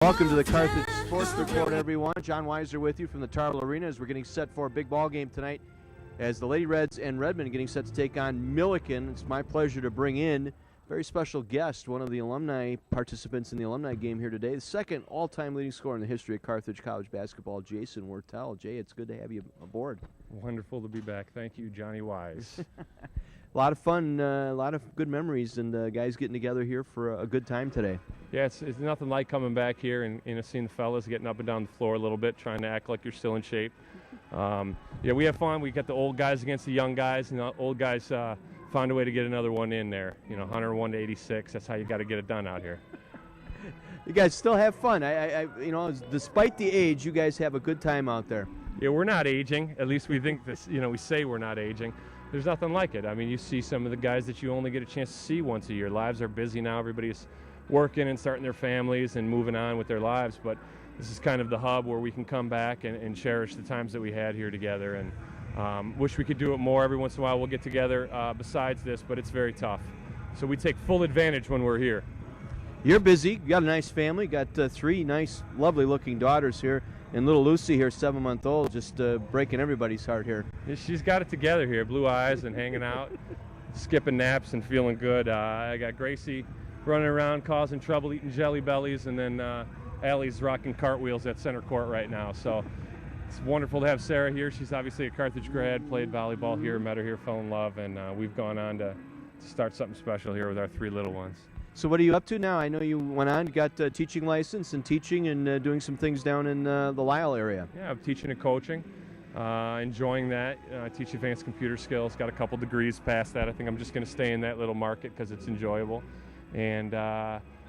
Welcome to the Carthage Sports Report, everyone. John Weiser with you from the Tarble Arena as we're getting set for a big ball game tonight as the Lady Reds and Redmond getting set to take on Millikin. It's my pleasure to bring in a very special guest, one of the alumni participants in the alumni game here today, the second all-time leading scorer in the history of Carthage College basketball, Jason Wertel. Jay, it's good to have you aboard. Wonderful to be back. Thank you, Johnny Wise. A lot of fun, a lot of good memories, and guys getting together here for a good time today. Yeah, it's nothing like coming back here and seeing the fellas getting up and down the floor a little bit, trying to act like you're still in shape. Yeah, we have fun. We got the old guys against the young guys, and the old guys found a way to get another one in there. 101 to 86. That's how you got to get it done out here. You guys still have fun. Despite the age, you guys have a good time out there. Yeah, we're not aging. At least we think this. We say we're not aging. There's nothing like it. I mean, you see some of the guys that you only get a chance to see once a year. Lives are busy now. Everybody's working and starting their families and moving on with their lives. But this is kind of the hub where we can come back and cherish the times that we had here together. And wish we could do it more. Every once in a while we'll get together besides this, but it's very tough. So we take full advantage when we're here. You're busy. You got a nice family. You got three nice, lovely-looking daughters here. And little Lucy here, 7-month-old, just breaking everybody's heart here. She's got it together here, blue eyes and hanging out, skipping naps and feeling good. I got Gracie running around causing trouble, eating Jelly Bellies, and then Allie's rocking cartwheels at center court right now. So it's wonderful to have Sarah here. She's obviously a Carthage grad, played volleyball here, met her here, fell in love, and we've gone on to start something special here with our three little ones. So what are you up to now? I know you went on, you got a teaching license and teaching and doing some things down in the Lisle area. Yeah, I'm teaching and coaching, enjoying that. I teach advanced computer skills, got a couple degrees past that. I think I'm just going to stay in that little market because it's enjoyable. And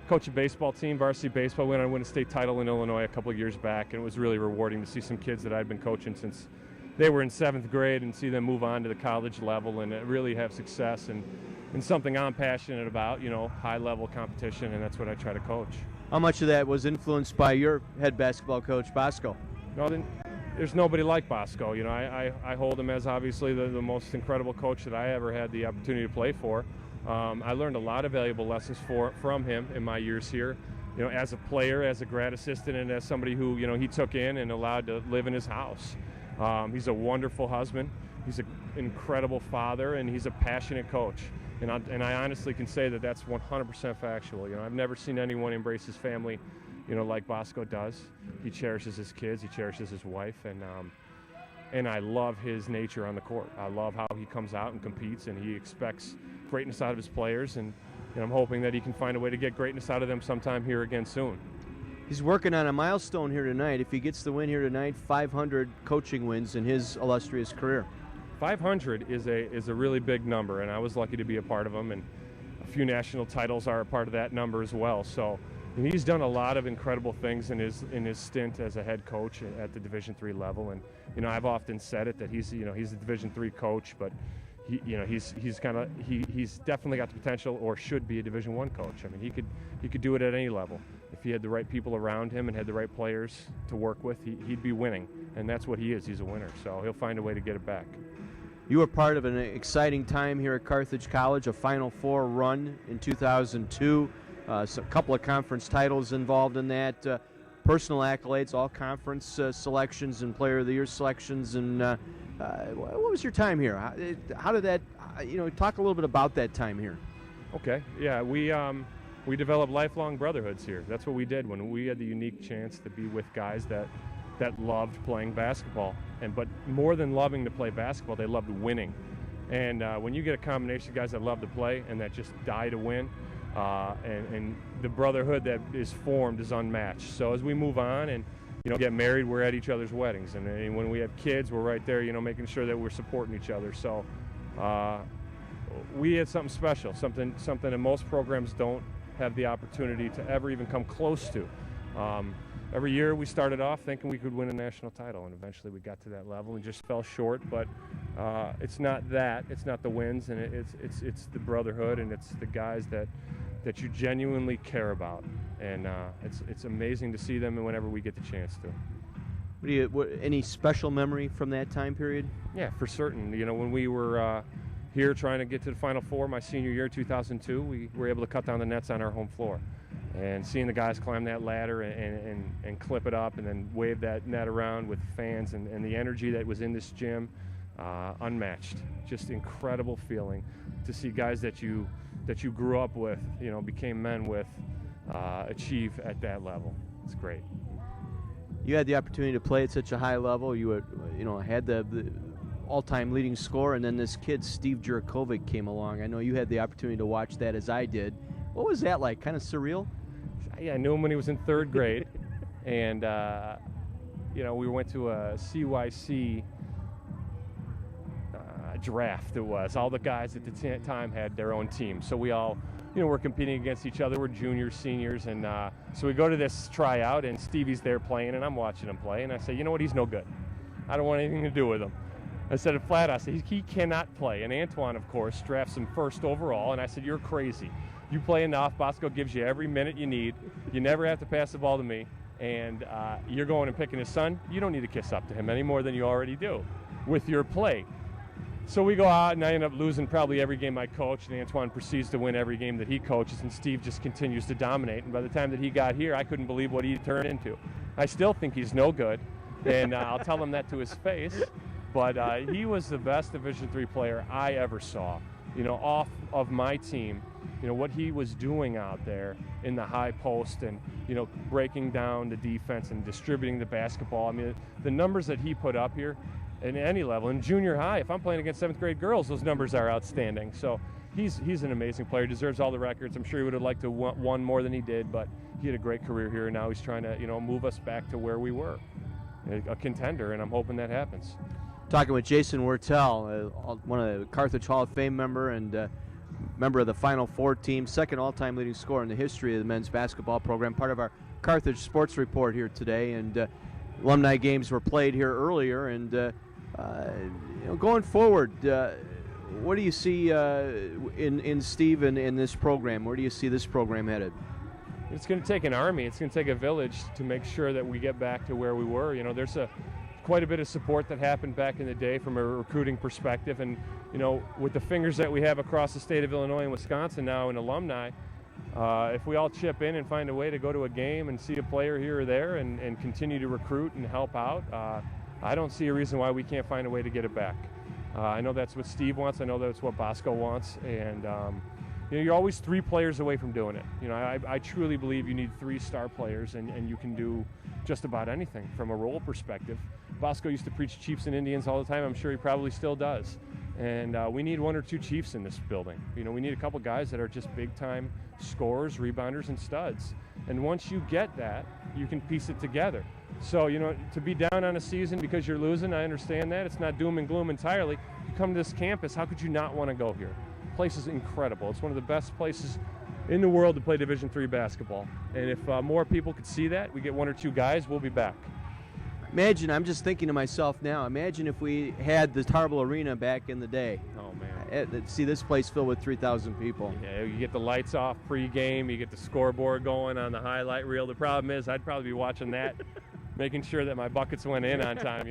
coach a baseball team, varsity baseball. Went on to win a state title in Illinois a couple of years back, and it was really rewarding to see some kids that I'd been coaching since they were in 7th grade and see them move on to the college level and really have success and something I'm passionate about, high-level competition, and that's what I try to coach. How much of that was influenced by your head basketball coach, Bosco? No, there's nobody like Bosco. I hold him as obviously the most incredible coach that I ever had the opportunity to play for. I learned a lot of valuable lessons from him in my years here, as a player, as a grad assistant, and as somebody who, he took in and allowed to live in his house. He's a wonderful husband. He's an incredible father, and he's a passionate coach. And I honestly can say that that's 100% factual. I've never seen anyone embrace his family, like Bosco does. He cherishes his kids, he cherishes his wife, and I love his nature on the court. I love how he comes out and competes, and he expects greatness out of his players, and I'm hoping that he can find a way to get greatness out of them sometime here again soon. He's working on a milestone here tonight. If he gets the win here tonight, 500 coaching wins in his illustrious career. 500 is a really big number, and I was lucky to be a part of them, and a few national titles are a part of that number as well. So he's done a lot of incredible things in his stint as a head coach at the Division III level, and I've often said it that he's a Division III coach, but he's definitely got the potential, or should be, a Division I coach. I mean, he could do it at any level. If he had the right people around him and had the right players to work with, he'd be winning, and that's what he is. He's a winner, so he'll find a way to get it back. You were part of an exciting time here at Carthage College, a Final Four run in 2002, a couple of conference titles involved in that, personal accolades, all conference selections and Player of the Year selections. And what was your time here? How did that, talk a little bit about that time here. Okay, yeah, we developed lifelong brotherhoods here. That's what we did when we had the unique chance to be with guys that loved playing basketball, but more than loving to play basketball, they loved winning. And when you get a combination of guys that love to play and that just die to win, and the brotherhood that is formed is unmatched. So as we move on and get married, we're at each other's weddings, and when we have kids, we're right there, making sure that we're supporting each other. So we had something special, something that most programs don't have the opportunity to ever even come close to. Every year we started off thinking we could win a national title, and eventually we got to that level and just fell short. But it's not that. It's not the wins, and it's the brotherhood, and it's the guys that you genuinely care about. And it's amazing to see them whenever we get the chance to. Any special memory from that time period? Yeah, for certain. When we were here trying to get to the Final Four my senior year, 2002, we were able to cut down the nets on our home floor. And seeing the guys climb that ladder and clip it up and then wave that net around with fans and the energy that was in this gym, unmatched. Just incredible feeling to see guys that you grew up with, became men with, achieve at that level. It's great. You had the opportunity to play at such a high level. You had the all-time leading scorer, and then this kid, Steve Jurkovic, came along. I know you had the opportunity to watch that, as I did. What was that like? Kind of surreal? Yeah, I knew him when he was in third grade, and we went to a CYC draft. It was all the guys at the time had their own team, so we all were competing against each other. We're juniors, seniors, and so we go to this tryout, and Stevie's there playing, and I'm watching him play, and I say, you know what, he's no good. I don't want anything to do with him. I said it flat. I said, he cannot play. And Antoine, of course, drafts him first overall, and I said, you're crazy. You play enough. Bosco gives you every minute you need. You never have to pass the ball to me, and you're going and picking his son. You don't need to kiss up to him any more than you already do with your play. So we go out, and I end up losing probably every game I coach, and Antoine proceeds to win every game that he coaches, and Steve just continues to dominate. And by the time that he got here, I couldn't believe what he turned into. I still think he's no good, and I'll tell him that to his face, but he was the best Division III player I ever saw. Off of my team, what he was doing out there in the high post and, breaking down the defense and distributing the basketball. I mean, the numbers that he put up here, in any level. In junior high, if I'm playing against 7th grade girls, those numbers are outstanding. So he's an amazing player, deserves all the records. I'm sure he would have liked to won more than he did, but he had a great career here, and now he's trying to, move us back to where we were, a contender, and I'm hoping that happens. Talking with Jason Wertel, one of the Carthage Hall of Fame member and member of the Final Four team, second all-time leading scorer in the history of the men's basketball program, part of our Carthage Sports Report here today, and alumni games were played here earlier, and going forward, what do you see in Steve and in this program? Where do you see this program headed? It's going to take an army. It's going to take a village to make sure that we get back to where we were. There's quite a bit of support that happened back in the day from a recruiting perspective, and with the fingers that we have across the state of Illinois and Wisconsin now in alumni, if we all chip in and find a way to go to a game and see a player here or there and continue to recruit and help out, I don't see a reason why we can't find a way to get it back. I know that's what Steve wants. I know that's what Bosco wants. And, you're always 3 players away from doing it. I truly believe you need 3 star players, and you can do just about anything from a role perspective. Bosco used to preach Chiefs and Indians all the time. I'm sure he probably still does. And we need 1 or 2 Chiefs in this building. We need a couple guys that are just big-time scorers, rebounders, and studs. And once you get that, you can piece it together. So, to be down on a season because you're losing, I understand that. It's not doom and gloom entirely. You come to this campus, how could you not want to go here? The place is incredible. It's one of the best places in the world to play Division III basketball. And if more people could see that, we get 1 or 2 guys, we'll be back. Imagine, I'm just thinking to myself now, imagine if we had the Tarble Arena back in the day. Oh, man. See this place filled with 3,000 people. Yeah, you get the lights off pre-game, you get the scoreboard going on the highlight reel. The problem is I'd probably be watching that, making sure that my buckets went in on time,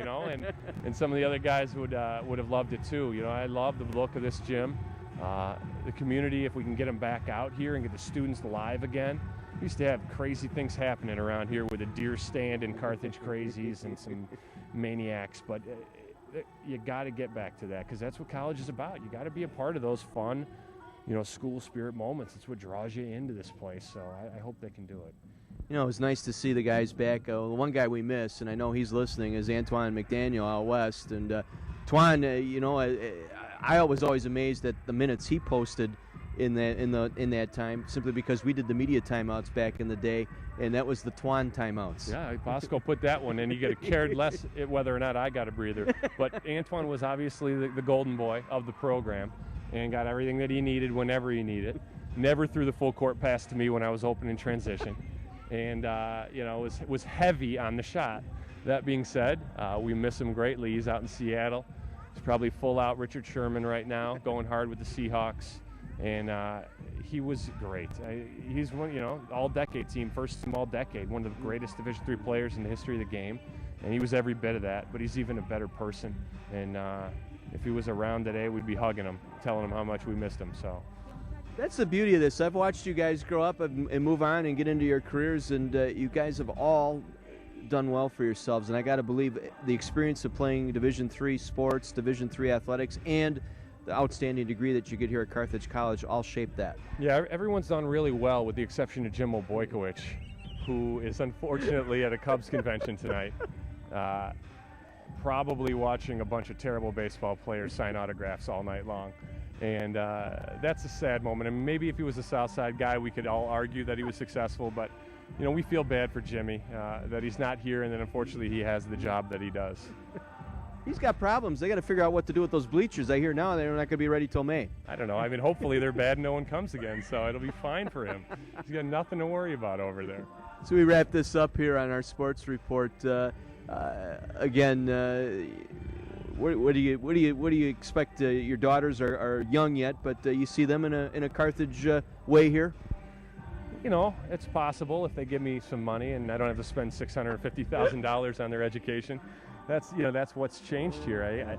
and some of the other guys would have loved it too. I love the look of this gym. The community, if we can get them back out here and get the students live again. We used to have crazy things happening around here with a deer stand and Carthage crazies and some maniacs, but you got to get back to that because that's what college is about. You got to be a part of those fun, school spirit moments. It's what draws you into this place, so I hope they can do it. It was nice to see the guys back. The one guy we miss, and I know he's listening, is Antoine McDaniel out west. And Twan, I was always amazed at the minutes he posted in that time, simply because we did the media timeouts back in the day, and that was the Twan timeouts. Yeah, Bosco put that one in. You could have cared less whether or not I got a breather. But Antoine was obviously the golden boy of the program and got everything that he needed whenever he needed. Never threw the full court pass to me when I was open in transition. And, was heavy on the shot. That being said, we miss him greatly. He's out in Seattle. He's probably full out Richard Sherman right now, going hard with the Seahawks. And he was great. He's one, all-decade team, first team all-decade, one of the greatest Division III players in the history of the game. And he was every bit of that, but he's even a better person. And if he was around today, we'd be hugging him, telling him how much we missed him. So That's the beauty of this. I've watched you guys grow up and move on and get into your careers, and you guys have all done well for yourselves. And I got to believe the experience of playing Division III sports, Division III athletics, and the outstanding degree that you get here at Carthage College all shaped that. Yeah, everyone's done really well with the exception of Jim Obojkowicz, who is unfortunately at a Cubs convention tonight, probably watching a bunch of terrible baseball players sign autographs all night long. And that's a sad moment. And maybe if he was a South Side guy, we could all argue that he was successful. But, you know, we feel bad for Jimmy, that he's not here, and then unfortunately he has the job that he does. He's got problems. They got to figure out what to do with those bleachers. I hear now they're not going to be ready till May. I don't know. I mean, hopefully they're bad and no one comes again, so it'll be fine for him. He's got nothing to worry about over there. So we wrap this up here on our sports report. Again, what do you expect? Your daughters are young yet, but you see them in a Carthage way here. You know, it's possible if they give me some money and I don't have to spend $650,000 on their education. That's what's changed here.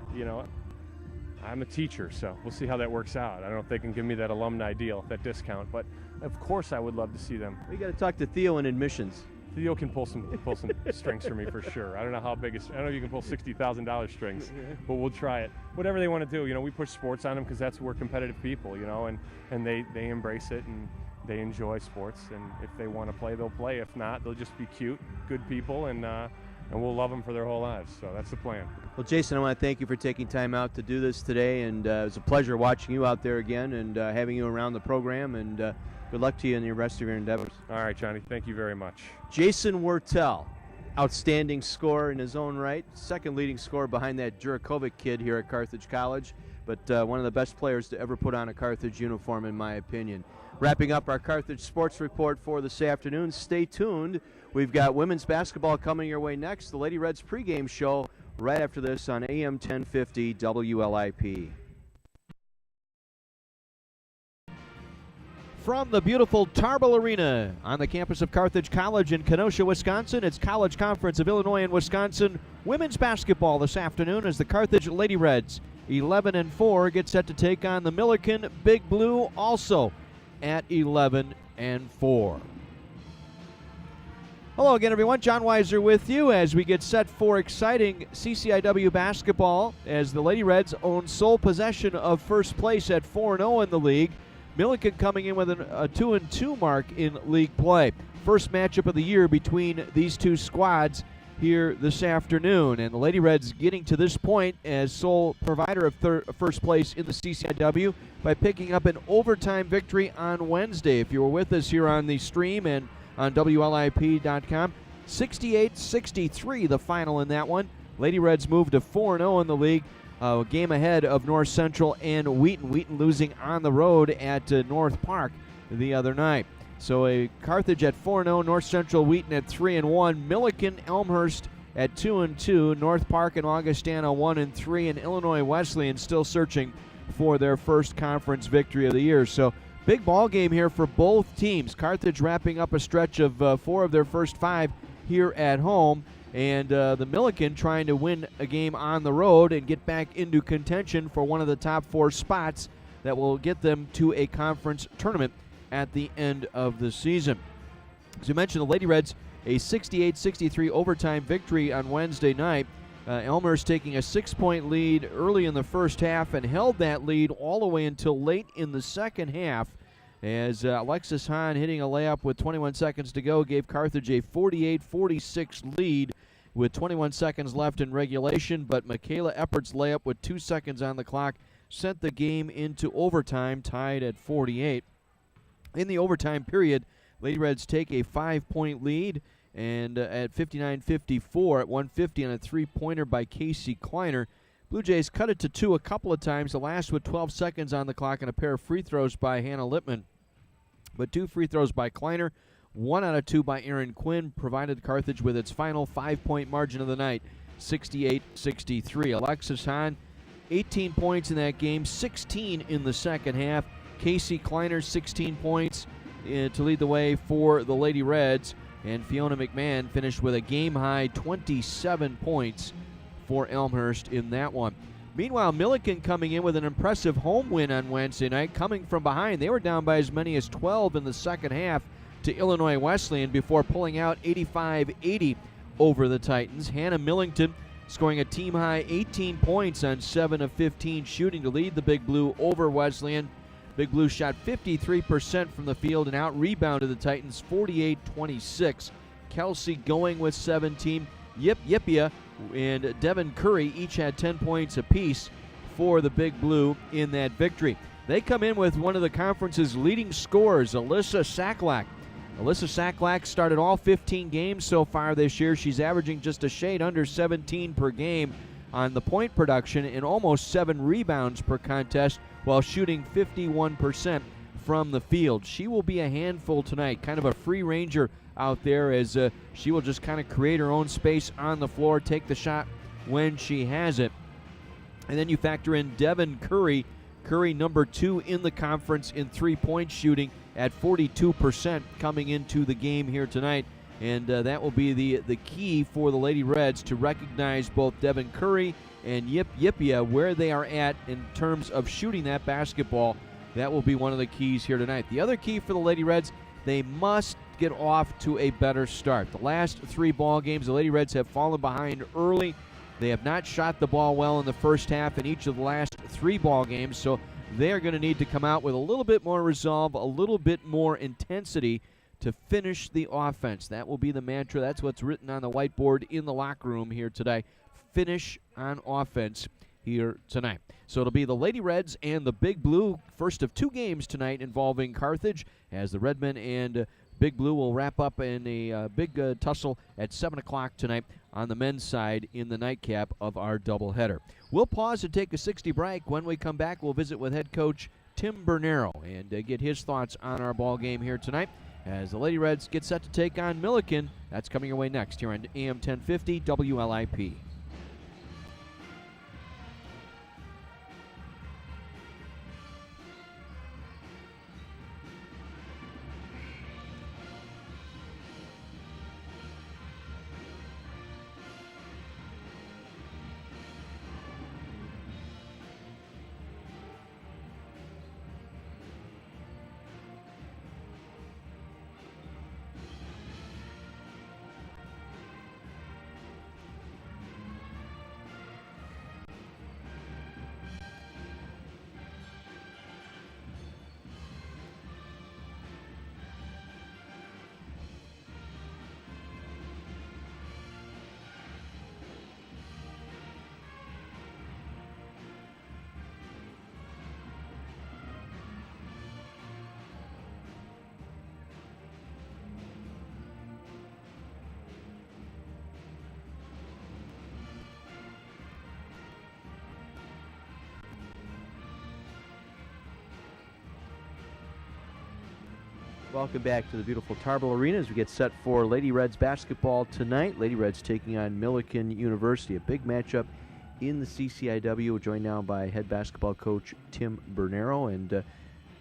I'm a teacher, so we'll see how that works out. I don't know if they can give me that alumni deal, that discount, but of course I would love to see them. We got to talk to Theo in admissions. Theo can pull some strings for me for sure. I don't know how big I don't know if you can pull $60,000 strings, but we'll try it. Whatever they want to do, we push sports on them because that's we're competitive people, and they embrace it and they enjoy sports. And if they want to play, they'll play. If not, they'll just be cute, good people, and we'll love them for their whole lives. So that's the plan. Well, Jason, I want to thank you for taking time out to do this today, and it was a pleasure watching you out there again and having you around the program, and good luck to you in the rest of your endeavors. All right, Johnny. Thank you very much. Jason Wertel, outstanding scorer in his own right, second leading scorer behind that Jurakovic kid here at Carthage College, but one of the best players to ever put on a Carthage uniform, in my opinion. Wrapping up our Carthage Sports Report for this afternoon. Stay tuned. We've got women's basketball coming your way next. The Lady Reds pregame show right after this on AM 1050 WLIP. From the beautiful Tarble Arena on the campus of Carthage College in Kenosha, Wisconsin, it's College Conference of Illinois and Wisconsin women's basketball this afternoon as the Carthage Lady Reds, 11-4, get set to take on the Millikin Big Blue, also at 11-4. Hello again, everyone. John Weiser with you as we get set for exciting CCIW basketball as the Lady Reds own sole possession of first place at 4-0 in the league. Millikin coming in with a 2-2 mark in league play. First matchup of the year between these two squads here this afternoon. And the Lady Reds getting to this point as sole provider of first place in the CCIW by picking up an overtime victory on Wednesday. If you were with us here on the stream and on WLIP.com, 68-63 the final in that one. Lady Reds moved to 4-0 in the league. A game ahead of North Central and Wheaton. Wheaton losing on the road at North Park the other night. So a Carthage at 4-0, North Central Wheaton at 3-1, Millikin Elmhurst at 2-2, North Park and Augustana 1-3, and Illinois Wesleyan still searching for their first conference victory of the year. So big ball game here for both teams. Carthage wrapping up a stretch of 4 of their first 5 here at home. And the Millikin trying to win a game on the road and get back into contention for one of the top 4 spots that will get them to a conference tournament at the end of the season. As you mentioned, the Lady Reds, a 68-63 overtime victory on Wednesday night. Elmhurst taking a 6-point lead early in the first half and held that lead all the way until late in the second half as Alexis Hahn hitting a layup with 21 seconds to go gave Carthage a 48-46 lead with 21 seconds left in regulation, but Michaela Eppert's layup with 2 seconds on the clock sent the game into overtime, tied at 48. In the overtime period, Lady Reds take a 5-point lead, and at 59-54 at 150 on a three-pointer by Casey Kleiner. Blue Jays cut it to 2 a couple of times, the last with 12 seconds on the clock and a pair of free throws by Hannah Lippman. But 2 free throws by Kleiner, 1 out of 2 by Aaron Quinn, provided Carthage with its final 5-point margin of the night, 68-63. Alexis Hahn, 18 points in that game, 16 in the second half. Casey Kleiner, 16 points to lead the way for the Lady Reds. And Fiona McMahon finished with a game-high 27 points for Elmhurst in that one. Meanwhile, Millikin coming in with an impressive home win on Wednesday night, coming from behind. They were down by as many as 12 in the second half to Illinois Wesleyan before pulling out 85-80 over the Titans. Hannah Millington scoring a team-high 18 points on 7 of 15 shooting to lead the Big Blue over Wesleyan. Big Blue shot 53% from the field and out-rebounded the Titans 48-26. Kelsey going with 17. Yipia and Devin Curry each had 10 points apiece for the Big Blue in that victory. They come in with one of the conference's leading scorers, Alyssa Saklak. Alyssa Saklak started all 15 games so far this year. She's averaging just a shade under 17 per game on the point production and almost 7 rebounds per contest while shooting 51% from the field. She will be a handful tonight, kind of a free ranger out there as she will just kind of create her own space on the floor, take the shot when she has it. And then you factor in Devin Curry. Curry number 2 in the conference in three-point shooting at 42% coming into the game here tonight. And that will be the key for the Lady Reds to recognize both Devin Curry and Yipia where they are at in terms of shooting that basketball. That will be one of the keys here tonight. The other key for the Lady Reds, they must get off to a better start. The last 3 ball games, the Lady Reds have fallen behind early. They have not shot the ball well in the first half in each of the last 3 ball games, so they are going to need to come out with a little bit more resolve, a little bit more intensity to finish the offense. That will be the mantra. That's what's written on the whiteboard in the locker room here today. Finish on offense here tonight. So it'll be the Lady Reds and the Big Blue, first of 2 games tonight involving Carthage, as the Redmen and Big Blue will wrap up in a big tussle at 7 o'clock tonight on the men's side in the nightcap of our doubleheader. We'll pause to take a 60 break. When we come back, we'll visit with head coach Tim Bernero and get his thoughts on our ball game here tonight as the Lady Reds get set to take on Millikin. That's coming your way next here on AM 1050 WLIP. Welcome back to the beautiful Tarble Arena as we get set for Lady Reds basketball tonight. Lady Reds taking on Millikin University, a big matchup in the CCIW. We're joined now by head basketball coach Tim Bernero. And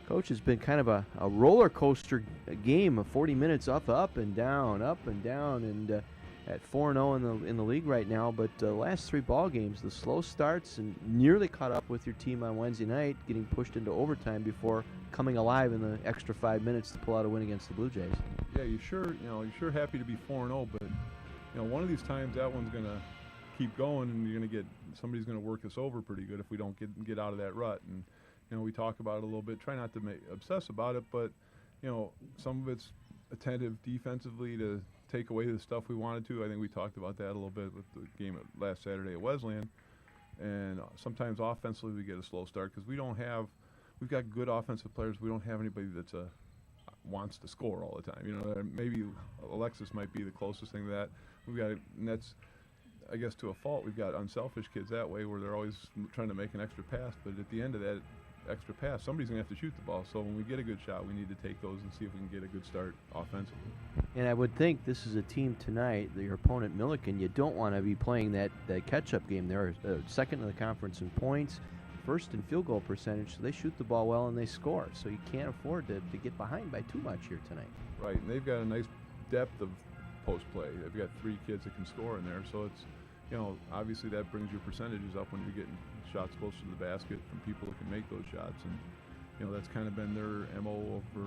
coach, has been kind of a roller coaster game of 40 minutes up and down, and at 4-0 in the league right now. But the last 3 ball games, the slow starts, and nearly caught up with your team on Wednesday night, getting pushed into overtime before coming alive in the extra 5 minutes to pull out a win against the Blue Jays. Yeah, you're sure happy to be 4-0, but one of these times that one's going to keep going, and you're going to get somebody's going to work us over pretty good if we don't get out of that rut. And we talk about it a little bit. Try not to obsess about it, but some of it's attentive defensively to take away the stuff we wanted to. I think we talked about that a little bit with the game last Saturday at Wesleyan. And sometimes offensively we get a slow start because we've got good offensive players. We don't have anybody that's wants to score all the time. Maybe Alexis might be the closest thing to that. And that's, I guess, to a fault. We've got unselfish kids that way where they're always trying to make an extra pass. But at the end of that extra pass, somebody's going to have to shoot the ball. So when we get a good shot, we need to take those and see if we can get a good start offensively. And I would think this is a team tonight, your opponent Millikin, you don't want to be playing that catch-up game. They're second in the conference in points, first in field goal percentage, so they shoot the ball well and they score. So you can't afford to get behind by too much here tonight. Right, and they've got a nice depth of post play. They've got 3 kids that can score in there, so it's obviously that brings your percentages up when you're getting shots closer to the basket from people that can make those shots. And, that's kind of been their MO for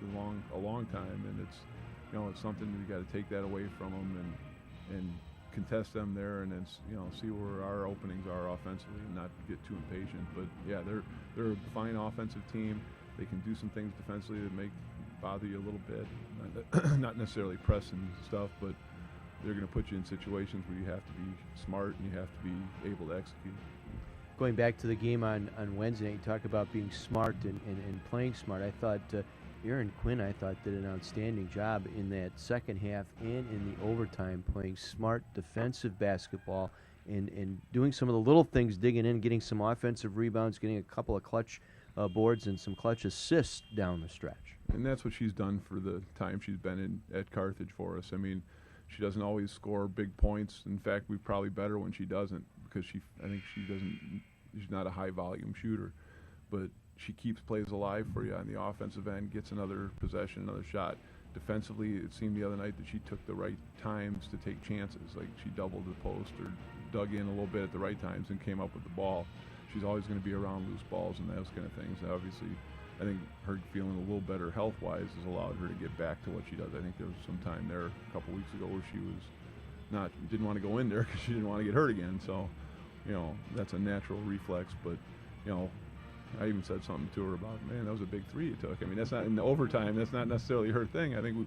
a long time. And it's, it's something you got to take that away from them and contest them there, and then see where our openings are offensively and not get too impatient. But yeah, they're a fine offensive team. They can do some things defensively that bother you a little bit, not necessarily press and stuff, but they're going to put you in situations where you have to be smart and you have to be able to execute. Going back to the game on Wednesday, you talk about being smart and playing smart. I thought Aaron Quinn, did an outstanding job in that second half and in the overtime, playing smart defensive basketball and doing some of the little things, digging in, getting some offensive rebounds, getting a couple of clutch boards and some clutch assists down the stretch. And that's what she's done for the time she's been at Carthage for us. I mean, she doesn't always score big points. In fact, we're probably better when she doesn't, because she's not a high volume shooter, but she keeps plays alive for you on the offensive end, gets another possession, another shot. Defensively, it seemed the other night that she took the right times to take chances. Like, she doubled the post or dug in a little bit at the right times and came up with the ball. She's always going to be around loose balls and those kind of things. And obviously, I think her feeling a little better health-wise has allowed her to get back to what she does. I think there was some time there a couple weeks ago where she didn't want to go in there because she didn't want to get hurt again. So, that's a natural reflex. But, I even said something to her about, man, that was a big three you took. I mean, that's not in the overtime. That's not necessarily her thing. I think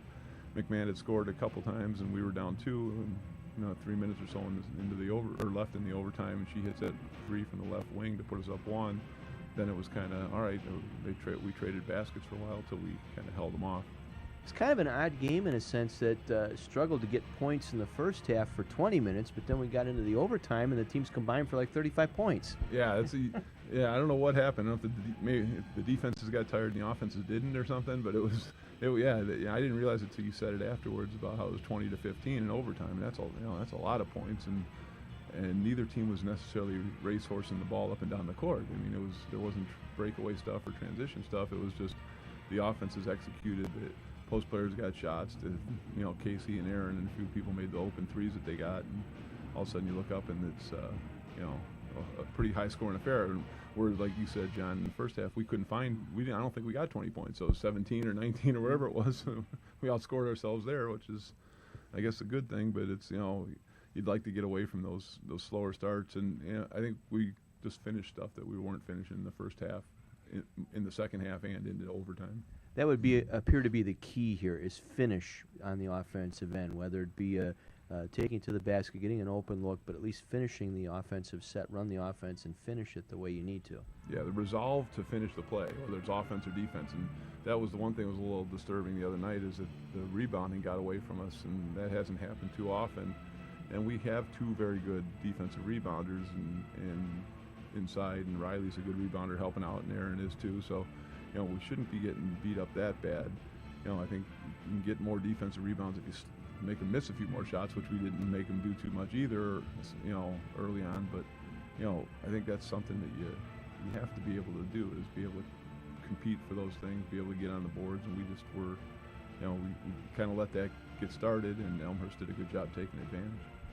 McMahon had scored a couple times and we were down 2. And, 3 minutes or so left in the overtime, and she hits that three from the left wing to put us up 1. Then it was kind of all right. We traded baskets for a while till we kind of held them off. It's kind of an odd game in a sense that struggled to get points in the first half for 20 minutes, but then we got into the overtime and the teams combined for like 35 points. Yeah, I don't know what happened. I don't know if the defenses got tired and the offenses didn't or something, but I didn't realize it till you said it afterwards about how it was 20-15 in overtime. And that's a lot of points, and neither team was necessarily racehorsing the ball up and down the court. I mean, there wasn't breakaway stuff or transition stuff. It was just the offenses executed it. Post players got shots. Casey and Aaron and a few people made the open threes that they got, and all of a sudden you look up and it's a pretty high scoring affair. And where, like you said, John, in the first half I don't think we got 20 points. So 17 or 19 or whatever it was, we outscored ourselves there, which is, I guess, a good thing. But it's you'd like to get away from those slower starts, and I think we just finished stuff that we weren't finishing in the first half, in the second half, and into overtime. That would appear to be the key here, is finish on the offensive end, whether it be taking to the basket, getting an open look, but at least finishing the offensive set, run the offense, and finish it the way you need to. Yeah, the resolve to finish the play, whether it's offense or defense. And that was the one thing that was a little disturbing the other night, is that the rebounding got away from us, and that hasn't happened too often. And we have 2 very good defensive rebounders, and inside, and Riley's a good rebounder helping out, and Aaron is too. So, we shouldn't be getting beat up that bad. I think you can get more defensive rebounds if you make them miss a few more shots, which we didn't make them do too much either, early on. But, I think that's something that you have to be able to do, is be able to compete for those things, be able to get on the boards, and we just were, we kind of let that get started, and Elmhurst did a good job taking advantage.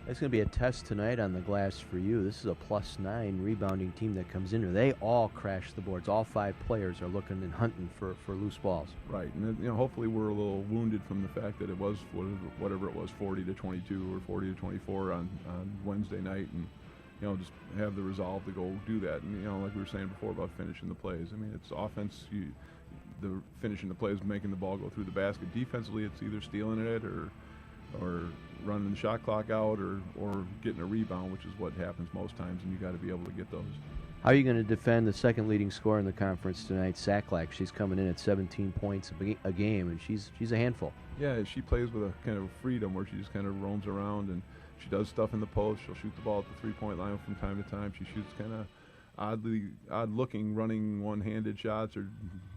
It's going to be a test tonight on the glass for you. This is a +9 rebounding team that comes in here. They all crash the boards. All 5 players are looking and hunting for loose balls. Right, and hopefully we're a little wounded from the fact that it was whatever it was, 40-22 or 40-24 on Wednesday night, and just have the resolve to go do that. And like we were saying before about finishing the plays. I mean, it's offense. The finishing the plays, making the ball go through the basket. Defensively, it's either stealing it or running the shot clock out or getting a rebound, which is what happens most times, and you got to be able to get those. How are you going to defend the second leading scorer in the conference tonight, Sacklack? She's coming in at 17 points a game, and she's a handful. Yeah, she plays with a kind of freedom where she just kind of roams around, and she does stuff in the post. She'll shoot the ball at the three-point line from time to time. She shoots kind of odd-looking, running one-handed shots or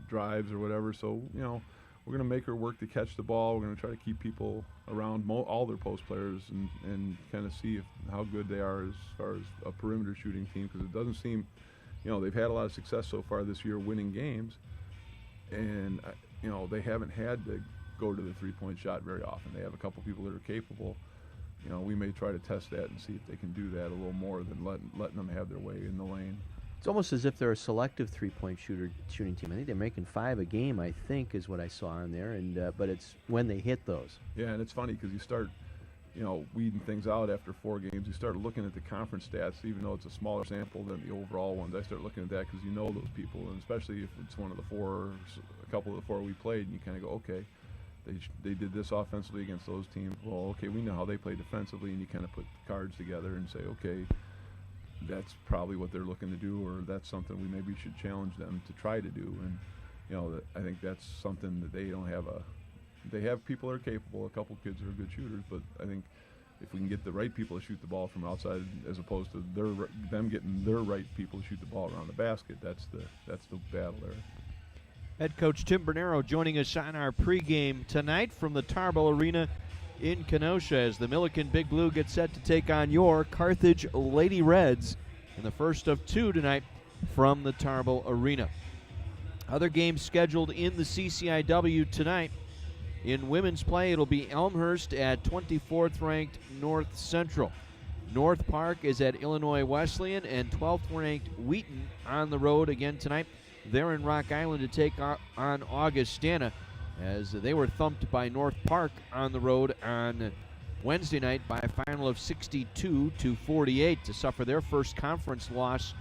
drives or whatever. So, we're going to make her work to catch the ball. We're going to try to keep people around all their post players and kind of see how good they are as far as a perimeter shooting team, because it doesn't seem, they've had a lot of success so far this year winning games, and, they haven't had to go to the three-point shot very often. They have a couple people that are capable. we may try to test that and see if they can do that a little more than letting them have their way in the lane. It's almost as if they're a selective three-point shooting team. I think they're making 5 a game, I think, is what I saw on there. And but it's when they hit those. Yeah, and it's funny because you start, weeding things out after 4 games. You start looking at the conference stats, even though it's a smaller sample than the overall ones. I start looking at that because you know those people, and especially if it's one of the 4, a couple of the 4 we played, and you kind of go, okay, they did this offensively against those teams. Well, okay, we know how they play defensively, and you kind of put the cards together and say, okay, that's probably what they're looking to do, or that's something we maybe should challenge them to try to do. And I think that's something that they don't have they have people that are capable, a couple kids that are good shooters, but I think if we can get the right people to shoot the ball from outside as opposed to them getting their right people to shoot the ball around the basket, that's the battle there. Head coach Tim Bernero joining us on our pregame tonight from the Tarble Arena in Kenosha as the Millikin Big Blue gets set to take on your Carthage Lady Reds in the first of 2 tonight from the Tarble Arena. Other games scheduled in the CCIW tonight. In women's play, it'll be Elmhurst at 24th ranked North Central. North Park is at Illinois Wesleyan, and 12th ranked Wheaton on the road again tonight. They're in Rock Island to take on Augustana, as they were thumped by North Park on the road on Wednesday night by a final of 62-48 to suffer their first conference loss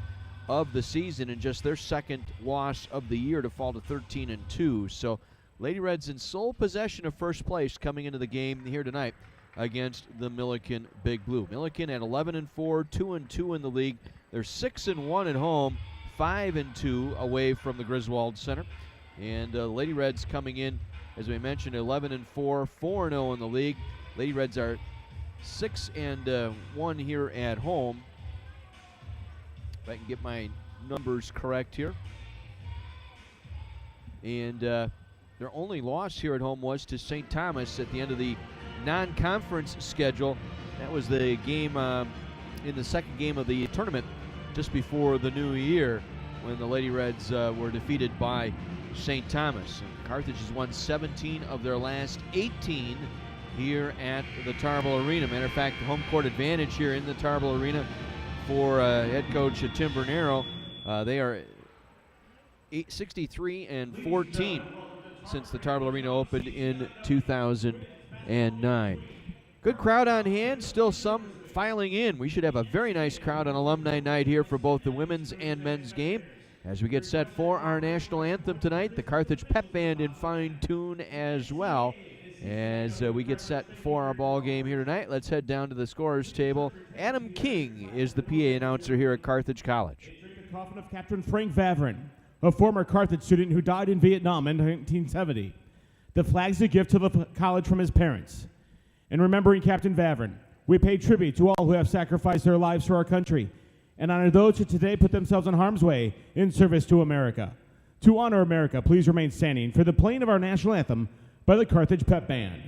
of the season and just their second loss of the year to fall to 13-2. So Lady Reds in sole possession of first place coming into the game here tonight against the Millikin Big Blue. Millikin at 11-4, 2-2 in the league. They're 6-1 at home, 5-2 away from the Griswold Center. And Lady Reds coming in, as we mentioned, 11-4, 4-0 in the league. Lady Reds are 6-1 here at home. If I can get my numbers correct here. And their only loss here at home was to St. Thomas at the end of the non-conference schedule. That was the game in the second game of the tournament just before the new year when the Lady Reds were defeated by St. Thomas. And Carthage has won 17 of their last 18 here at the Tarble Arena. Matter of fact, the home court advantage here in the Tarble Arena for head coach Tim Bernero. They are 63-14 since the Tarble Arena opened in 2009. Good crowd on hand, still some filing in. We should have a very nice crowd on Alumni Night here for both the women's and men's game. As we get set for our national anthem tonight, the Carthage Pep Band in fine tune as well. As we get set for our ball game here tonight, let's head down to the scorer's table. Adam King is the PA announcer here at Carthage College. The coffin of Captain Frank Vavrin, a former Carthage student who died in Vietnam in 1970. The flag's a gift to the college from his parents. In remembering Captain Vavrin, we pay tribute to all who have sacrificed their lives for our country and honor those who today put themselves in harm's way in service to America. To honor America, please remain standing for the playing of our national anthem by the Carthage Pep Band.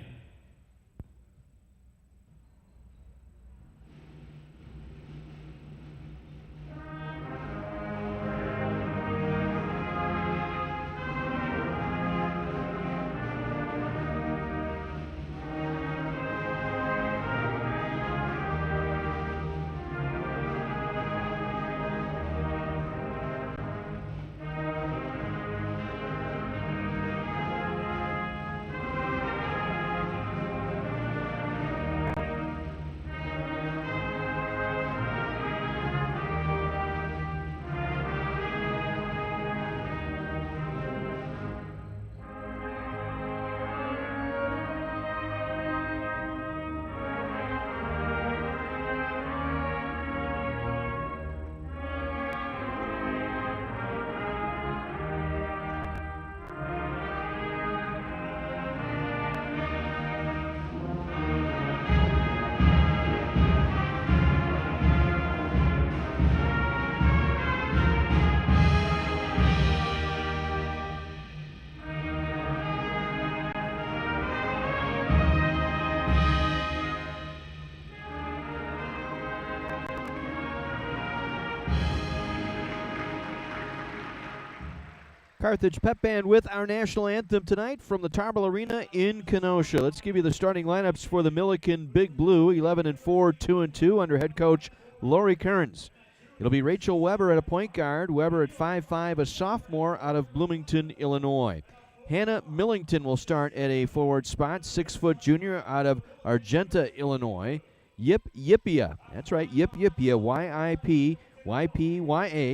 Carthage Pep Band with our national anthem tonight from the Tarble Arena in Kenosha. Let's give you the starting lineups for the Millikin Big Blue, 11-4, 2-2 under head coach Lori Kearns. It'll be Rachel Weber at a point guard. Weber at 5'5", a sophomore out of Bloomington, Illinois. Hannah Millington will start at a forward spot, 6-foot junior out of Argenta, Illinois. Yip Yipia, that's right, Yip Yipia, Y-I-P-Y-P-Y-A,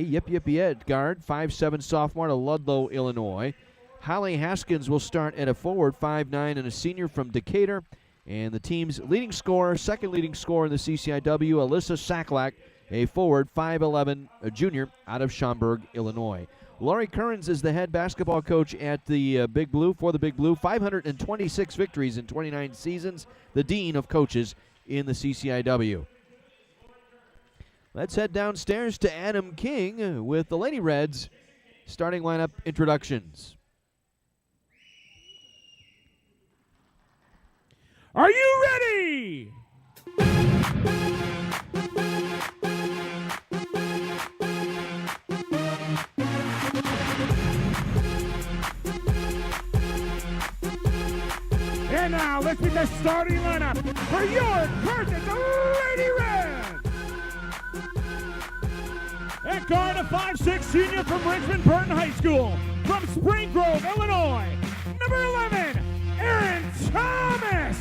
Yip Yipia at guard, 5'7", sophomore out of Ludlow, Illinois. Holly Haskins will start at a forward, 5'9", and a senior from Decatur. And the team's leading scorer, second leading scorer in the CCIW, Alyssa Saklak, a forward, 5'11", a junior out of Schaumburg, Illinois. Laurie Kearns is the head basketball coach at the Big Blue, for the Big Blue. 526 victories in 29 seasons, the dean of coaches in the CCIW. Let's head downstairs to Adam King with the Lady Reds starting lineup introductions. Are you ready? And now let's meet the starting lineup for your Carthage Lady Reds. At guard, a 5'6" senior from Richmond Burton High School. From Spring Grove, Illinois, number 11, Erin Thomas.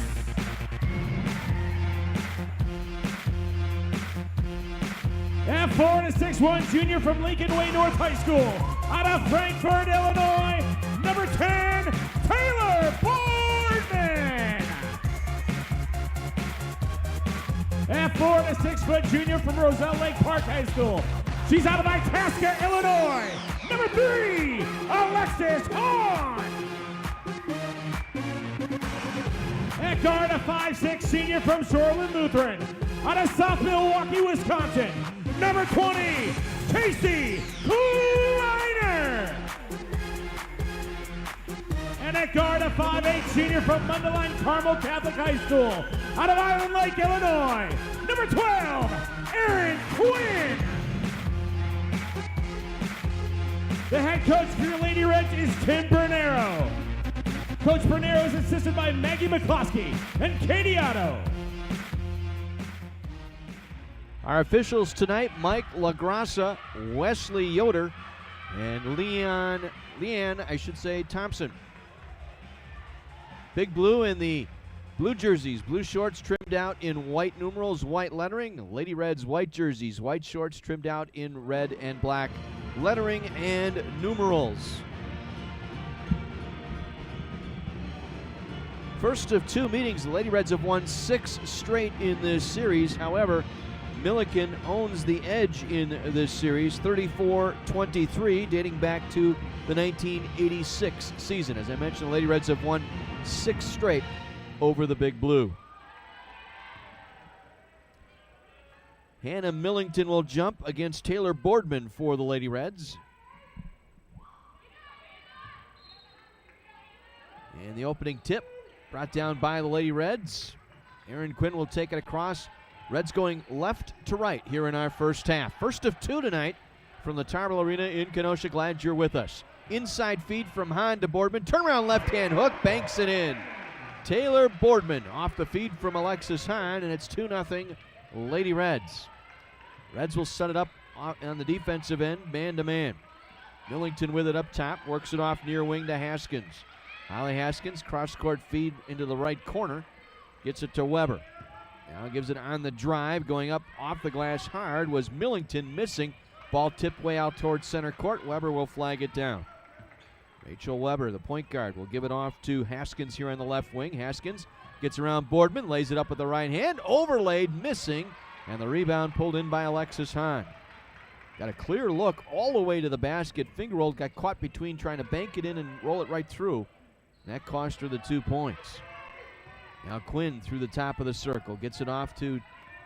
At forward, a 6'1" junior from Lincoln Way North High School. Out of Frankfort, Illinois, number 10, Taylor Boardman. At forward, a 6-foot junior from Roselle Lake Park High School. She's out of Itasca, Illinois, number 3, Alexis Hahn. At guard, a 5'6" senior from Shoreland Lutheran. Out of South Milwaukee, Wisconsin, number 20, Casey Kleiner. And at guard, a 5'8" senior from Mundelein Carmel Catholic High School. Out of Island Lake, Illinois, number 12, Aaron Quinn. The head coach for your Lady Reds is Tim Bernero. Coach Bernero is assisted by Maggie McCloskey and Katie Otto. Our officials tonight, Mike LaGrassa, Wesley Yoder, and Leanne Thompson. Big Blue in the blue jerseys, blue shorts trimmed out in white numerals, white lettering. Lady Reds white jerseys, white shorts trimmed out in red and black lettering and numerals. First of two meetings, the Lady Reds have won 6 straight in this series. However, Millikin owns the edge in this series, 34-23, dating back to the 1986 season. As I mentioned, the Lady Reds have won 6 straight over the Big Blue. Hannah Millington will jump against Taylor Boardman for the Lady Reds. And the opening tip brought down by the Lady Reds. Aaron Quinn will take it across. Reds going left to right here in our first half. First of 2 tonight from the Tarble Arena in Kenosha. Glad you're with us. Inside feed from Hahn to Boardman. Turnaround left-hand hook, banks it in. Taylor Boardman off the feed from Alexis Hahn, and it's 2-0 Lady Reds. Reds will set it up on the defensive end, man-to-man. Millington with it up top, works it off near wing to Haskins. Holly Haskins, cross-court feed into the right corner, gets it to Weber. Now gives it on the drive, going up off the glass hard was Millington, missing. Ball tipped way out towards center court. Weber will flag it down. Rachel Weber, the point guard, will give it off to Haskins here on the left wing. Haskins gets around Boardman, lays it up with the right hand, overlaid, missing, and the rebound pulled in by Alexis Hahn. Got a clear look all the way to the basket. Finger rolled, got caught between trying to bank it in and roll it right through. That cost her the 2 points. Now Quinn through the top of the circle. Gets it off to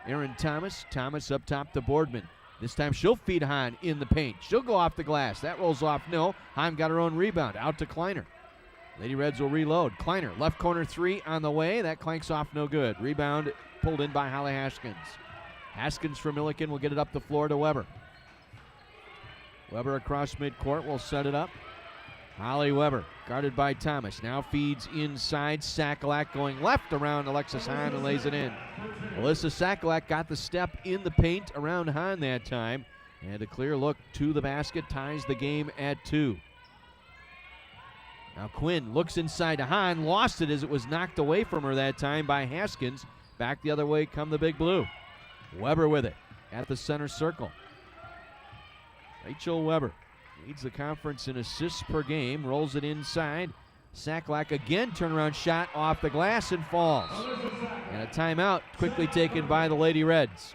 Erin Thomas. Thomas up top to Boardman. This time she'll feed Hahn in the paint. She'll go off the glass. That rolls off. No. Hahn got her own rebound. Out to Kleiner. Lady Reds will reload. Kleiner, left corner 3 on the way. That clanks off no good. Rebound pulled in by Holly Haskins. Haskins for Millikin will get it up the floor to Weber. Weber across midcourt will set it up. Holly Weber, guarded by Thomas, now feeds inside. Sakalak going left around Alexis Hahn and lays it in. Alyssa Sakalak got the step in the paint around Hahn that time, and a clear look to the basket ties the game at 2. Now Quinn looks inside to Hahn, lost it as it was knocked away from her that time by Haskins. Back the other way come the Big Blue. Weber with it at the center circle. Rachel Weber leads the conference in assists per game, rolls it inside. Sakalak again, turnaround shot off the glass and falls. And a timeout quickly taken by the Lady Reds.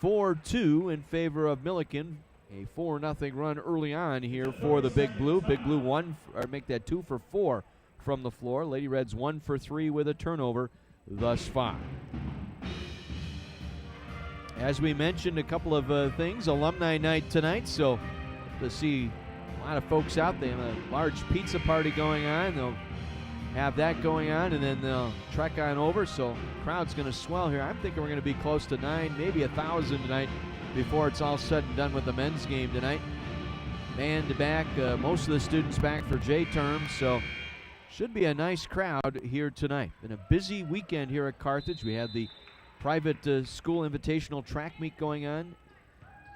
4-2 in favor of Millikin. A 4-0 run early on here for the Big Blue. Big Blue make that 2 for 4 from the floor. Lady Reds 1 for 3 with a turnover thus far. As we mentioned, a couple of things. Alumni night tonight, so to see a lot of folks out there. A large pizza party going on. They'll have that going on, and then they'll trek on over. So crowd's going to swell here. I'm thinking we're going to be close to 9, maybe 1,000 tonight before it's all said and done with the men's game tonight. Band back, most of the students back for J-term, so should be a nice crowd here tonight. Been a busy weekend here at Carthage. We had the private school invitational track meet going on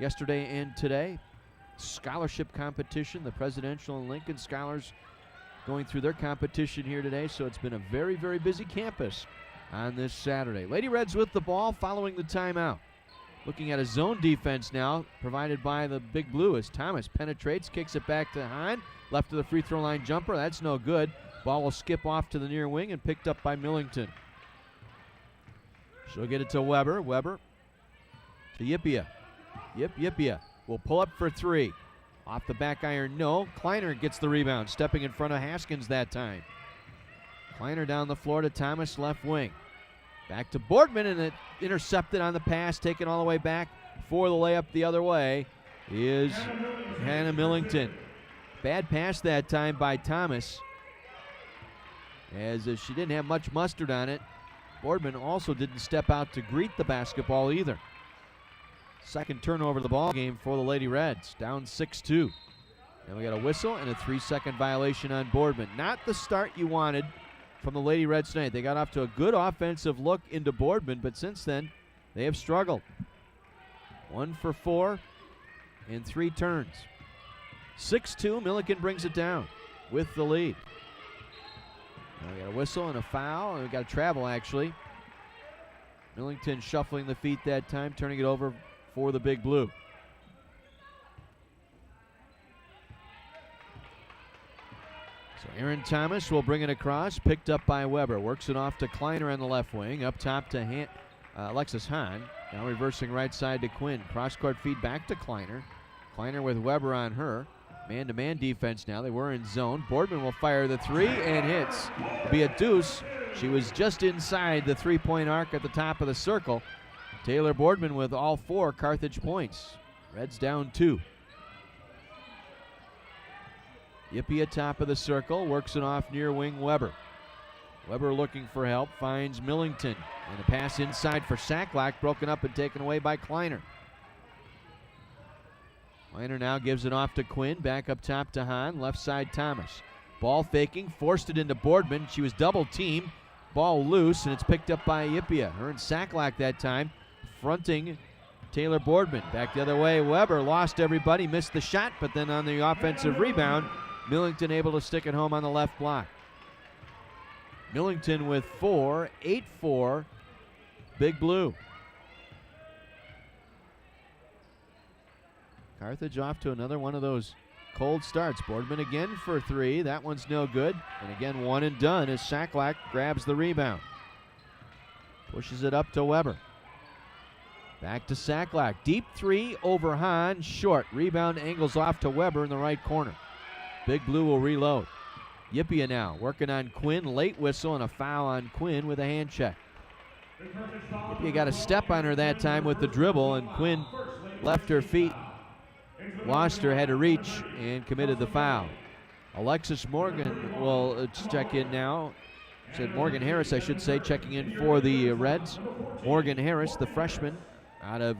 yesterday and today. Scholarship competition, the Presidential and Lincoln Scholars going through their competition here today, so it's been a very, very busy campus on this Saturday. Lady Reds with the ball following the timeout. Looking at a zone defense now provided by the Big Blue as Thomas penetrates, kicks it back to Hahn, left of the free throw line jumper. That's no good. Ball will skip off to the near wing and picked up by Millington. She'll get it to Weber. Weber to Yipia. Yipia will pull up for 3. Off the back iron, no. Kleiner gets the rebound, stepping in front of Haskins that time. Kleiner down the floor to Thomas, left wing. Back to Boardman, and it intercepted on the pass, taken all the way back for the layup the other way is Hannah Millington. Bad pass that time by Thomas, as she didn't have much mustard on it. Boardman also didn't step out to greet the basketball either. Second turnover of the ball game for the Lady Reds, down 6-2. Then we got a whistle and a 3-second violation on Boardman. Not the start you wanted from the Lady Reds tonight. They got off to a good offensive look into Boardman, but since then they have struggled. 1 for 4 in 3 turns. 6-2, Millikin brings it down with the lead. Now we got a whistle and a foul, and we got a travel actually. Millington shuffling the feet that time, turning it over for the Big Blue. So Aaron Thomas will bring it across, picked up by Weber. Works it off to Kleiner on the left wing, up top to Alexis Hahn. Now reversing right side to Quinn. Cross-court feed back to Kleiner. Kleiner with Weber on her. Man-to-man defense now. They were in zone. Boardman will fire the 3 and hits. It'll be a deuce. She was just inside the 3-point arc at the top of the circle. Taylor Boardman with all 4 Carthage points. Reds down 2. Yippee at top of the circle, works it off near wing Weber. Weber looking for help, finds Millington. And a pass inside for Sakalak, broken up and taken away by Kleiner. Kleiner now gives it off to Quinn, back up top to Hahn, left side Thomas. Ball faking, forced it into Boardman. She was double teamed, ball loose, and it's picked up by Yipia. Her and Sakalak that time, fronting Taylor Boardman. Back the other way, Weber lost everybody, missed the shot, but then on the offensive rebound, Millington able to stick it home on the left block. Millington with 4, 8-4, Big Blue. Carthage off to another one of those cold starts. Boardman again for 3. That one's no good. And again, one and done as Sakalak grabs the rebound. Pushes it up to Weber. Back to Sakalak. Deep 3 over Hahn. Short. Rebound angles off to Weber in the right corner. Big Blue will reload. Yipia now working on Quinn. Late whistle and a foul on Quinn with a hand check. Yipia got a step on her that time with the dribble, and Quinn left her feet. Lost her, had to reach, and committed the foul. Alexis Morgan will check in now. Said Morgan Harris, I should say, checking in for the Reds. Morgan Harris, the freshman out of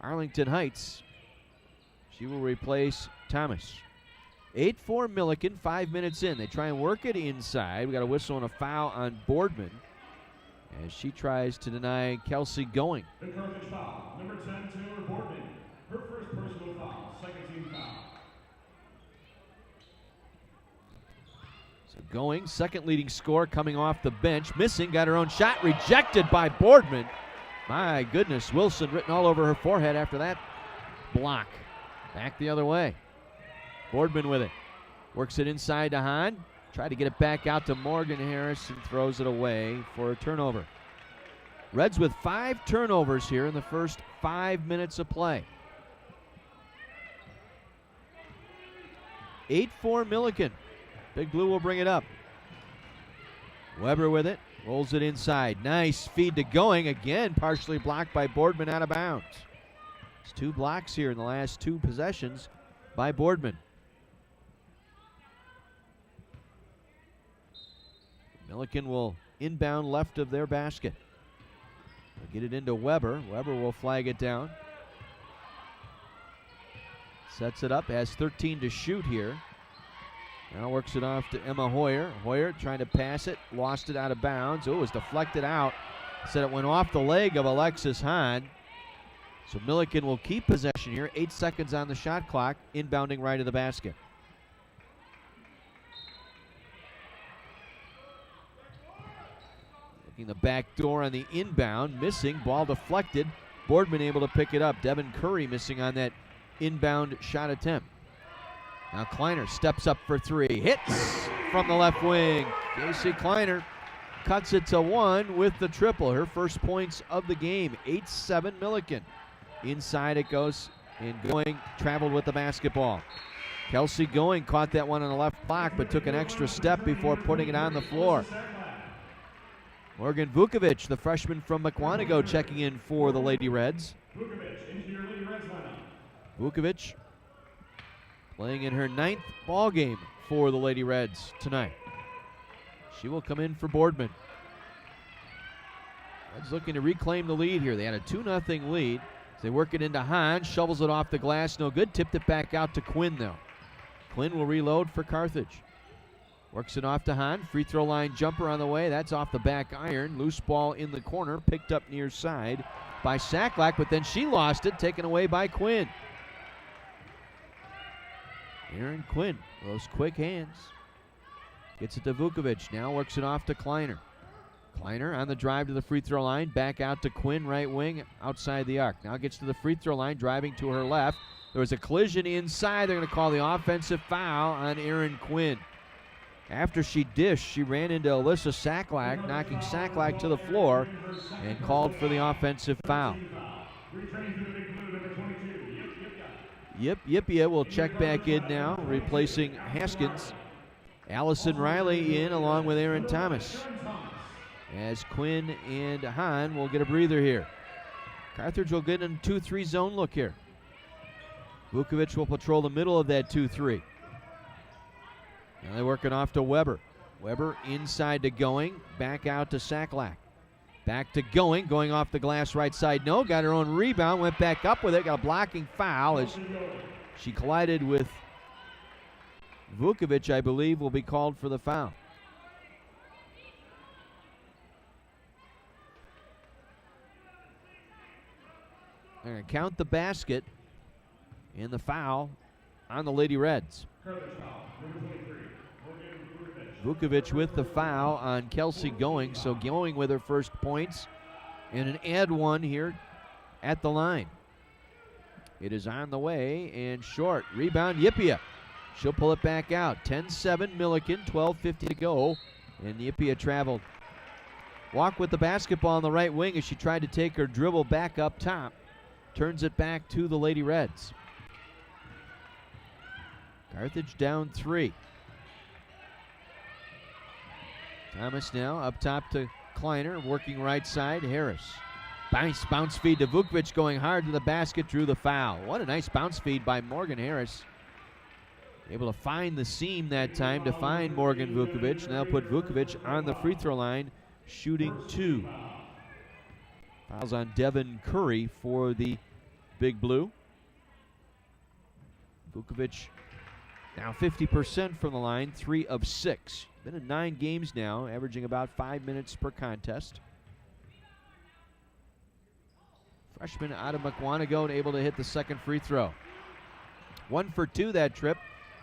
Arlington Heights. She will replace Thomas. 8-4 Millikin, 5 minutes in. They try and work it inside. We got a whistle and a foul on Boardman as she tries to deny Kelsey going. The Carthage foul. Number 10, Taylor Boardman. Her first personal foul. Second team foul. So going, second leading scorer coming off the bench. Missing, got her own shot rejected by Boardman. My goodness, Wilson written all over her forehead after that block. Back the other way. Boardman with it. Works it inside to Hahn. Tried to get it back out to Morgan Harris and throws it away for a turnover. Reds with 5 turnovers here in the first 5 minutes of play. 8-4 Millikin. Big Blue will bring it up. Weber with it. Rolls it inside. Nice feed to Going. Again, partially blocked by Boardman out of bounds. It's 2 blocks here in the last 2 possessions by Boardman. Millikin will inbound left of their basket. They'll get it into Weber. Weber will flag it down. Sets it up, has 13 to shoot here. Now works it off to Emma Hoyer. Hoyer trying to pass it, lost it out of bounds. Oh, it was deflected out. Said it went off the leg of Alexis Hahn. So Millikin will keep possession here. 8 seconds on the shot clock, inbounding right of the basket. Looking the back door on the inbound, missing, ball deflected. Boardman able to pick it up. Devin Curry missing on that inbound shot attempt. Now Kleiner steps up for 3. Hits from the left wing. Casey Kleiner cuts it to 1 with the triple. Her first points of the game. 8-7 Millikin. Inside it goes, and Going traveled with the basketball. Kelsey Going caught that one on the left block, but took an extra step before putting it on the floor. Morgan Vukovic, the freshman from Mukwonago, checking in for the Lady Reds. Vukovic playing in her 9th ball game for the Lady Reds tonight. She will come in for Boardman. Reds looking to reclaim the lead here. They had a 2-0 lead. They work it into Hahn, shovels it off the glass, no good. Tipped it back out to Quinn though. Quinn will reload for Carthage. Works it off to Hahn. Free throw line jumper on the way. That's off the back iron. Loose ball in the corner. Picked up near side by Saklak, but then she lost it. Taken away by Quinn. Aaron Quinn, those quick hands. Gets it to Vukovic. Now works it off to Kleiner. Kleiner on the drive to the free throw line. Back out to Quinn, right wing, outside the arc. Now gets to the free throw line, driving to her left. There was a collision inside. They're going to call the offensive foul on Aaron Quinn. After she dished, she ran into Alyssa Saklak, knocking Saklak to the floor, and called for the offensive foul. Yipia will check back in now, replacing Haskins. Allison Riley in along with Aaron Thomas. As Quinn and Hahn will get a breather here. Carthage will get in a 2-3 zone look here. Vukovic will patrol the middle of that 2-3. Now they're working off to Weber. Weber inside to Going, back out to Saklak. Back to Going off the glass right side. No, got her own rebound, went back up with it, got a blocking foul as she collided with Vukovic, I believe, will be called for the foul. They're going to count the basket and the foul on the Lady Reds. Vukovic with the foul on Kelsey Going, so Going with her first points and an and one here at the line. It is on the way and short. Rebound, Yipia. She'll pull it back out. 10-7 Millikin, 12:50 to go, and Yipia traveled. Walk with the basketball on the right wing as she tried to take her dribble back up top. Turns it back to the Lady Reds. Carthage down 3. Thomas now up top to Kleiner, working right side. Harris. Nice bounce feed to Vukovic, going hard to the basket, drew the foul. What a nice bounce feed by Morgan Harris. Able to find the seam that time to find Morgan Vukovic. Now put Vukovic on the free throw line, shooting 2. Fouls on Devin Curry for the Big Blue. Vukovic Now 50% from the line, 3 of 6. Been in 9 games now, averaging about 5 minutes per contest. Freshman out of McWanago able to hit the second free throw. 1 for 2 that trip.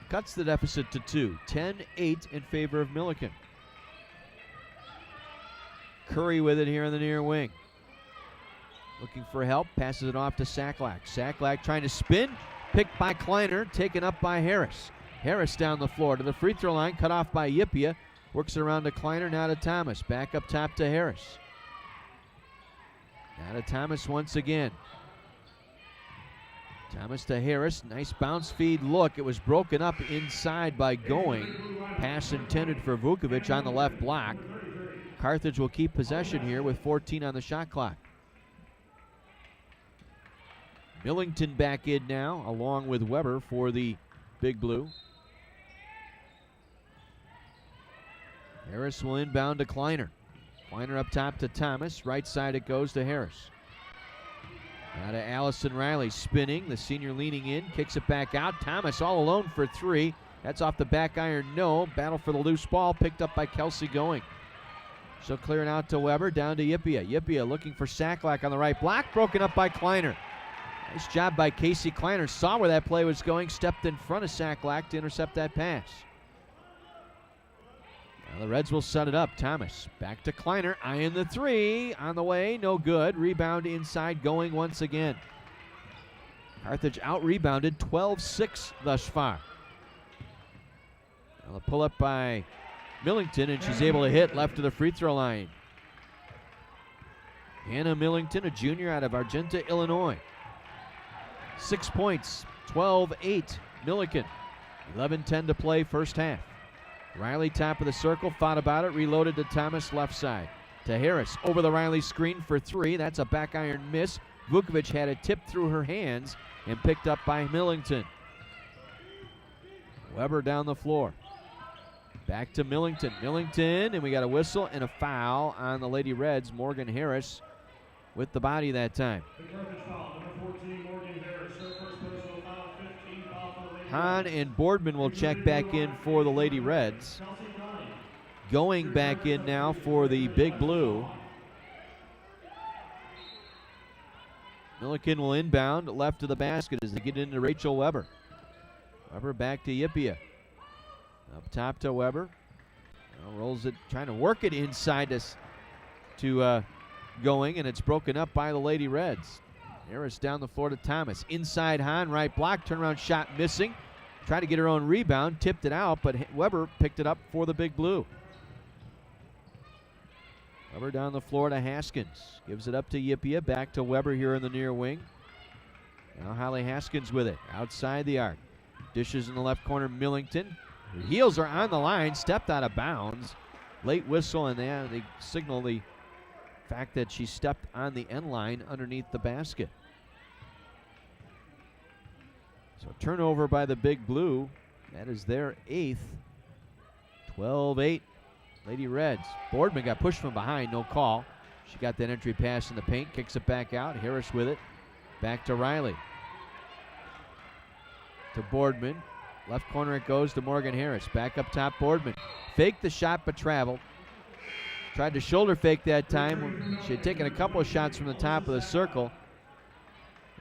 Cuts the deficit to 2. 10-8 in favor of Millikin. Curry with it here in the near wing. Looking for help. Passes it off to Saklak. Saklak trying to spin. Picked by Kleiner. Taken up by Harris. Harris down the floor to the free throw line. Cut off by Yipia. Works it around to Kleiner. Now to Thomas. Back up top to Harris. Now to Thomas once again. Thomas to Harris. Nice bounce feed look. It was broken up inside by Going. Pass intended for Vukovic on the left block. Carthage will keep possession here with 14 on the shot clock. Millington back in now, along with Weber for the Big Blue. Harris will inbound to Kleiner. Kleiner up top to Thomas. Right side it goes to Harris. Now to Allison Riley, spinning. The senior leaning in, kicks it back out. Thomas all alone for 3. That's off the back iron, no. Battle for the loose ball, picked up by Kelsey Going. So clearing out to Weber, down to Yipia. Yipia looking for Saklak on the right block, broken up by Kleiner. Nice job by Casey Kleiner. Saw where that play was going, stepped in front of Saklak to intercept that pass. Now the Reds will set it up. Thomas back to Kleiner, eyeing the 3. On the way, no good. Rebound inside, Going once again. Carthage out-rebounded 12-6 thus far. Now the pull-up by Millington, and she's able to hit left to the free throw line. Hannah Millington, a junior out of Argenta, Illinois. 6 points, 12-8, Millikin. 11-10 to play first half. Riley top of the circle, thought about it, reloaded to Thomas left side. To Harris, over the Riley screen for 3. That's a back iron miss. Vukovic had it tipped through her hands and picked up by Millington. Weber down the floor. Back to Millington. Millington, and we got a whistle and a foul on the Lady Reds. Morgan Harris with the body that time. Hahn and Boardman will check back in for the Lady Reds. Going back in now for the Big Blue. Millikin will inbound left to the basket as they get into Rachel Weber. Weber back to Yipia. Up top to Weber. Now rolls it, trying to work it inside to Going, and it's broken up by the Lady Reds. Harris down the floor to Thomas. Inside Hahn, right block, turnaround shot missing. Tried to get her own rebound, tipped it out, but Weber picked it up for the Big Blue. Weber down the floor to Haskins. Gives it up to Yipia, back to Weber here in the near wing. Now Holly Haskins with it, outside the arc. Dishes in the left corner, Millington. Her heels are on the line, stepped out of bounds. Late whistle, and they signal the fact that she stepped on the end line underneath the basket. So turnover by the Big Blue. That is their 8th. 12-8, Lady Reds. Boardman got pushed from behind, no call. She got that entry pass in the paint, kicks it back out. Harris with it. Back to Riley. To Boardman. Left corner it goes to Morgan Harris. Back up top, Boardman. Faked the shot but traveled. Tried to shoulder fake that time. She had taken a couple of shots from the top of the circle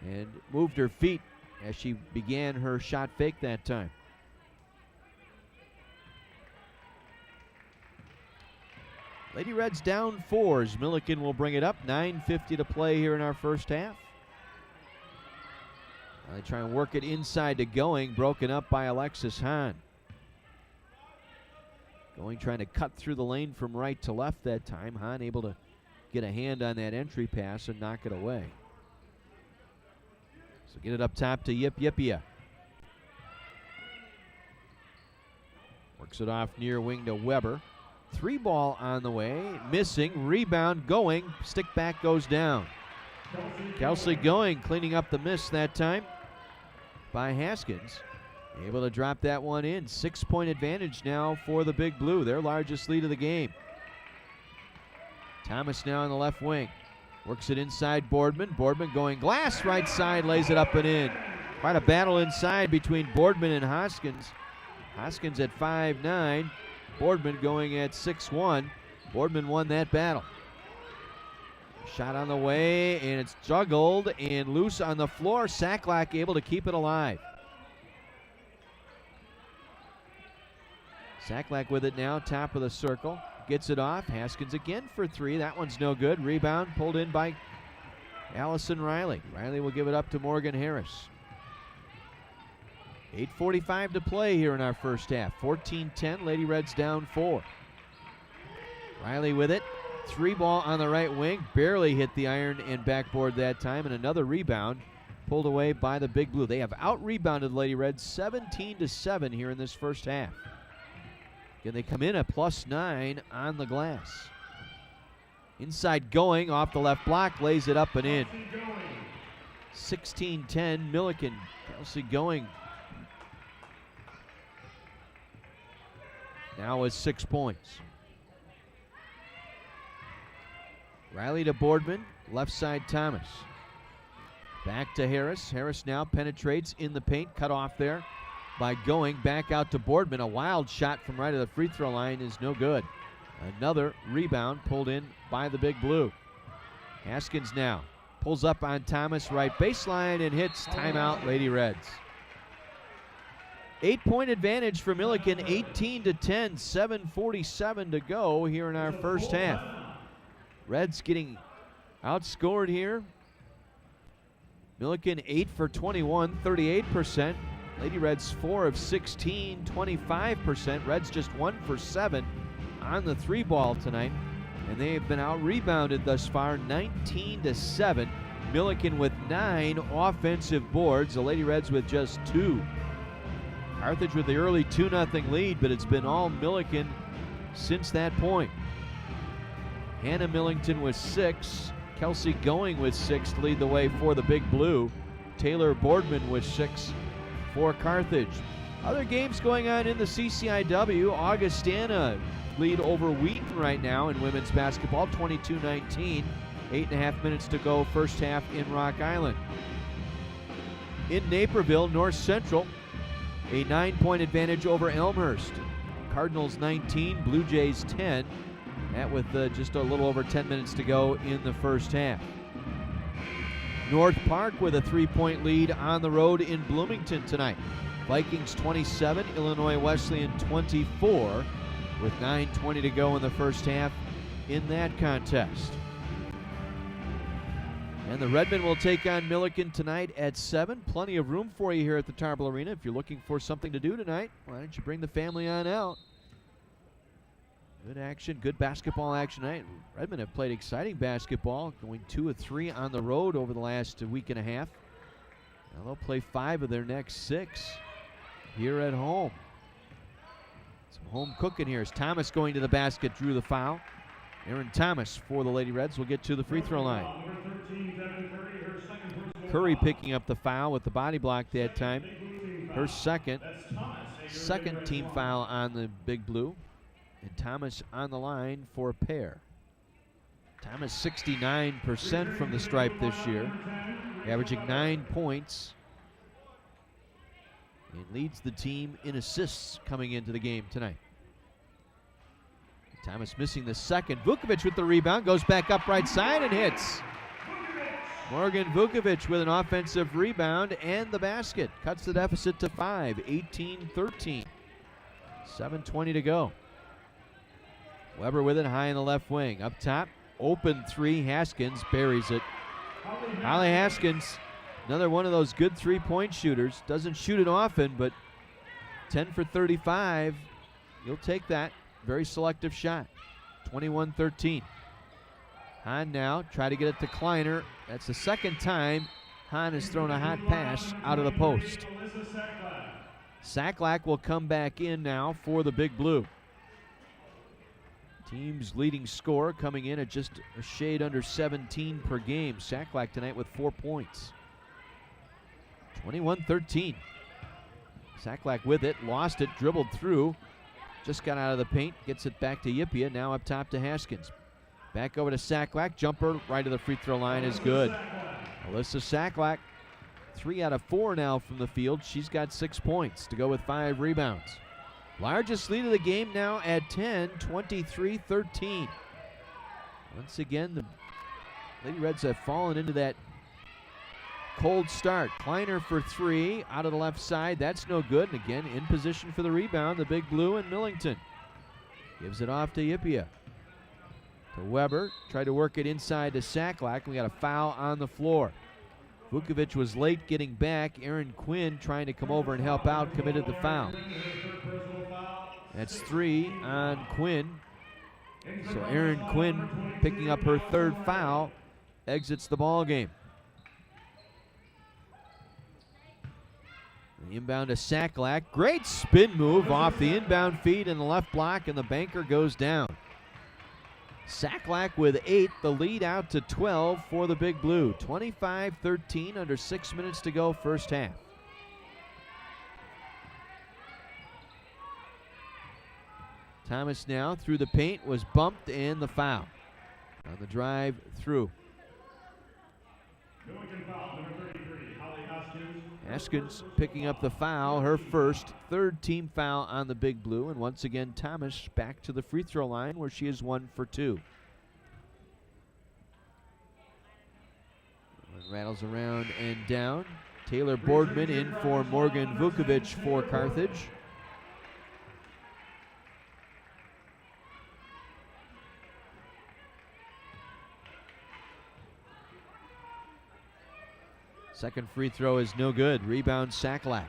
and moved her feet as she began her shot fake that time. Lady Reds down 4. Millikin will bring it up. 9:50 to play here in our first half. They try and work it inside to Going, broken up by Alexis Hahn. Going trying to cut through the lane from right to left that time. Hahn able to get a hand on that entry pass and knock it away. So get it up top to Yipia. Works it off near wing to Weber. 3 ball on the way, missing, rebound, Going, stick back goes down. Kelsey Going cleaning up the miss that time by Haskins. Able to drop that one in. 6-point advantage now for the Big Blue, their largest lead of the game. Thomas now on the left wing. Works it inside Boardman. Boardman going glass right side, lays it up and in. Quite a battle inside between Boardman and Haskins. Hoskins at 5'9", Boardman going at 6'1". Boardman won that battle. Shot on the way, and it's juggled and loose on the floor. Sacklack able to keep it alive. Sacklack with it now, top of the circle. Gets it off. Haskins again for three. That one's no good. Rebound pulled in by Allison Riley. Riley will give it up to Morgan Harris. 8:45 to play here in our first half. 14-10, Lady Reds down 4. Riley with it. 3 ball on the right wing. Barely hit the iron and backboard that time. And another rebound pulled away by the Big Blue. They have out-rebounded Lady Reds 17-7 here in this first half. Again, they come in at +9 on the glass. Inside going, off the left block, lays it up and in. 16-10, Millikin. Kelsey going. Now with 6 points. Riley to Boardman, left side Thomas. Back to Harris. Harris now penetrates in the paint, cut off there by going. Back out to Boardman. A wild shot from right of the free throw line is no good. Another rebound pulled in by the Big Blue. Haskins now pulls up on Thomas, right baseline, and hits. Timeout, Lady Reds. 8-point advantage for Millikin, 18-10, 7:47 to go here in our first half. Reds getting outscored here. Millikin 8 for 21, 38%. Lady Reds 4 of 16, 25%. Reds just 1 for 7 on the 3-ball tonight. And they have been out-rebounded thus far, 19-7. Millikin with 9 offensive boards. The Lady Reds with just 2. Carthage with the early 2-0 lead, but it's been all Millikin since that point. Hannah Millington with 6. Kelsey going with 6 to lead the way for the Big Blue. Taylor Boardman with 6 for Carthage. Other games going on in the CCIW. Augustana lead over Wheaton right now in women's basketball, 22-19. 8.5 minutes to go, first half in Rock Island. In Naperville, North Central, a 9-point advantage over Elmhurst. Cardinals 19, Blue Jays 10. That with just a little over 10 minutes to go in the first half. North Park with a 3-point lead on the road in Bloomington tonight. Vikings 27, Illinois Wesleyan 24, with 9:20 to go in the first half in that contest. And the Redmen will take on Millikin tonight at 7. Plenty of room for you here at the Tarble Arena. If you're looking for something to do tonight, why don't you bring the family on out? Good action, good basketball action tonight. Redmen have played exciting basketball, going 2 of 3 on the road over the last week and a half. Now they'll play 5 of their next 6 here at home. Some home cooking here as Thomas going to the basket, drew the foul. Aaron Thomas for the Lady Reds will get to the free throw line. Curry picking up the foul with the body block that time. Her second team foul on the Big Blue. And Thomas on the line for a pair. Thomas 69% from the stripe this year, averaging 9 points. And leads the team in assists coming into the game tonight. Thomas missing the second. Vukovic with the rebound, goes back up right side and hits. Morgan Vukovic with an offensive rebound and the basket. Cuts the deficit to 5, 18-13. 7:20 to go. Weber with it high in the left wing. Up top, open 3, Haskins buries it. Holly Haskins, another one of those good 3-point shooters. Doesn't shoot it often, but 10 for 35. You'll take that. Very selective shot. 21-13. Hahn now try to get it to Kleiner. That's the second time Hahn has thrown a hot pass out of the post. Sacklack will come back in now for the Big Blue. Team's leading scorer coming in at just a shade under 17 per game. Sacklack tonight with 4 points. 21-13. Sacklack with it, lost it, dribbled through. Just got out of the paint, gets it back to Yipia, now up top to Haskins. Back over to Sacklack, jumper right to the free throw line is good. Alyssa Sacklack, 3 out of 4 now from the field. She's got 6 points to go with 5 rebounds. Largest lead of the game now at 10, 23-13. Once again, the Lady Reds have fallen into that cold start. Kleiner for three, out of the left side. That's no good. And again, in position for the rebound, the Big Blue and Millington. Gives it off to Yipia. To Weber. Tried to work it inside to Saklak. We got a foul on the floor. Vukovic was late getting back. Aaron Quinn trying to come over and help out, committed the foul. That's 3 on Quinn. So Aaron Quinn picking up her third foul, exits the ball game. The inbound to Saklak. Great spin move off the inbound feed in the left block, and the banker goes down. Saklak with 8, the lead out to 12 for the Big Blue. 25-13, under 6 minutes to go, first half. Thomas now through the paint, was bumped, and the foul on the drive through. Haskins picking up the foul, her first, third team foul on the Big Blue, and once again Thomas back to the free throw line where she is 1 for 2. Rattles around and down. Taylor Boardman in for Morgan Vukovic for Carthage. Second free throw is no good. Rebound Saklak.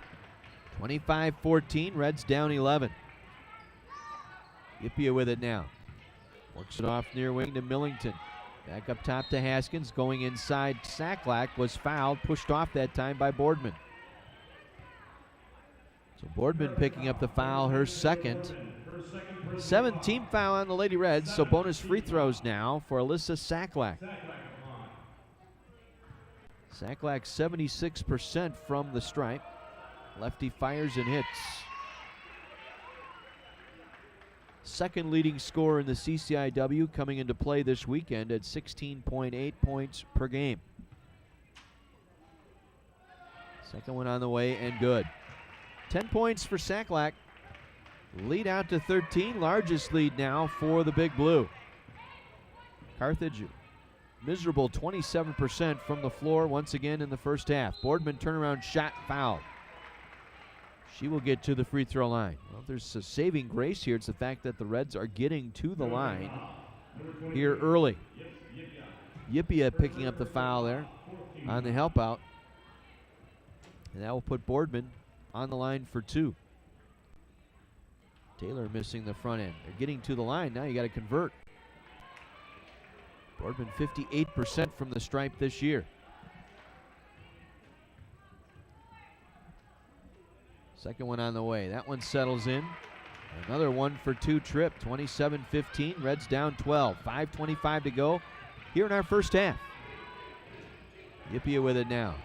25-14, Reds down 11. Yipia with it now. Works it off near wing to Millington. Back up top to Haskins. Going inside, Saklak was fouled. Pushed off that time by Boardman. So Boardman picking up the foul, her second. 7th team foul on the Lady Reds, so bonus free throws now for Alyssa Saklak. Saklak 76% from the stripe. Lefty fires and hits. Second leading scorer in the CCIW coming into play this weekend at 16.8 points per game. Second one on the way and good. 10 points for Saklak. Lead out to 13, largest lead now for the Big Blue. Carthage miserable 27% from the floor once again in the first half. Boardman turnaround shot fouled. She will get to the free throw line. Well, there's a saving grace here. It's the fact that the Reds are getting to the line here early. Yipia picking up the foul there on the help out. And that will put Boardman on the line for 2. Taylor missing the front end. They're getting to the line. Now you got to convert. Boardman 58% from the stripe this year. Second one on the way. That one settles in. Another 1 for 2 trip. 27-15. Reds down 12. 5:25 to go here in our first half. Yipia with it now.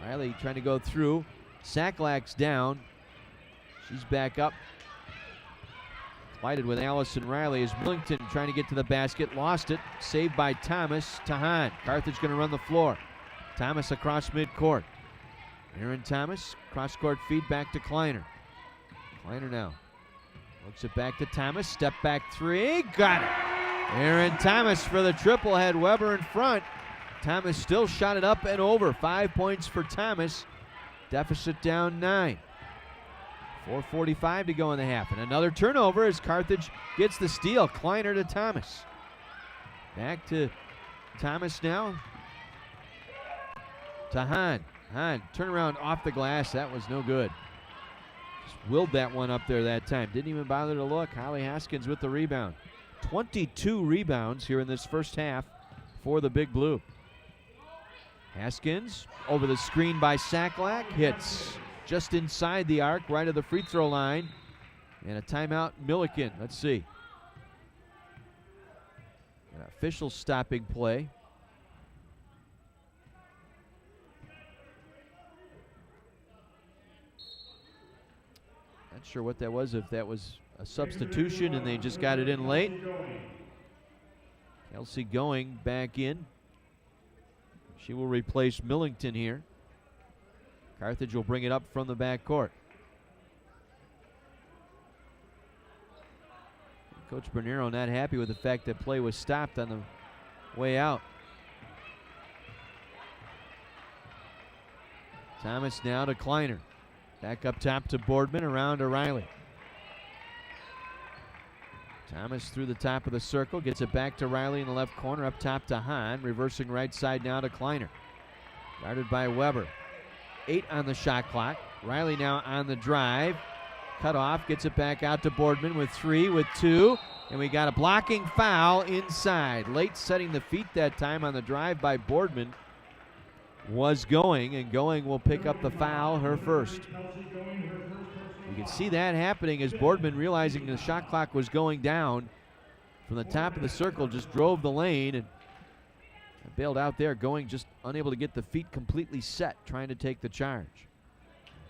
Riley trying to go through. Saklak's down. She's back up. Collided with Allison Riley as Millington trying to get to the basket. Lost it. Saved by Thomas. Tahan. Carthage going to run the floor. Thomas across midcourt. Aaron Thomas. Cross-court feed back to Kleiner. Kleiner now. Looks it back to Thomas. Step back 3. Got it. Aaron Thomas for the triple. Had Weber in front. Thomas still shot it up and over. 5 points for Thomas. Deficit down 9. 4:45 to go in the half. And another turnover as Carthage gets the steal. Kleiner to Thomas. Back to Thomas now. To Hahn. Hahn, turnaround off the glass. That was no good. Just willed that one up there that time. Didn't even bother to look. Holly Haskins with the rebound. 22 rebounds here in this first half for the Big Blue. Haskins over the screen by Saklak. Hits just inside the arc, right of the free throw line. And a timeout, Millikin. Let's see. An official stopping play. Not sure what that was, if that was a substitution and they just got it in late. Kelsey going back in. She will replace Millington here. Carthage will bring it up from the backcourt. Coach Bernero not happy with the fact that play was stopped on the way out. Thomas now to Kleiner. Back up top to Boardman, around to Riley. Thomas through the top of the circle, gets it back to Riley in the left corner, up top to Hahn, reversing right side now to Kleiner. Guarded by Weber. 8 on the shot clock. Riley now on the drive. Cut off, gets it back out to Boardman with 3, with 2. And we got a blocking foul inside. Late setting the feet that time on the drive by Boardman was Going, and Going will pick up the foul, her first. You can see that happening as Boardman, realizing the shot clock was going down from the top of the circle, just drove the lane and bailed out there. Going just unable to get the feet completely set, trying to take the charge.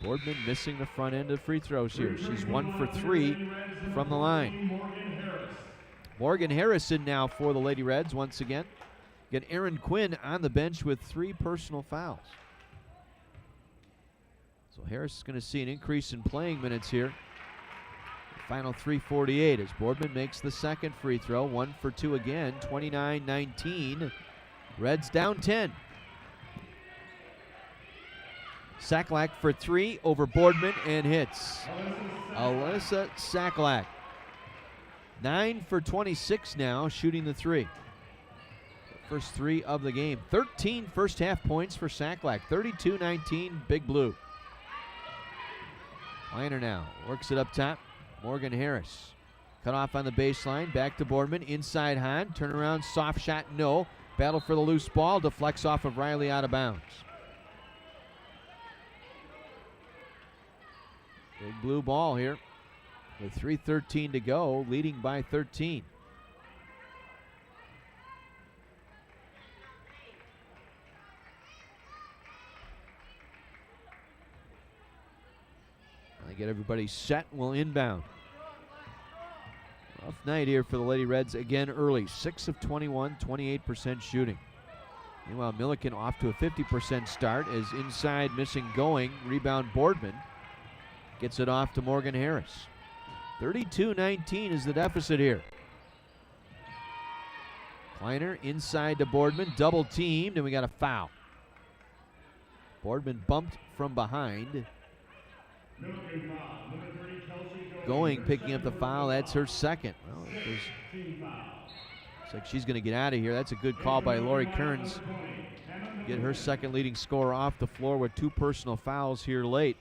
Boardman missing the front end of free throws here. She's 1 for 3 from the line. Morgan Harrison now for the Lady Reds once again. Get Aaron Quinn on the bench with 3 personal fouls. So Harris is going to see an increase in playing minutes here. Final 3:48 as Boardman makes the second free throw. 1 for 2 again, 29-19. Reds down 10. Saklak for 3 over Boardman and hits. Alyssa Saklak. 9 for 26 now, shooting the 3. First 3 of the game. 13 first half points for Saklak. 32-19, Big Blue. Kleiner now works it up top. Morgan Harris. Cut off on the baseline. Back to Boardman. Inside Hahn. Turnaround, soft shot, no. Battle for the loose ball. Deflects off of Riley, out of bounds. Big Blue ball here with 3:13 to go, leading by 13. I get everybody set, we'll inbound. Rough night here for the Lady Reds again early. 6 of 21, 28% shooting. Meanwhile, Millikin off to a 50% start as inside missing Going. Rebound Boardman. Gets it off to Morgan Harris. 32-19 is the deficit here. Kleiner inside to Boardman, double teamed, and we got a foul. Boardman bumped from behind. Going, picking up the foul, that's her second. Well, looks like she's going to get out of here. That's a good call by Lori Kearns. Get her second leading scorer off the floor with 2 personal fouls here late.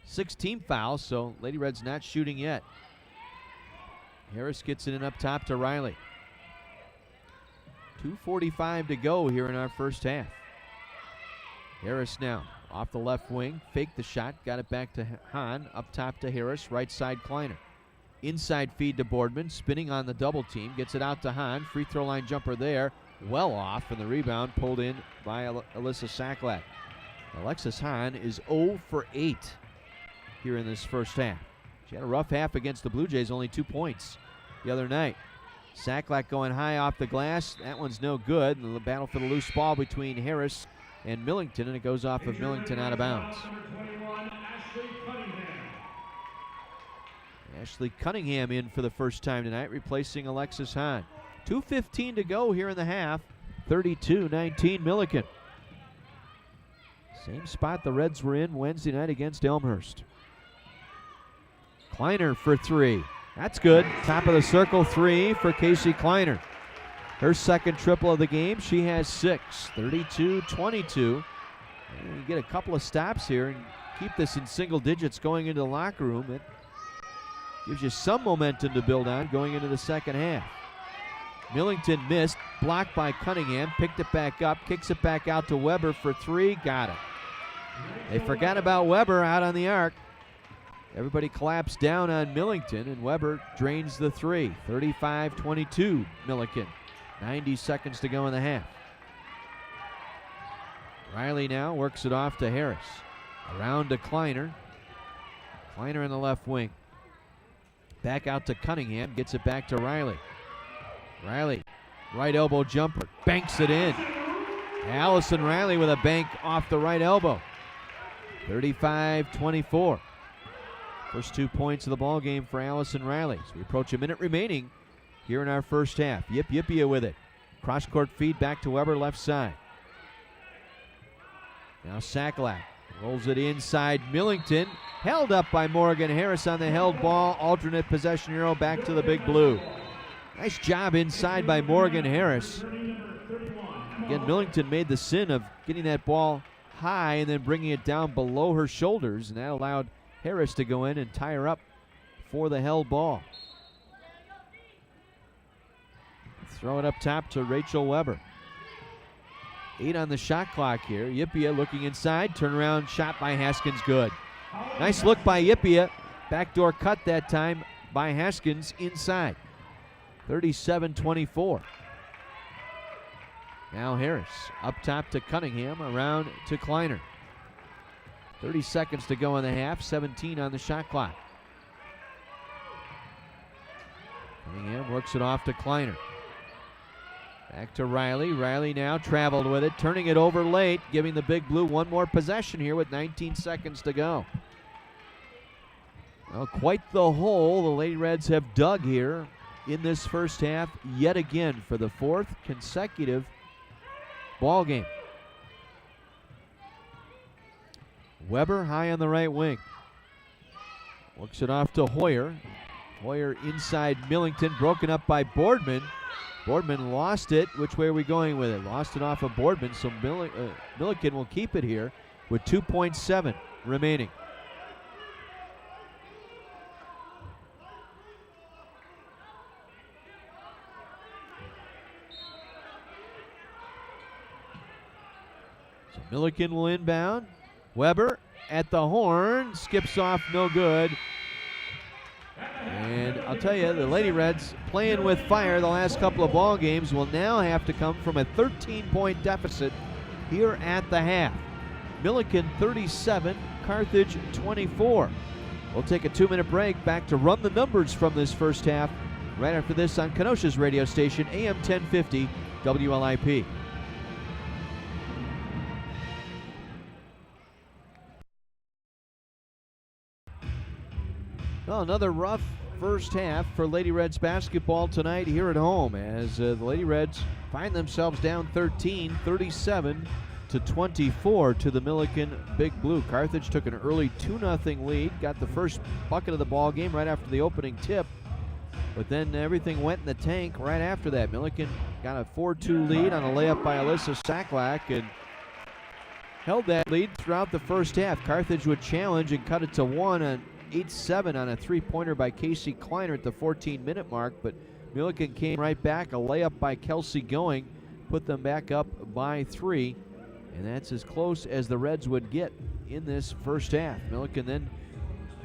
6 team fouls, so Lady Reds not shooting yet. Harris gets it in up top to Riley. 2:45 to go here in our first half. Harris now off the left wing, faked the shot, got it back to Hahn, up top to Harris, right side Kleiner. Inside feed to Boardman, spinning on the double team, gets it out to Hahn, free throw line jumper there, well off, and the rebound pulled in by Alyssa Saklak. Alexis Hahn is 0 for 8 here in this first half. She had a rough half against the Blue Jays, only 2 points the other night. Saklak going high off the glass. That one's no good. And the battle for the loose ball between Harris and Millington, and it goes off of Millington out of bounds. Ashley Cunningham in for the first time tonight, replacing Alexis Hahn. 2:15 to go here in the half. 32-19 Millikin. Same spot the Reds were in Wednesday night against Elmhurst. Kleiner for 3. That's good. Top of the circle 3 for Casey Kleiner. Her second triple of the game. She has 6. 32-22. And you get a couple of stops here and keep this in single digits going into the locker room. It gives you some momentum to build on going into the second half. Millington missed. Blocked by Cunningham. Picked it back up. Kicks it back out to Weber for 3. Got it. They forgot about Weber out on the arc. Everybody collapsed down on Millington, and Weber drains the 3. 35-22 Millikin. 90 seconds to go in the half. Riley now works it off to Harris. Around to Kleiner. Kleiner in the left wing. Back out to Cunningham. Gets it back to Riley. Riley, right elbow jumper. Banks it in. Allison Riley with a bank off the right elbow. 35-24. First 2 points of the ball game for Allison Riley. So we approach a minute remaining here in our first half. Yipia with it. Cross-court feed back to Weber, left side. Now Sakalak rolls it inside Millington. Held up by Morgan Harris on the held ball. Alternate possession arrow back to the Big Blue. Nice job inside by Morgan Harris. Again, Millington made the sin of getting that ball high and then bringing it down below her shoulders, and that allowed Harris to go in and tie her up for the held ball. Throw it up top to Rachel Weber. 8 on the shot clock here. Yipia looking inside. Turnaround shot by Haskins, good. Nice look by Yipia. Backdoor cut that time by Haskins inside. 37-24. Now Harris up top to Cunningham, around to Kleiner. 30 seconds to go in the half, 17 on the shot clock. Cunningham works it off to Kleiner. Back to Riley. Riley now traveled with it, turning it over late, giving the Big Blue one more possession here with 19 seconds to go. Well, quite the hole the Lady Reds have dug here in this first half yet again for the 4th consecutive ball game. Weber high on the right wing. Works it off to Hoyer. Hoyer inside Millington, broken up by Boardman. Boardman lost it. Which way are we going with it? Lost it off of Boardman, so Millikin will keep it here with 2.7 remaining. So Millikin will inbound. Weber at the horn, skips off, no good. And I'll tell you, the Lady Reds playing with fire the last couple of ball games will now have to come from a 13-point deficit here at the half. Millikin 37, Carthage 24. We'll take a 2-minute break, back to run the numbers from this first half right after this on Kenosha's radio station, AM 1050 WLIP. Well, another rough first half for Lady Reds basketball tonight here at home, as the Lady Reds find themselves down 13, 37-24 to the Millikin Big Blue. Carthage took an early 2-0 lead, got the first bucket of the ball game right after the opening tip, but then everything went in the tank right after that. Millikin got a 4-2 lead on a layup by Alyssa Saklak and held that lead throughout the first half. Carthage would challenge and cut it to 1 on 8-7 on a 3-pointer by Casey Kleiner at the 14-minute mark, but Millikin came right back. A layup by Kelsey Going put them back up by 3, and that's as close as the Reds would get in this first half. Millikin then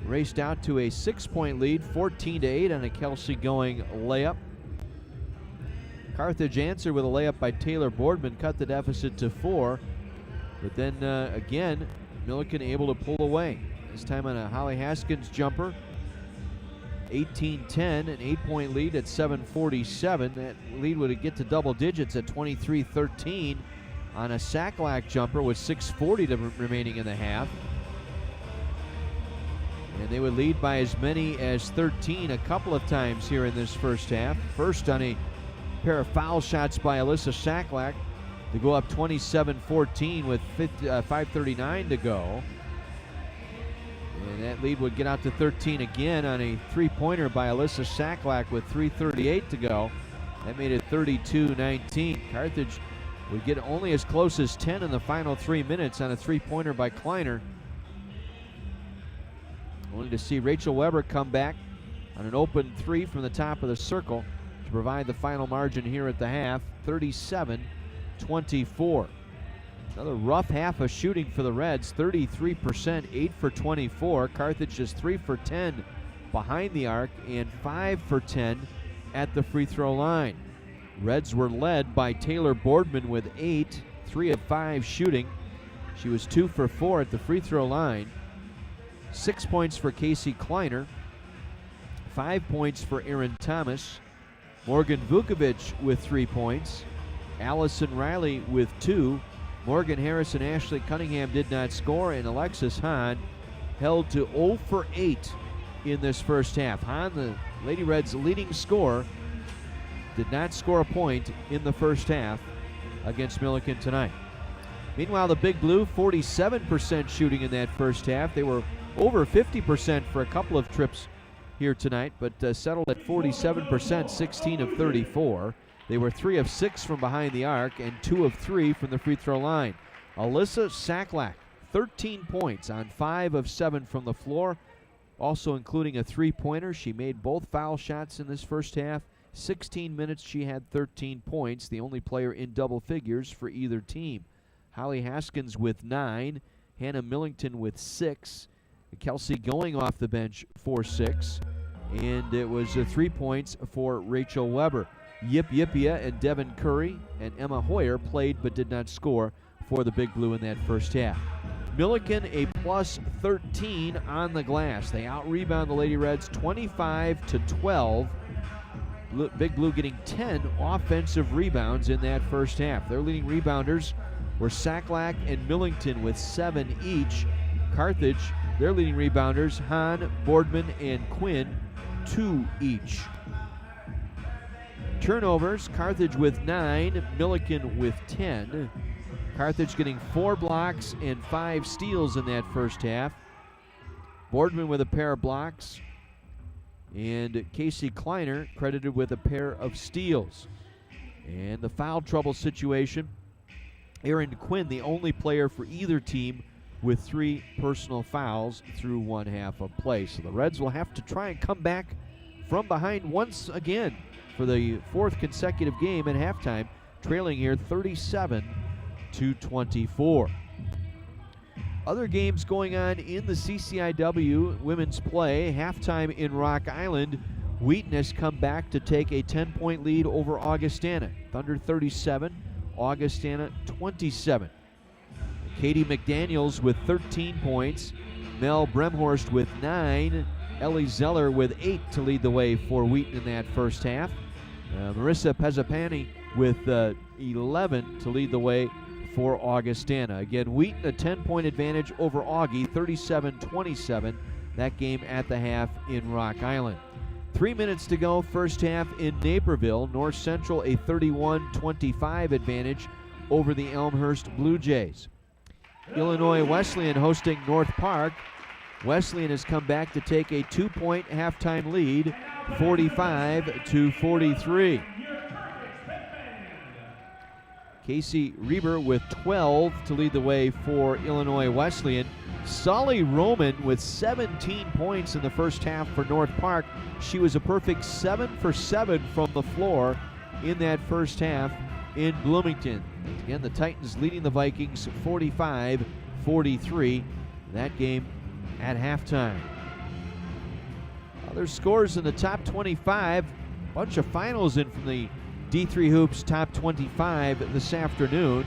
raced out to a 6-point lead, 14-8 on a Kelsey Going layup. Carthage answered with a layup by Taylor Boardman, cut the deficit to 4, but then again, Millikin able to pull away. This time on a Holly Haskins jumper. 18-10, an 8-point lead at 7:47. That lead would get to double digits at 23-13 on a Saklak jumper with 6:40 remaining in the half. And they would lead by as many as 13 a couple of times here in this first half. First on a pair of foul shots by Alyssa Saklak to go up 27-14 with 5:39 to go. And that lead would get out to 13 again on a 3-pointer by Alyssa Saklak with 3:38 to go. That made it 32-19. Carthage would get only as close as 10 in the final 3 minutes on a 3-pointer by Kleiner. Only to see Rachel Weber come back on an open 3 from the top of the circle to provide the final margin here at the half, 37-24. Another rough half of shooting for the Reds, 33%, 8 for 24. Carthage just 3 for 10 behind the arc and 5 for 10 at the free throw line. Reds were led by Taylor Boardman with 8, 3 of 5 shooting. She was 2 for 4 at the free throw line. 6 points for Casey Kleiner, 5 points for Aaron Thomas. Morgan Vukovic with 3 points. Allison Riley with 2. Morgan Harris and Ashley Cunningham did not score, and Alexis Hahn held to 0 for 8 in this first half. Hahn, the Lady Reds' leading scorer, did not score a point in the first half against Millikin tonight. Meanwhile, the Big Blue, 47% shooting in that first half. They were over 50% for a couple of trips here tonight, but settled at 47%, 16 of 34. They were 3 of 6 from behind the arc and 2 of 3 from the free throw line. Alyssa Saklak, 13 points on 5 of 7 from the floor, also including a three-pointer. She made both foul shots in this first half. 16 minutes, she had 13 points, the only player in double figures for either team. Holly Haskins with 9, Hannah Millington with 6, Kelsey going off the bench for 6, and it was 3 points for Rachel Weber. Yip Yipia and Devin Curry and Emma Hoyer played but did not score for the Big Blue in that first half. Millikin a plus 13 on the glass. They out-rebound the Lady Reds 25-12. Big Blue getting 10 offensive rebounds in that first half. Their leading rebounders were Saklak and Millington with 7 each. Carthage, their leading rebounders, Hahn, Boardman, and Quinn, 2 each. Turnovers, Carthage with 9, Millikin with 10. Carthage getting 4 blocks and 5 steals in that first half. Boardman with a pair of blocks, and Casey Kleiner credited with a pair of steals. And the foul trouble situation, Erin Quinn, the only player for either team with 3 personal fouls through one half of play. So the Reds will have to try and come back from behind once again for the 4th consecutive game at halftime, trailing here 37-24. Other games going on in the CCIW women's play. Halftime in Rock Island, Wheaton has come back to take a 10-point lead over Augustana. Thunder 37, Augustana 27. Katie McDaniels with 13 points, Mel Bremhorst with 9, Ellie Zeller with 8 to lead the way for Wheaton in that first half. Marissa Pezzapani with 11 to lead the way for Augustana. Again, Wheaton a 10-point advantage over Augie, 37-27. That game at the half in Rock Island. 3 minutes to go, first half in Naperville. North Central a 31-25 advantage over the Elmhurst Blue Jays. Illinois Wesleyan hosting North Park. Wesleyan has come back to take a 2-point halftime lead, 45-43. Casey Reber with 12 to lead the way for Illinois Wesleyan. Sully Roman with 17 points in the first half for North Park. She was a perfect 7 for 7 from the floor in that first half in Bloomington. Again, the Titans leading the Vikings 45-43. That game at halftime. Other scores in the top 25. Bunch of finals in from the D3 Hoops top 25 this afternoon.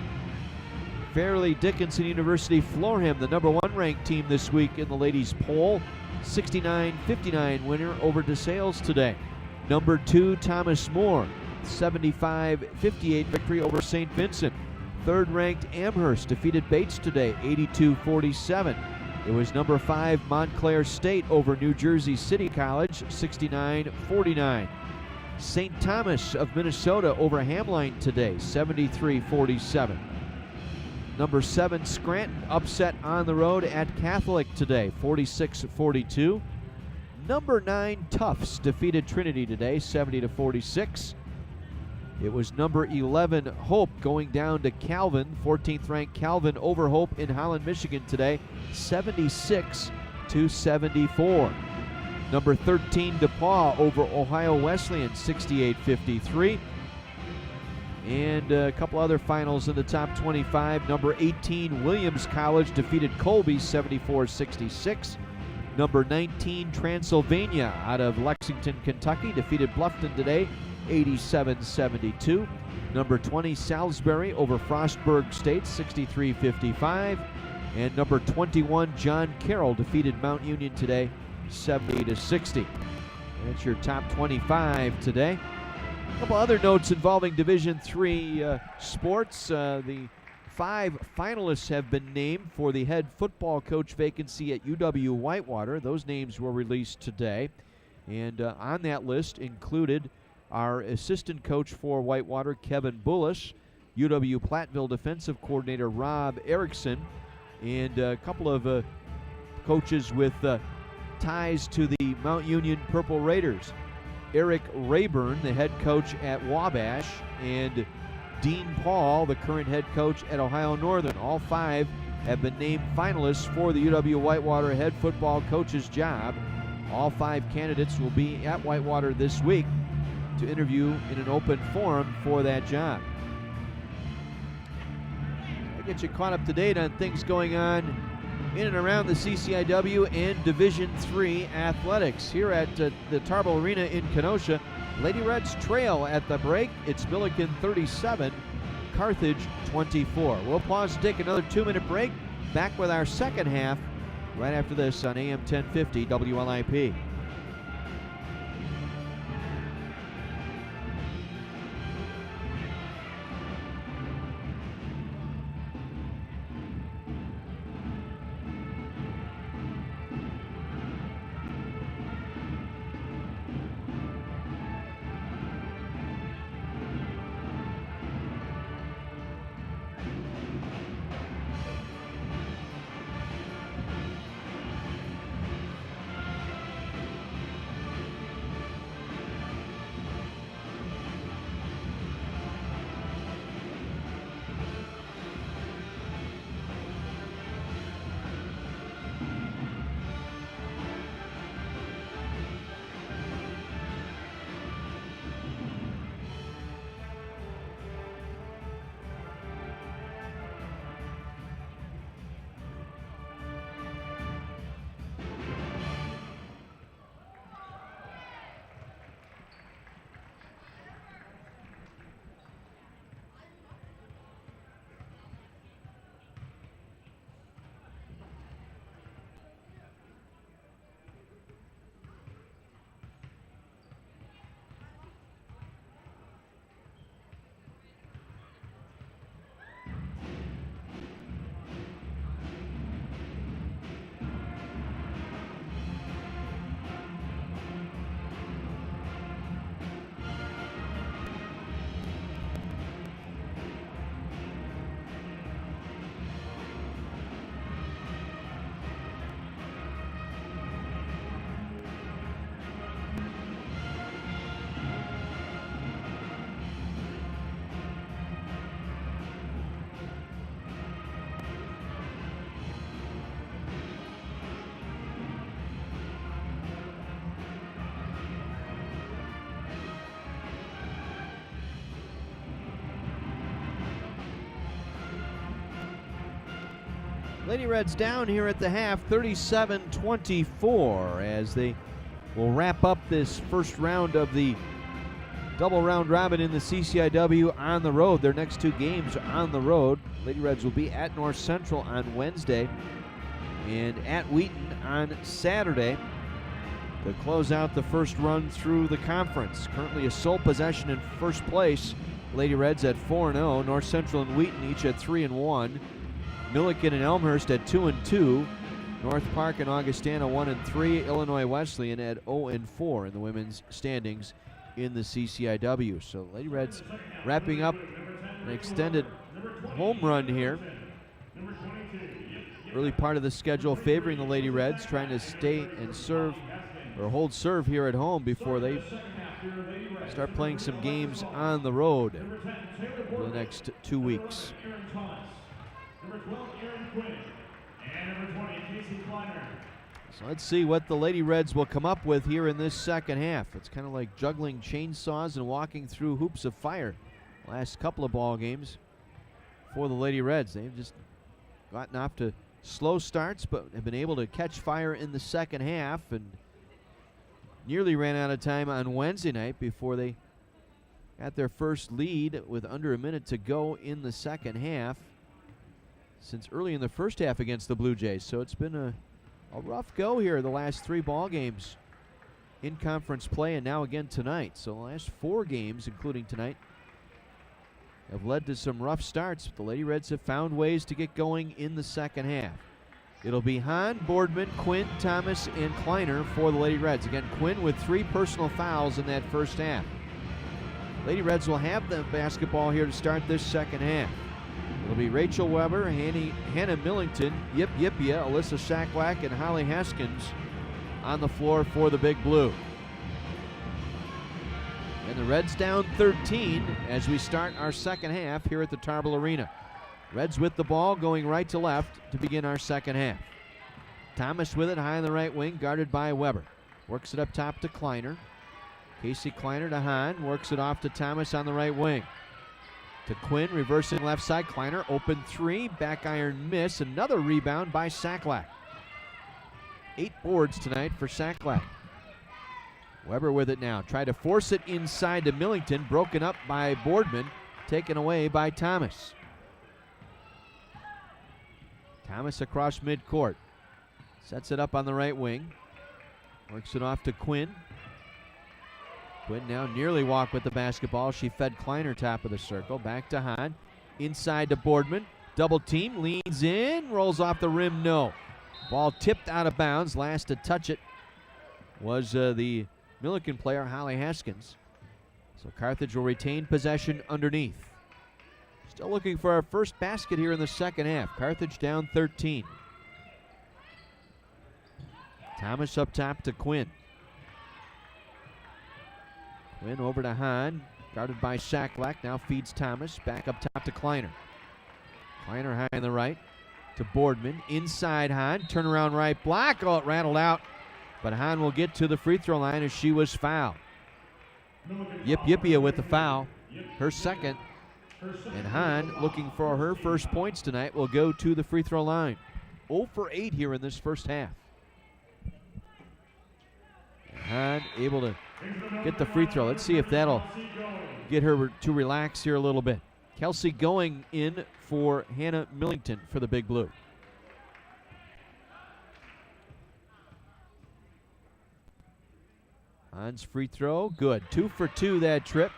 Fairleigh Dickinson University Florham, the number 1 ranked team this week in the ladies poll. 69-59 winner over DeSales today. Number 2 Thomas More, 75-58 victory over St. Vincent. 3rd ranked Amherst defeated Bates today, 82-47. It was number 5 Montclair State over New Jersey City College, 69-49. St. Thomas of Minnesota over Hamline today, 73-47. Number 7 Scranton upset on the road at Catholic today, 46-42. Number 9 Tufts defeated Trinity today, 70-46. It was number 11 Hope going down to Calvin, 14th ranked Calvin over Hope in Holland, Michigan today, 76-74. Number 13 DePaul over Ohio Wesleyan, 68-53. And a couple other finals in the top 25. Number 18 Williams College defeated Colby, 74-66. Number 19 Transylvania out of Lexington, Kentucky defeated Bluffton today, 87-72. Number 20 Salisbury over Frostburg State, 63-55. And number 21 John Carroll defeated Mount Union today, 70-60. That's your top 25 today. A couple other notes involving Division III sports. The 5 finalists have been named for the head football coach vacancy at UW-Whitewater. Those names were released today. And on that list included our assistant coach for Whitewater, Kevin Bullis, UW-Platteville defensive coordinator Rob Erickson, and a couple of coaches with ties to the Mount Union Purple Raiders. Eric Rayburn, the head coach at Wabash, and Dean Paul, the current head coach at Ohio Northern. All 5 have been named finalists for the UW-Whitewater head football coach's job. All 5 candidates will be at Whitewater this week to interview in an open forum for that job. I'll get you caught up to date on things going on in and around the CCIW and Division III athletics. Here at the Tarble Arena in Kenosha, Lady Reds trail at the break. It's Millikin 37, Carthage 24. We'll pause to take another 2-minute break. Back with our second half right after this on AM 1050 WLIP. Lady Reds down here at the half, 37-24, as they will wrap up this first round of the double round robin in the CCIW on the road. Their next 2 games are on the road. Lady Reds will be at North Central on Wednesday and at Wheaton on Saturday to close out the first run through the conference. Currently a sole possession in first place. Lady Reds at 4-0. North Central and Wheaton each at 3-1. Millikin and Elmhurst at 2-2. North Park and Augustana 1-3. Illinois Wesleyan at 0-4 in the women's standings in the CCIW. So Lady Reds wrapping up an extended home run here. Early part of the schedule favoring the Lady Reds, trying to stay and serve or hold serve here at home before they start playing some games on the road for the next 2 weeks. So let's see what the Lady Reds will come up with here in this second half. It's kind of like juggling chainsaws and walking through hoops of fire. Last couple of ball games for the Lady Reds. They've just gotten off to slow starts, but have been able to catch fire in the second half and nearly ran out of time on Wednesday night before they got their first lead with under a minute to go in the second half since early in the first half against the Blue Jays. So it's been a rough go here the last 3 ball games in conference play, and now again tonight. So the last 4 games, including tonight, have led to some rough starts. The Lady Reds have found ways to get going in the second half. It'll be Hahn, Boardman, Quinn, Thomas, and Kleiner for the Lady Reds. Again, Quinn with 3 personal fouls in that first half. Lady Reds will have the basketball here to start this second half. It'll be Rachel Weber, Hannah Millington, Yip Yipia, Alyssa Shacklack, and Holly Haskins on the floor for the Big Blue. And the Reds down 13 as we start our second half here at the Tarble Arena. Reds with the ball going right to left to begin our second half. Thomas with it high on the right wing, guarded by Weber. Works it up top to Kleiner. Casey Kleiner to Hahn, works it off to Thomas on the right wing. To Quinn, reversing left side. Kleiner, open 3, back iron miss. Another rebound by Shacklack. 8 boards tonight for Shacklack. Weber with it now. Tried to force it inside to Millington. Broken up by Boardman. Taken away by Thomas. Thomas across midcourt. Sets it up on the right wing. Works it off to Quinn. Quinn now nearly walked with the basketball. She fed Kleiner top of the circle. Back to Hahn. Inside to Boardman. Double team. Leans in. Rolls off the rim. No. Ball tipped out of bounds. Last to touch it was the Millikin player, Holly Haskins. So Carthage will retain possession underneath. Still looking for our first basket here in the second half. Carthage down 13. Thomas up top to Quinn. Quinn over to Hahn, guarded by Shacklack. Now feeds Thomas. Back up top to Kleiner. Kleiner high on the right to Boardman. Inside Hahn. Turnaround right block. Oh, it rattled out. But Hahn will get to the free throw line as she was fouled. Yip Yipia with the foul. Her second. And Hahn, looking for her first points tonight, will go to the free throw line. 0 for 8 here in this first half. And Hahn able to get the free throw. Let's see if that'll get her to relax here a little bit. Kelsey going in for Hannah Millington for the Big Blue. Hahn's free throw, good. 2 for 2 that trip.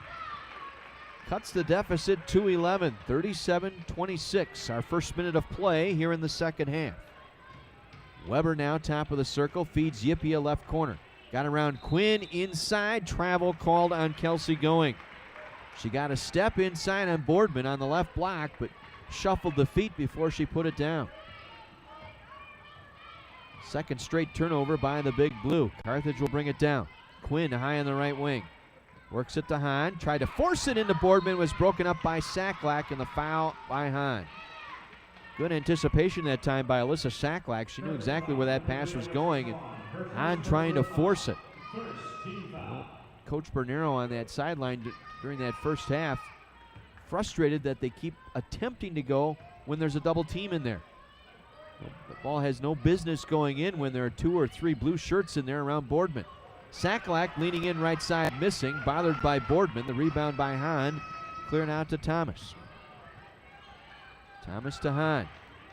Cuts the deficit to 11, 37-26. Our first minute of play here in the second half. Weber now top of the circle, feeds Yipia left corner. Got around Quinn inside, travel called on Kelsey going. She got a step inside on Boardman on the left block, but shuffled the feet before she put it down. Second straight turnover by the Big Blue. Carthage will bring it down. Quinn high on the right wing. Works it to Hahn. Tried to force it into Boardman. Was broken up by Shacklack, and the foul by Hahn. Good anticipation that time by Alyssa Shacklack. She knew exactly where that pass was going, and Hahn trying to force it. Coach Bernero on that sideline during that first half, frustrated that they keep attempting to go when there's a double team in there. The ball has no business going in when there are 2 or 3 blue shirts in there around Boardman. Shacklack leaning in right side, missing, bothered by Boardman. The rebound by Hahn, clearing out to Thomas. Thomas to Hahn.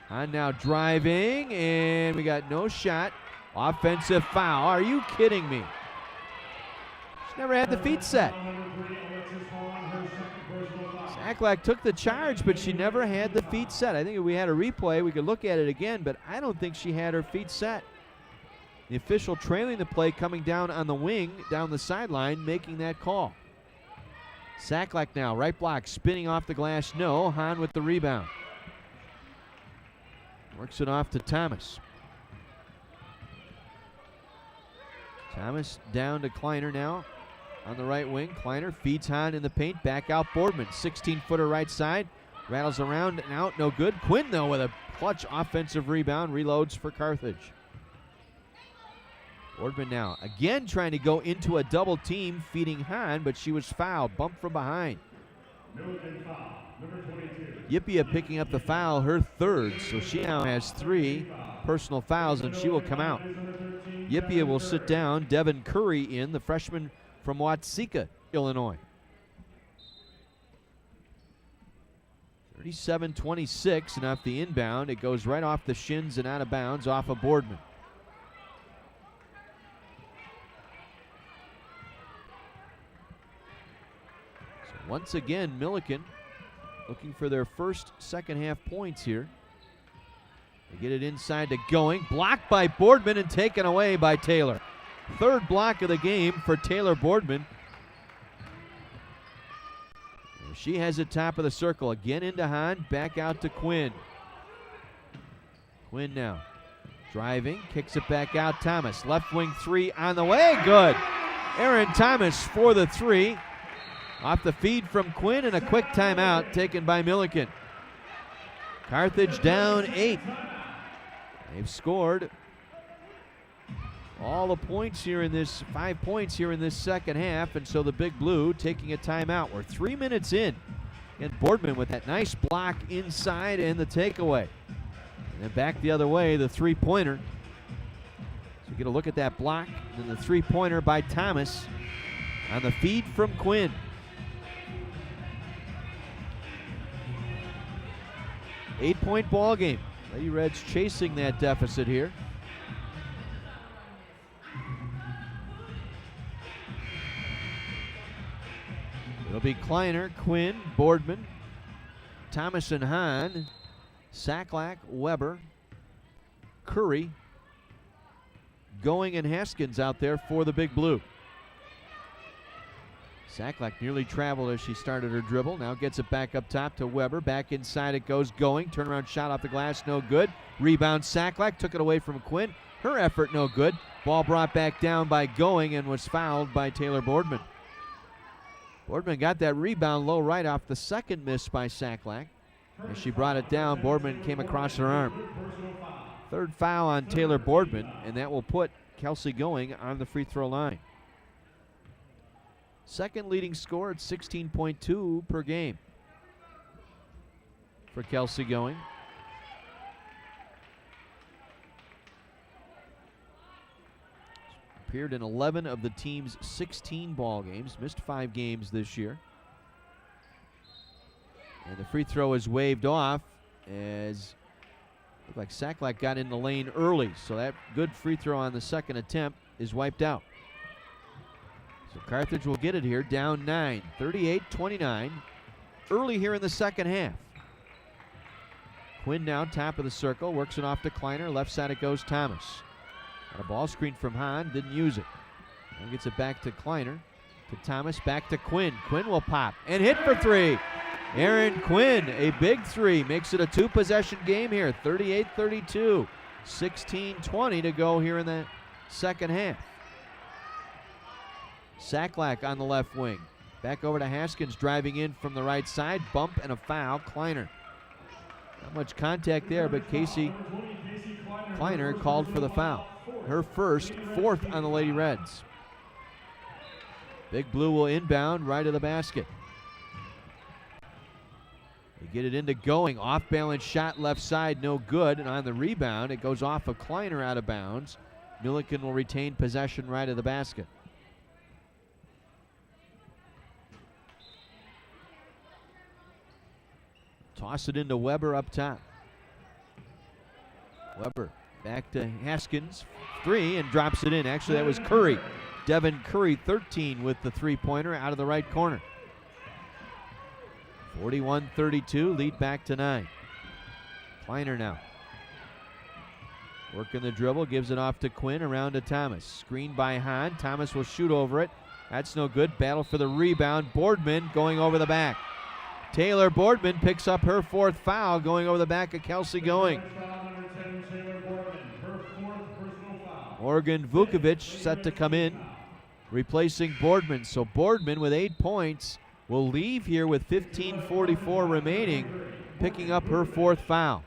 Hahn now driving, and we got no shot. Offensive foul. Are you kidding me? She's never had the feet set. Shacklack took the charge, but she never had the feet set. I think if we had a replay, we could look at it again, but I don't think she had her feet set. The official trailing the play, coming down on the wing, down the sideline, making that call. Shacklack now, right block, spinning off the glass, no. Hahn with the rebound. Works it off to Thomas. Thomas down to Kleiner now on the right wing. Kleiner feeds Hahn in the paint, back out Boardman. 16-footer right side, rattles around and out, no good. Quinn, though, with a clutch offensive rebound, reloads for Carthage. Boardman now again trying to go into a double team, feeding Hahn, but she was fouled, bumped from behind. Yipia picking up the foul, her third, so she now has 3 personal fouls, and she will come out. Yipia will sit down. Devin Curry in, the freshman from Watseka, Illinois. 37-26, and off the inbound, it goes right off the shins and out of bounds off of Boardman. So once again, Millikin looking for their first second half points here. They get it inside to Going. Blocked by Boardman and taken away by Taylor. Third block of the game for Taylor Boardman. And she has it top of the circle. Again into Hahn. Back out to Quinn. Quinn now driving. Kicks it back out. Thomas. Left wing three on the way. Good. Aaron Thomas for the three. Off the feed from Quinn and a quick timeout taken by Millikin. Carthage down 8. They've scored all the points here in this, 5 points here in this second half, and so the Big Blue taking a timeout. We're 3 minutes in, and Boardman with that nice block inside and the takeaway. And then back the other way, the three-pointer. So you get a look at that block, and then the three-pointer by Thomas on the feed from Quinn. Eight-point ball game. Lady Reds chasing that deficit here. It'll be Kleiner, Quinn, Boardman, Thomas and Hahn, Sacklack, Weber, Curry, Going and Haskins out there for the Big Blue. Sacklack nearly traveled as she started her dribble. Now gets it back up top to Weber. Back inside it goes Going. Turnaround shot off the glass, no good. Rebound Sacklack, took it away from Quinn. Her effort no good. Ball brought back down by Going and was fouled by Taylor Boardman. Boardman got that rebound low right off the second miss by Sacklack. As she brought it down, Boardman came across her arm. Third foul on Taylor Boardman, and that will put Kelsey Going on the free throw line. Second leading score at 16.2 per game for Kelsey Going. Appeared in 11 of the team's 16 ball games, missed 5 games this year. And the free throw is waved off as looked like Sacklack got in the lane early, so that good free throw on the second attempt is wiped out. So Carthage will get it here, down 9, 38-29, early here in the second half. Quinn now top of the circle, works it off to Kleiner, left side it goes Thomas. Got a ball screen from Hahn, didn't use it. Now gets it back to Kleiner, to Thomas, back to Quinn. Quinn will pop and hit for 3. Aaron Quinn, a big 3, makes it a 2-possession game here, 38-32. 16-20 to go here in the second half. Sacklack on the left wing. Back over to Haskins, driving in from the right side. Bump and a foul. Kleiner. Not much contact there, but Casey Kleiner called for the foul. Her first, 4th on the Lady Reds. Big Blue will inbound right of the basket. They get it into Going. Off-balance shot left side, no good. And on the rebound, it goes off of Kleiner out of bounds. Millikin will retain possession right of the basket. Toss it into Weber up top. Weber back to Haskins. 3 and drops it in. Actually, that was Curry. Devin Curry, 13 with the three-pointer out of the right corner. 41-32, lead back to 9. Kleiner now. Working the dribble, gives it off to Quinn, around to Thomas. Screened by Hahn. Thomas will shoot over it. That's no good. Battle for the rebound. Boardman going over the back. Taylor Boardman picks up her 4th foul, going over the back of Kelsey Going. Morgan Vukovic set to come in, replacing Boardman. So Boardman with 8 points will leave here with 15:44 remaining, picking up her 4th foul.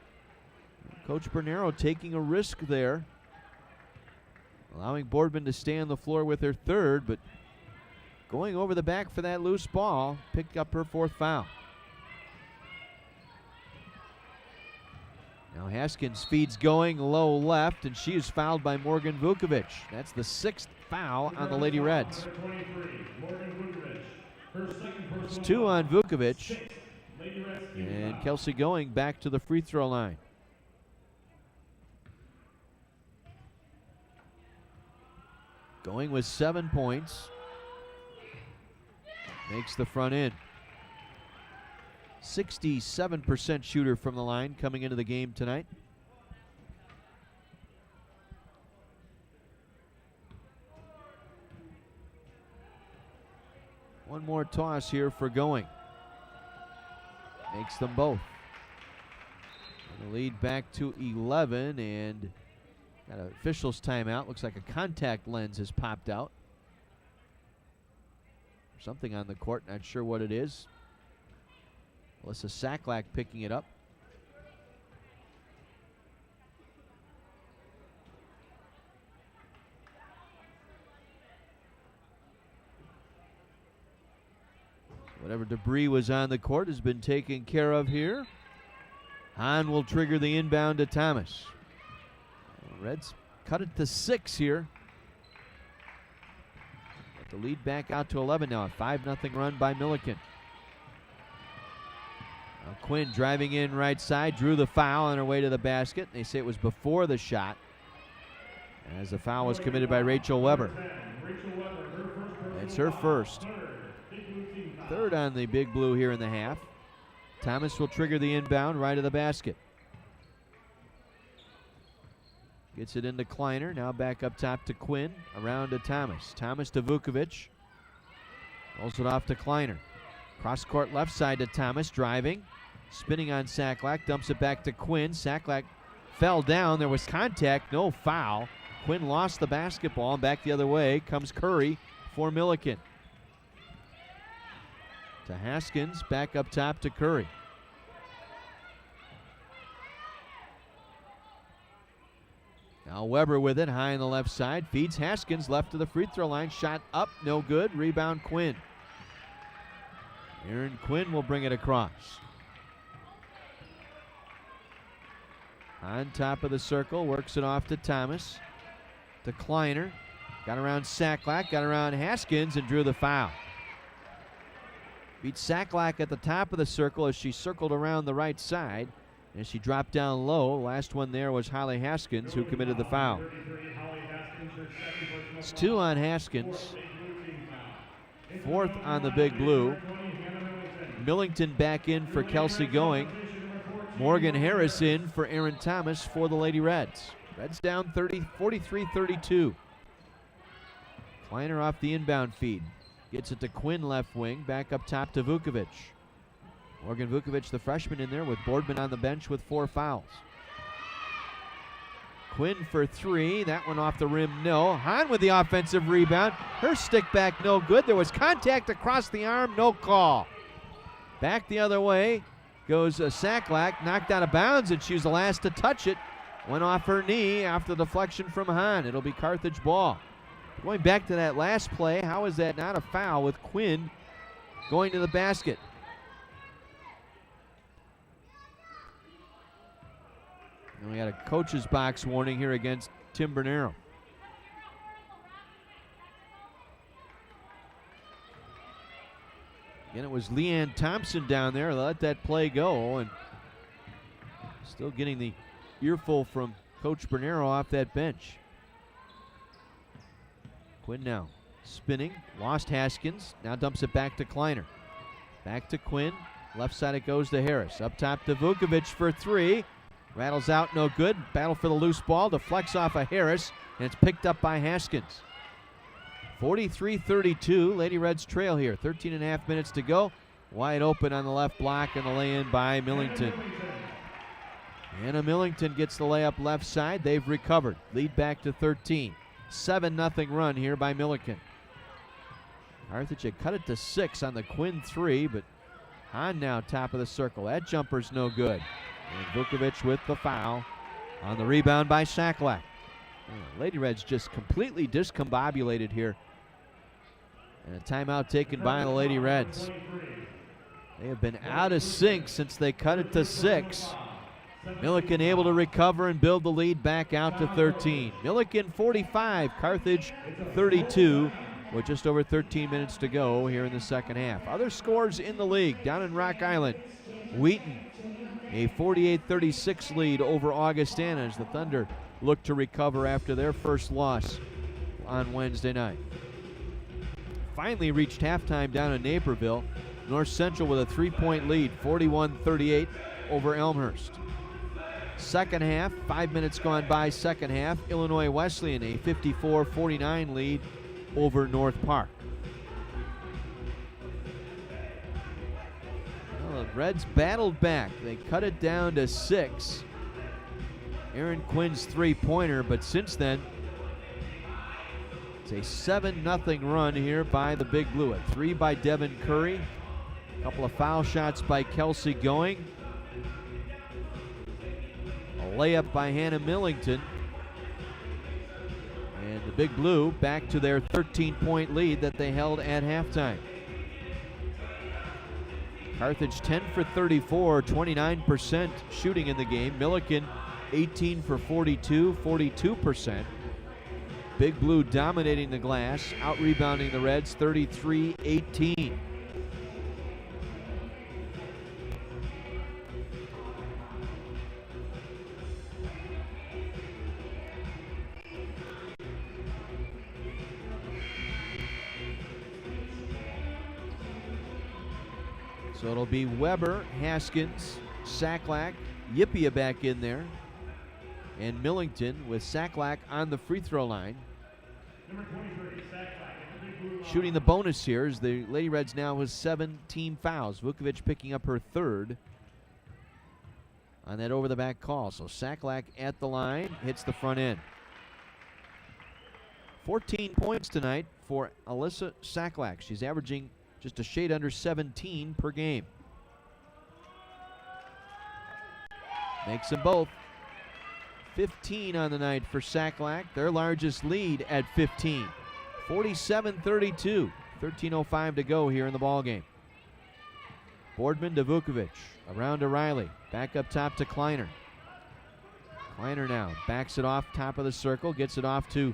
Coach Bernero taking a risk there, allowing Boardman to stay on the floor with her 3rd, but going over the back for that loose ball, picked up her 4th foul. Now Haskins feeds Going low left, and she is fouled by Morgan Vukovic. That's the 6th foul on the Lady Reds. It's 2 on Vukovic, and Kelsey Going back to the free throw line. Going with 7 points, makes the front end. 67% shooter from the line coming into the game tonight. One more toss here for Going. Makes them both. The lead back to 11, and got an official's timeout. Looks like a contact lens has popped out. Something on the court, not sure what it is. Alyssa Saklak picking it up. Whatever debris was on the court has been taken care of here. Hahn will trigger the inbound to Thomas. Reds cut it to 6 here. But the lead back out to 11 now. A 5-0 run by Millikin. Now Quinn driving in right side, drew the foul on her way to the basket. They say it was before the shot, as the foul was committed by Rachel Weber. It's her first. Third on the Big Blue here in the half. Thomas will trigger the inbound right of the basket. Gets it into Kleiner. Now back up top to Quinn. Around to Thomas. Thomas to Vukovic. Rolls it off to Kleiner. Cross court left side to Thomas. Driving. Spinning on Saklak. Dumps it back to Quinn. Saklak fell down. There was contact. No foul. Quinn lost the basketball. And back the other way comes Curry for Millikin. To Haskins, back up top to Curry. Now Weber with it, high on the left side, feeds Haskins, left to the free throw line, shot up, no good, rebound Quinn. Aaron Quinn will bring it across. On top of the circle, works it off to Thomas, to Kleiner, got around Saklak, got around Haskins, and drew the foul. Beat Saklak at the top of the circle as she circled around the right side. As she dropped down low, last one there was Holly Haskins who committed the foul. It's 2 on Haskins. 4th on the Big Blue. Millington back in for Kelsey Going. Morgan Harris in for Aaron Thomas for the Lady Reds. Reds down 43-32. Kleiner off the inbound feed. Gets it to Quinn left wing, back up top to Vukovic. Morgan Vukovic, the freshman, in there with Boardman on the bench with 4 fouls. Quinn for 3, that one off the rim, no. Hahn with the offensive rebound. Her stick back, no good. There was contact across the arm, no call. Back the other way goes Saklak, knocked out of bounds, and she was the last to touch it. Went off her knee after the deflection from Hahn. It'll be Carthage ball. Going back to that last play, how is that not a foul with Quinn going to the basket? And we got a coach's box warning here against Tim Bernero. Again, it was Leanne Thompson down there. Let that play go, and still getting the earful from Coach Bernero off that bench. Quinn now spinning, lost Haskins, now dumps it back to Kleiner. Back to Quinn, left side it goes to Harris. Up top to Vukovic for 3. Rattles out, no good. Battle for the loose ball, deflects off of Harris, and it's picked up by Haskins. 43-32, Lady Reds trail here. 13.5 minutes to go. Wide open on the left block, and the lay-in by Millington. Anna Millington gets the layup left side. They've recovered. Lead back to 13. 7-0 run here by Millikin. Carthage had cut it to 6 on the Quinn 3, but Hahn now top of the circle. That jumper's no good. And Vukovic with the foul on the rebound by Saklak. Lady Reds just completely discombobulated here. And a timeout taken by the Lady Reds. They have been out of sync since they cut it to 6. Millikin able to recover and build the lead back out to 13. Millikin 45, Carthage 32, with just over 13 minutes to go here in the second half. Other scores in the league down in Rock Island. Wheaton, a 48-36 lead over Augustana as the Thunder look to recover after their first loss on Wednesday night. Finally reached halftime down in Naperville. North Central with a 3-point lead, 41-38 over Elmhurst. Second half, 5 minutes gone by second half, Illinois Wesleyan a 54-49 lead over North Park. Well, the Reds battled back. They cut it down to 6. Aaron Quinn's three-pointer, but since then, it's a 7-0 run here by the Big Blue. A 3 by Devin Curry. A couple of foul shots by Kelsey Going. A layup by Hannah Millington. And the Big Blue back to their 13-point lead that they held at halftime. Carthage 10 for 34, 29% shooting in the game. Millikin 18 for 42, 42%. Big Blue dominating the glass, out-rebounding the Reds 33-18. So it'll be Weber, Haskins, Sacklack, Yippia back in there, and Millington with Sacklack on the free throw line. Shooting the bonus here is the Lady Reds now with 7 team fouls. Vukovic picking up her third on that over-the-back call. So Sacklack at the line, hits the front end. 14 points tonight for Alyssa Sacklack. She's averaging just a shade under 17 per game. Makes them both. 15 on the night for Sacklack, their largest lead at 15. 47-32, 13:05 to go here in the ballgame. Boardman to Vukovic, around to Riley, back up top to Kleiner. Kleiner now backs it off top of the circle, gets it off to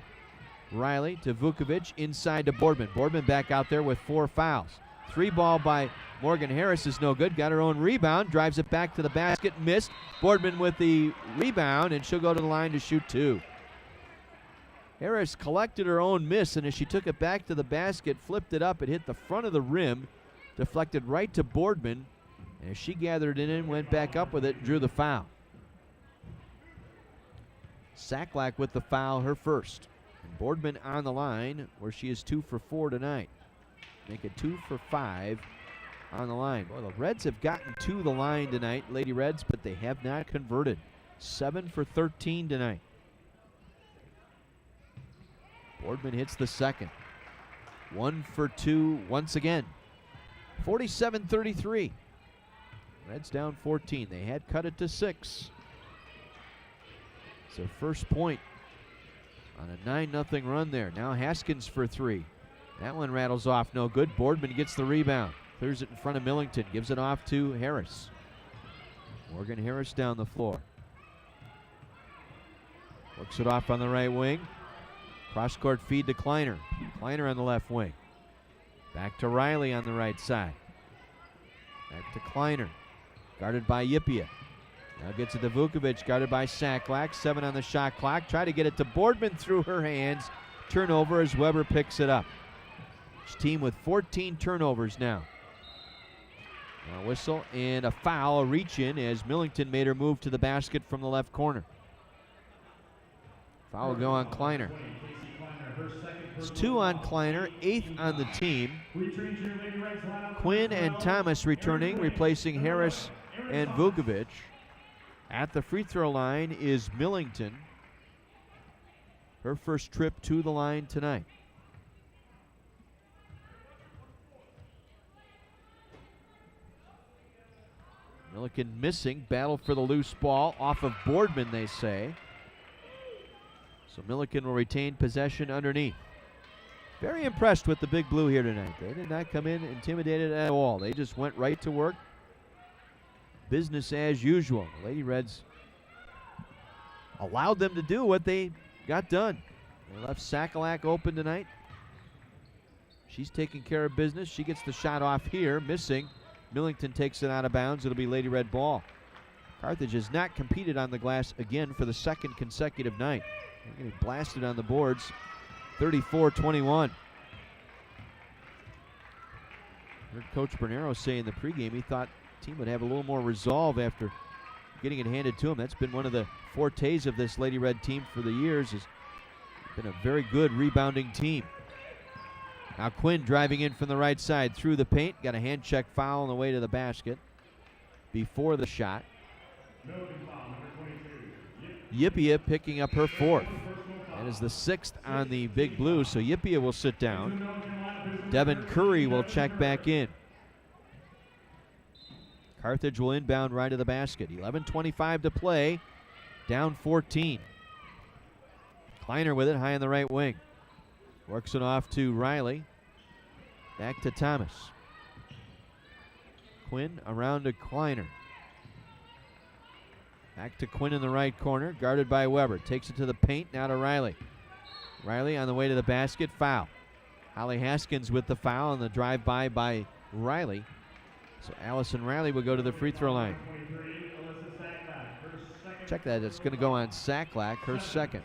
Riley, to Vukovic, inside to Boardman. Boardman back out there with 4 fouls. 3 ball by Morgan Harris is no good. Got her own rebound, drives it back to the basket, missed. Boardman with the rebound, and she'll go to the line to shoot 2. Harris collected her own miss, and as she took it back to the basket, flipped it up, it hit the front of the rim, deflected right to Boardman, and as she gathered it in, went back up with it and drew the foul. Sacklack with the foul, her first. And Boardman on the line, where she is 2 for 4 tonight. Make it 2 for 5 on the line. Well, the Reds have gotten to the line tonight, Lady Reds, but they have not converted. 7 for 13 tonight. Boardman hits the second. 1 for 2 once again. 47-33. Reds down 14. They had cut it to 6. It's their first point on a 9-0 run there. Now Haskins for 3. That one rattles off, no good. Boardman gets the rebound. Clears it in front of Millington. Gives it off to Harris. Morgan Harris down the floor. Works it off on the right wing. Cross-court feed to Kleiner. Kleiner on the left wing. Back to Riley on the right side. Back to Kleiner. Guarded by Yippia. Now gets it to Vukovic, guarded by Sacklack. 7 on the shot clock. Try to get it to Boardman through her hands. Turnover as Weber picks it up. Each team with 14 turnovers now. A whistle and a foul, a reach in as Millington made her move to the basket from the left corner. Foul will go on Kleiner. It's 2 on Kleiner, 8th on the team. Quinn and Thomas returning, replacing Harris and Vukovic. At the free throw line is Millington. Her first trip to the line tonight. Millikin missing, battle for the loose ball, off of Boardman, they say. So Millikin will retain possession underneath. Very impressed with the Big Blue here tonight. They did not come in intimidated at all. They just went right to work. Business as usual. The Lady Reds allowed them to do what they got done. They left Sacklack open tonight. She's taking care of business. She gets the shot off here, missing. Millington takes it out of bounds. It'll be Lady Red ball. Carthage has not competed on the glass again for the second consecutive night. They're getting blasted on the boards, 34-21. Heard Coach Bernero say in the pregame he thought the team would have a little more resolve after getting it handed to him. That's been one of the fortes of this Lady Red team for the years. Has been a very good rebounding team. Now Quinn driving in from the right side through the paint. Got a hand check foul on the way to the basket before the shot. Yippia picking up her fourth. That is the sixth on the Big Blue, so Yippia will sit down. Devin Curry will check back in. Carthage will inbound right to the basket. 11:25 to play. Down 14. Kleiner with it, high on the right wing. Works it off to Riley. Back to Thomas. Quinn around to Kleiner. Back to Quinn in the right corner, guarded by Weber. Takes it to the paint, now to Riley. Riley on the way to the basket, foul. Holly Haskins with the foul on the drive-by by Riley. So Allison Riley will go to the free throw line. Check that, it's going to go on Sacklack, her second.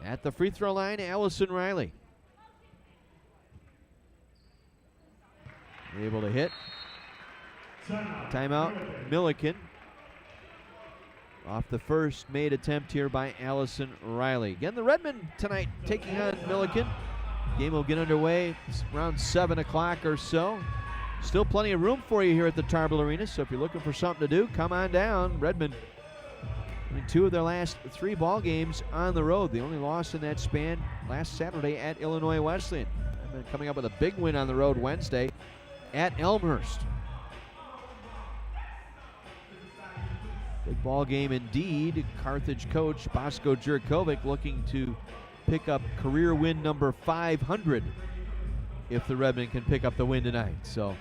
At the free throw line, Allison Riley. Able to hit. Timeout, Millikin. Off the first made attempt here by Allison Riley. Again, the Redmen tonight taking on Millikin. Game will get underway around 7 o'clock or so. Still plenty of room for you here at the Tarble Arena, so if you're looking for something to do, come on down. Redmen winning 2 of their last 3 ball games on the road. The only loss in that span last Saturday at Illinois Wesleyan. Redmen coming up with a big win on the road Wednesday at Elmhurst. Big ball game indeed. Carthage coach Bosko Jurkovic looking to pick up career win number 500 if the Redmen can pick up the win tonight. So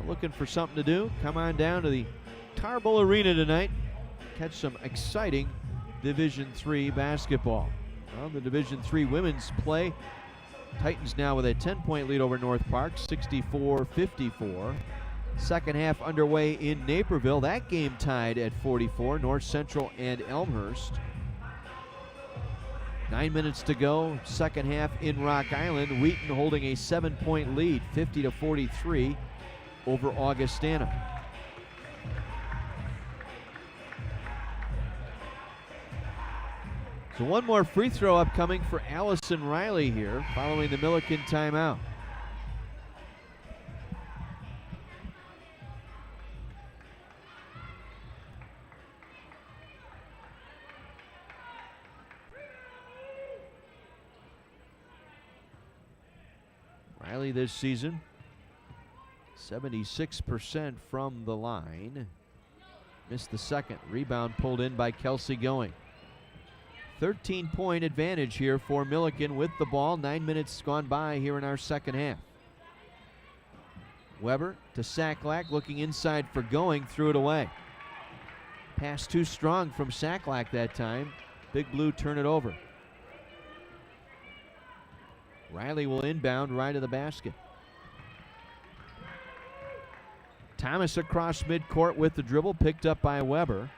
looking for something to do, come on down to the Tarble Arena tonight. Catch some exciting Division III basketball. Well, the Division III women's play. Titans now with a 10-point lead over North Park, 64-54. Second half underway in Naperville. That game tied at 44, North Central and Elmhurst. 9 minutes to go, second half in Rock Island. Wheaton holding a 7-point lead, 50-43 over Augustana. So one more free throw upcoming for Allison Riley here following the Millikin timeout. Riley this season, 76% from the line. Missed the second. Rebound pulled in by Kelsey Going. 13-point advantage here for Millikin with the ball. 9 minutes gone by here in our second half. Weber to Sacklack, looking inside for Going, threw it away. Pass too strong from Sacklack that time. Big Blue turn it over. Riley will inbound right of the basket. Thomas across midcourt with the dribble, picked up by Weber.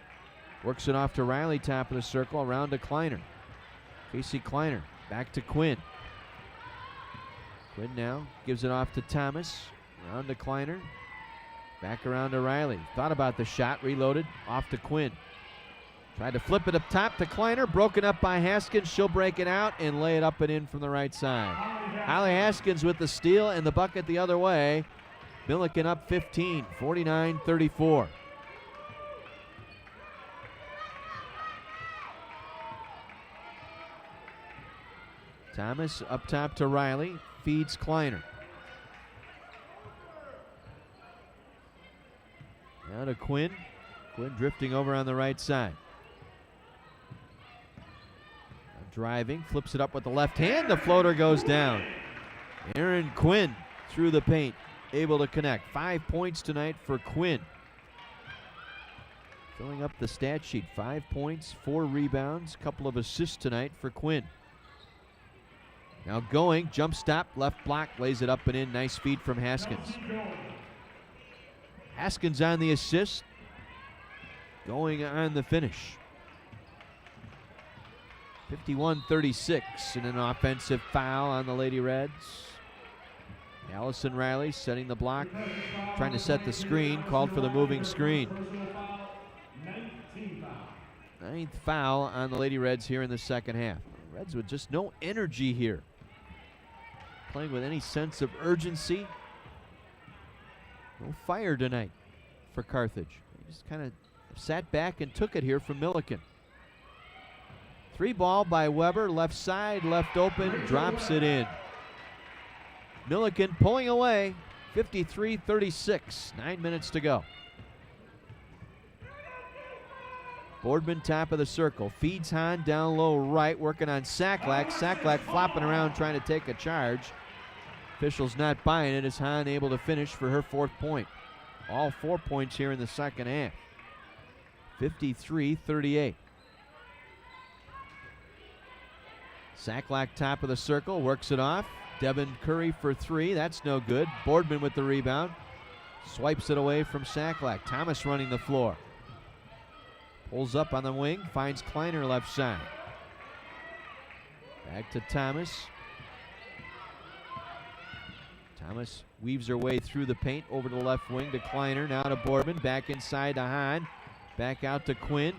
Works it off to Riley, top of the circle, around to Kleiner. Casey Kleiner, back to Quinn. Quinn now gives it off to Thomas, around to Kleiner. Back around to Riley. Thought about the shot, reloaded, off to Quinn. Tried to flip it up top to Kleiner, broken up by Haskins. She'll break it out and lay it up and in from the right side. Holly Haskins with the steal and the bucket the other way. Millikin up 15, 49-34. Thomas up top to Riley, feeds Kleiner. Now to Quinn. Quinn drifting over on the right side. Driving, flips it up with the left hand. The floater goes down. Aaron Quinn through the paint, able to connect. 5 points tonight for Quinn. Filling up the stat sheet. 5 points, 4 rebounds, couple of assists tonight for Quinn. Now Going, jump stop, left block, lays it up and in. Nice feed from Haskins. Haskins on the assist. Going on the finish. 51-36 and an offensive foul on the Lady Reds. Allison Riley setting the block, trying to set the screen, called for the moving screen. 9th foul on the Lady Reds here in the second half. Reds with just no energy here. Playing with any sense of urgency. No fire tonight for Carthage. They just kind of sat back and took it here from Millikin. 3 ball by Weber, left side, left open, drops it in. Millikin pulling away, 53-36, 9 minutes to go. Boardman top of the circle, feeds Hahn down low right, working on Saklak. Saklak flopping around trying to take a charge. Officials not buying it as Hahn able to finish for her 4th point. All 4 points here in the second half. 53-38. Saklak top of the circle, works it off. Devin Curry for 3, that's no good. Boardman with the rebound. Swipes it away from Saklak. Thomas running the floor. Pulls up on the wing, finds Kleiner left side. Back to Thomas. Thomas weaves her way through the paint over to the left wing to Kleiner, now to Boardman, back inside to Hahn. Back out to Quinn.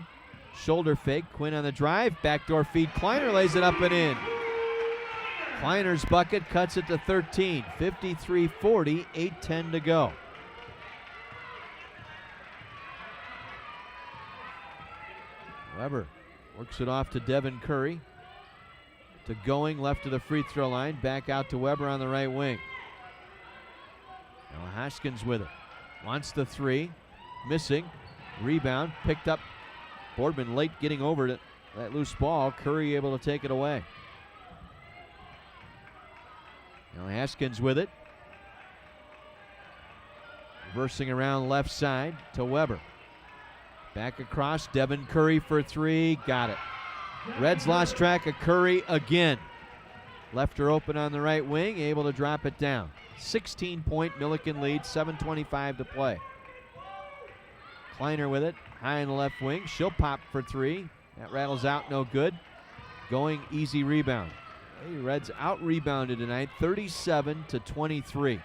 Shoulder fake, Quinn on the drive, backdoor feed, Kleiner lays it up and in. Kleiner's bucket cuts it to 13, 53-40, 8:10 to go. Weber works it off to Devin Curry. To Going, left of the free throw line, back out to Weber on the right wing. Now Haskins with it. Wants the 3, missing. Rebound, picked up. Boardman late getting over to that loose ball. Curry able to take it away. Now Haskins with it. Reversing around left side to Weber. Back across, Devin Curry for 3, got it. Reds lost track of Curry again. Left her open on the right wing, able to drop it down. 16-point Millikin lead, 7:25 to play. Kleiner with it, high in the left wing. She'll pop for 3. That rattles out, no good. Going, easy rebound. Hey, Reds out-rebounded tonight, 37-23.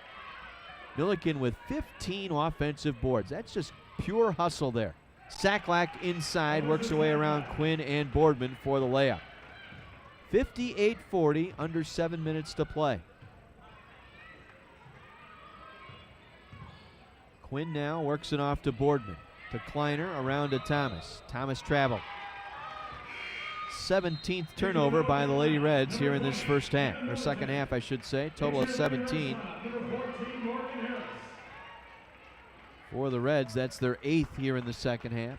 Millikin with 15 offensive boards. That's just pure hustle there. Saklak inside, works her way around Quinn and Boardman for the layup. 58-40, under 7 minutes to play. Quinn now works it off to Boardman. To Kleiner, around to Thomas. Thomas travel. 17th turnover by the Lady Reds here in this first half, or second half I should say. Total of 17. For the Reds, that's their 8th here in the second half.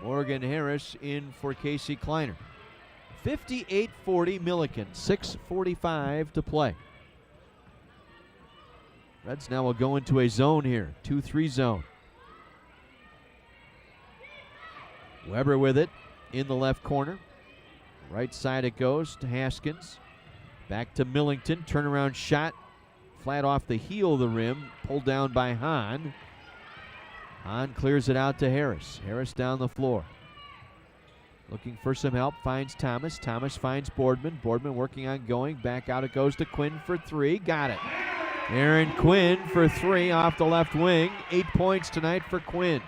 Morgan Harris in for Casey Kleiner. 58-40 Millikin, 6:45 to play. Reds now will go into a zone here, 2-3 zone. Weber with it in the left corner. Right side it goes to Haskins. Back to Millington, turnaround shot. Flat off the heel of the rim, pulled down by Hahn. Hahn clears it out to Harris. Harris down the floor. Looking for some help, finds Thomas. Thomas finds Boardman. Boardman working on Going. Back out it goes to Quinn for 3. Got it. Aaron Quinn for 3 off the left wing. 8 points tonight for Quinn.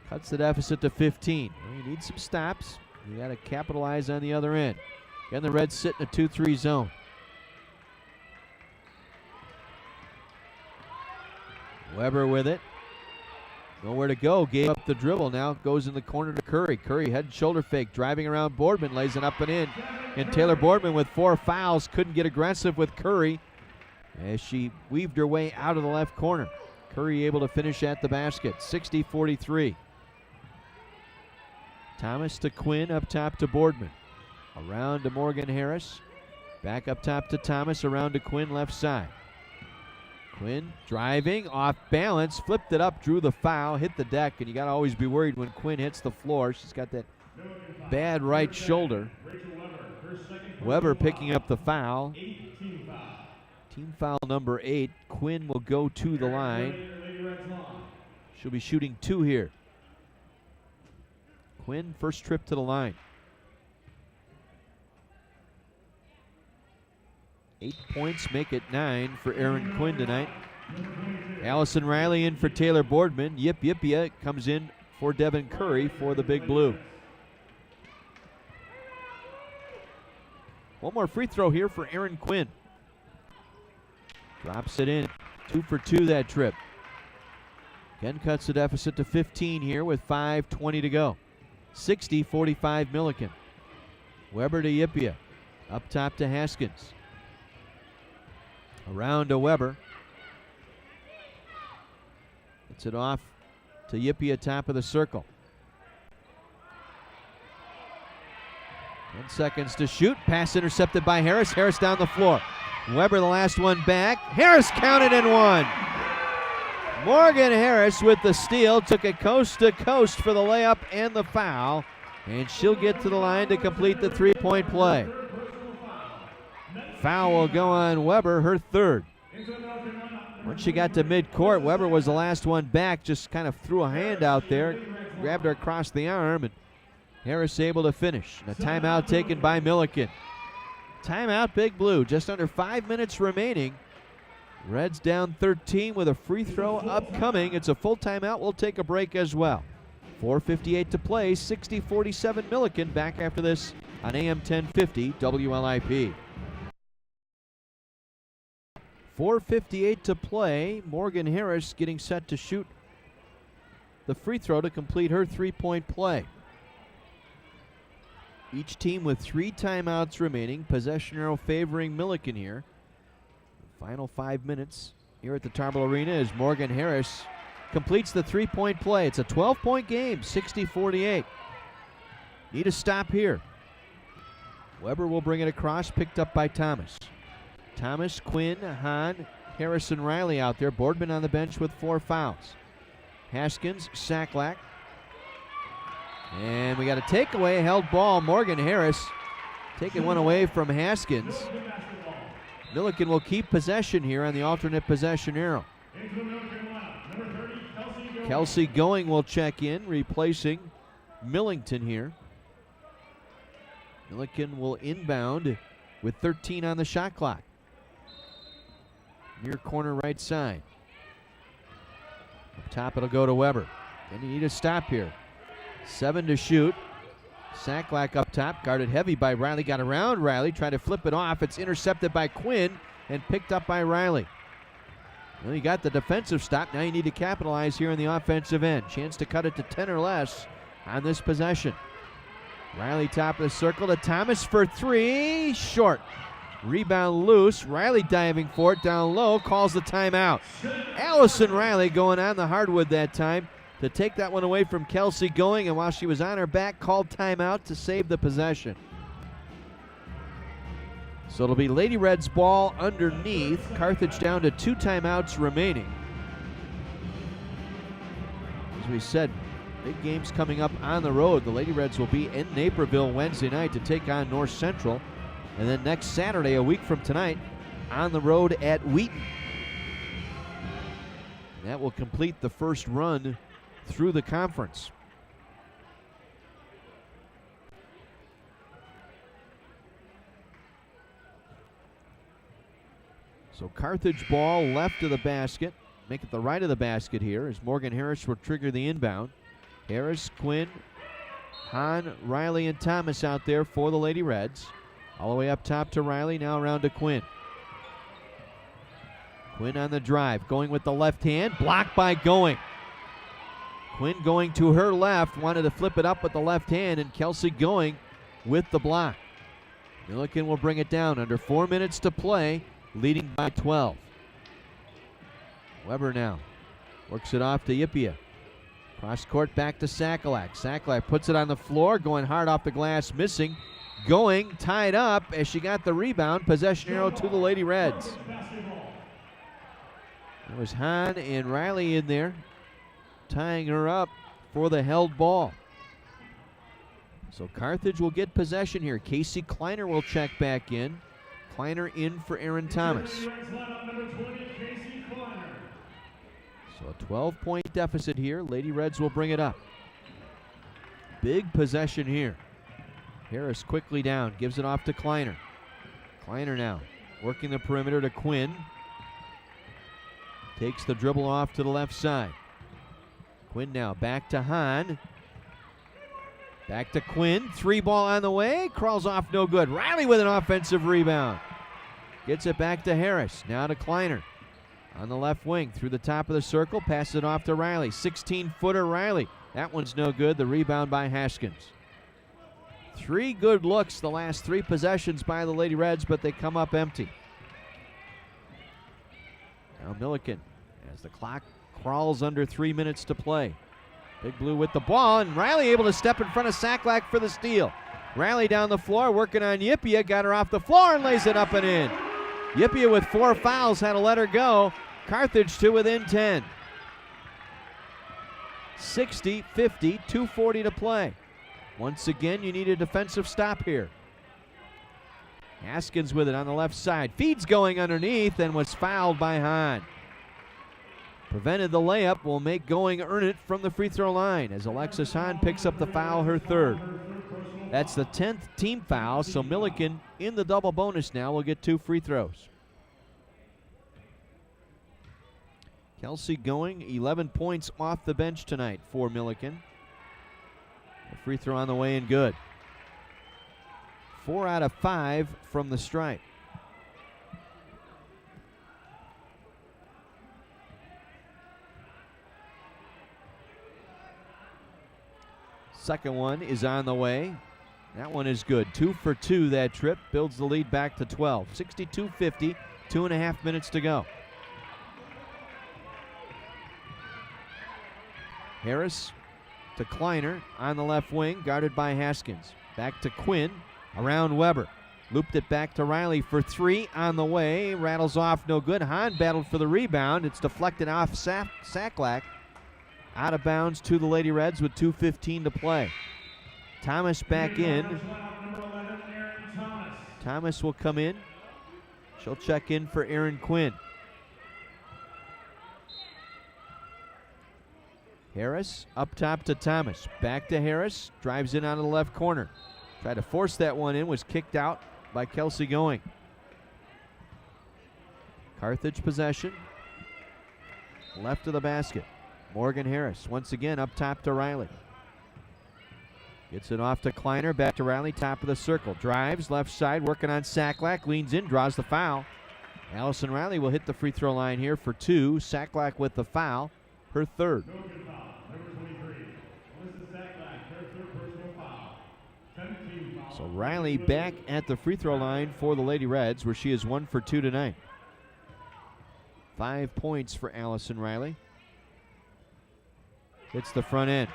Cuts the deficit to 15. Well, you need some stops. You got to capitalize on the other end. Again, the Reds sit in a 2-3 zone. Weber with it. Nowhere to go. Gave up the dribble. Now goes in the corner to Curry. Curry head and shoulder fake. Driving around Boardman. Lays it up and in. And Taylor Boardman with 4 fouls. Couldn't get aggressive with Curry as she weaved her way out of the left corner. Curry able to finish at the basket. 60-43. Thomas to Quinn. Up top to Boardman. Around to Morgan Harris. Back up top to Thomas. Around to Quinn left side. Quinn driving, off balance, flipped it up, drew the foul, hit the deck, and you got to always be worried when Quinn hits the floor. She's got that bad right shoulder. Weber picking up the foul. Team foul number 8. Quinn will go to the line. She'll be shooting 2 here. Quinn, first trip to the line. 8 points make it 9 for Aaron Quinn tonight. Allison Riley in for Taylor Boardman. Yip Yipia comes in for Devin Curry for the Big Blue. One more free throw here for Aaron Quinn. Drops it in. 2 for 2 that trip. Again cuts the deficit to 15 here with 5:20 to go. 60-45 Millikin. Weber to Yipia. Up top to Haskins. Around to Weber. Gets it off to Yipia, top of the circle. 10 seconds to shoot. Pass intercepted by Harris. Harris down the floor. Weber the last one back. Harris counted and one. Morgan Harris with the steal. Took it coast to coast for the layup and the foul. And she'll get to the line to complete the three-point play. Foul will go on Weber, her third. Once she got to midcourt, Weber was the last one back. Just kind of threw a hand out there. Grabbed her across the arm, and Harris able to finish. And a timeout taken by Millikin. Timeout, Big Blue. Just under 5 minutes remaining. Reds down 13 with a free throw upcoming. It's a full timeout. We'll take a break as well. 4:58 to play. 60-47 Millikin. Back after this on AM 1050 WLIP. 4:58 to play. Morgan Harris getting set to shoot the free throw to complete her three-point play. Each team with 3 timeouts remaining. Possession arrow favoring Millikin here. Final 5 minutes here at the Tarble Arena as Morgan Harris completes the three-point play. It's a 12-point game, 60-48. Need a stop here. Weber will bring it across, picked up by Thomas. Thomas, Quinn, Hahn, Harrison, Riley out there. Boardman on the bench with 4 fouls. Haskins, Saklack. And we got a takeaway, held ball. Morgan Harris taking one away from Haskins. Millikin will keep possession here on the alternate possession arrow. Kelsey Going will check in, replacing Millington here. Millikin will inbound with 13 on the shot clock. Near corner right side. Up top it'll go to Weber. And you need a stop here. 7 to shoot. Saklack up top, guarded heavy by Riley. Got around Riley, tried to flip it off. It's intercepted by Quinn and picked up by Riley. Well, you got the defensive stop. Now you need to capitalize here on the offensive end. Chance to cut it to 10 or less on this possession. Riley top of the circle to Thomas for 3. Short. Rebound loose. Riley diving for it down low. Calls the timeout. Allison Riley going on the hardwood that time to take that one away from Kelsey Going, and while she was on her back, called timeout to save the possession. So it'll be Lady Reds ball underneath. Carthage down to 2 timeouts remaining. As we said, big games coming up on the road. The Lady Reds will be in Naperville Wednesday night to take on North Central. And then next Saturday, a week from tonight, on the road at Wheaton. And that will complete the first run through the conference. So Carthage ball left of the basket. Make it the right of the basket here as Morgan Harris will trigger the inbound. Harris, Quinn, Hahn, Riley, and Thomas out there for the Lady Reds. All the way up top to Riley, now around to Quinn. Quinn on the drive, going with the left hand, blocked by Going. Quinn going to her left, wanted to flip it up with the left hand, and Kelsey Going with the block. Millikin will bring it down under 4 minutes to play, leading by 12. Weber now works it off to Yipia. Cross court back to Sakalak. Sakalak puts it on the floor, going hard off the glass, missing. Going tied up as she got the rebound. Possession arrow to the Lady Reds. There was Hahn and Riley in there, tying her up for the held ball. So Carthage will get possession here. Casey Kleiner will check back in. Kleiner in for Aaron Thomas. So a 12-point deficit here. Lady Reds will bring it up. Big possession here. Harris quickly down, gives it off to Kleiner. Kleiner now working the perimeter to Quinn. Takes the dribble off to the left side. Quinn now back to Hahn. Back to Quinn. 3 ball on the way. Crawls off, no good. Riley with an offensive rebound. Gets it back to Harris. Now to Kleiner. On the left wing, through the top of the circle, passes it off to Riley. 16-footer Riley. That one's no good. The rebound by Haskins. 3 good looks the last 3 possessions by the Lady Reds, but they come up empty. Now Millikin, as the clock crawls under 3 minutes to play. Big Blue with the ball, and Riley able to step in front of Sacklack for the steal. Riley down the floor, working on Yipia, got her off the floor and lays it up and in. Yipia with 4 fouls, had to let her go. Carthage to within 10. 60-50, 2:40 to play. Once again, you need a defensive stop here. Haskins with it on the left side. Feeds going underneath and was fouled by Hahn. Prevented the layup, will make Going earn it from the free throw line as Alexis Hahn picks up the foul, her 3rd. That's the 10th team foul, so Millikin in the double bonus now will get 2 free throws. Kelsey Going, 11 points off the bench tonight for Millikin. A free throw on the way and good. 4 out of 5 from the stripe. Second one is on the way. That one is good. 2 for 2 that trip. Builds the lead back to 12. 62-50, 2.5 minutes to go. Harris to Kleiner on the left wing, guarded by Haskins. Back to Quinn, around Weber. Looped it back to Riley for 3 on the way. Rattles off, no good. Hahn battled for the rebound. It's deflected off Sacklack. Out of bounds to the Lady Reds with 2:15 to play. Thomas back in. Thomas will come in. She'll check in for Aaron Quinn. Harris up top to Thomas. Back to Harris. Drives in out of the left corner. Tried to force that one in. Was kicked out by Kelsey Going. Carthage possession. Left of the basket. Morgan Harris once again up top to Riley. Gets it off to Kleiner. Back to Riley. Top of the circle. Drives left side. Working on Sacklack. Leans in. Draws the foul. Allison Riley will hit the free throw line here for 2. Sacklack with the foul. Her 3rd. So Riley back at the free throw line for the Lady Reds, where she is 1 for 2 tonight. 5 points for Allison Riley. Hits the front end.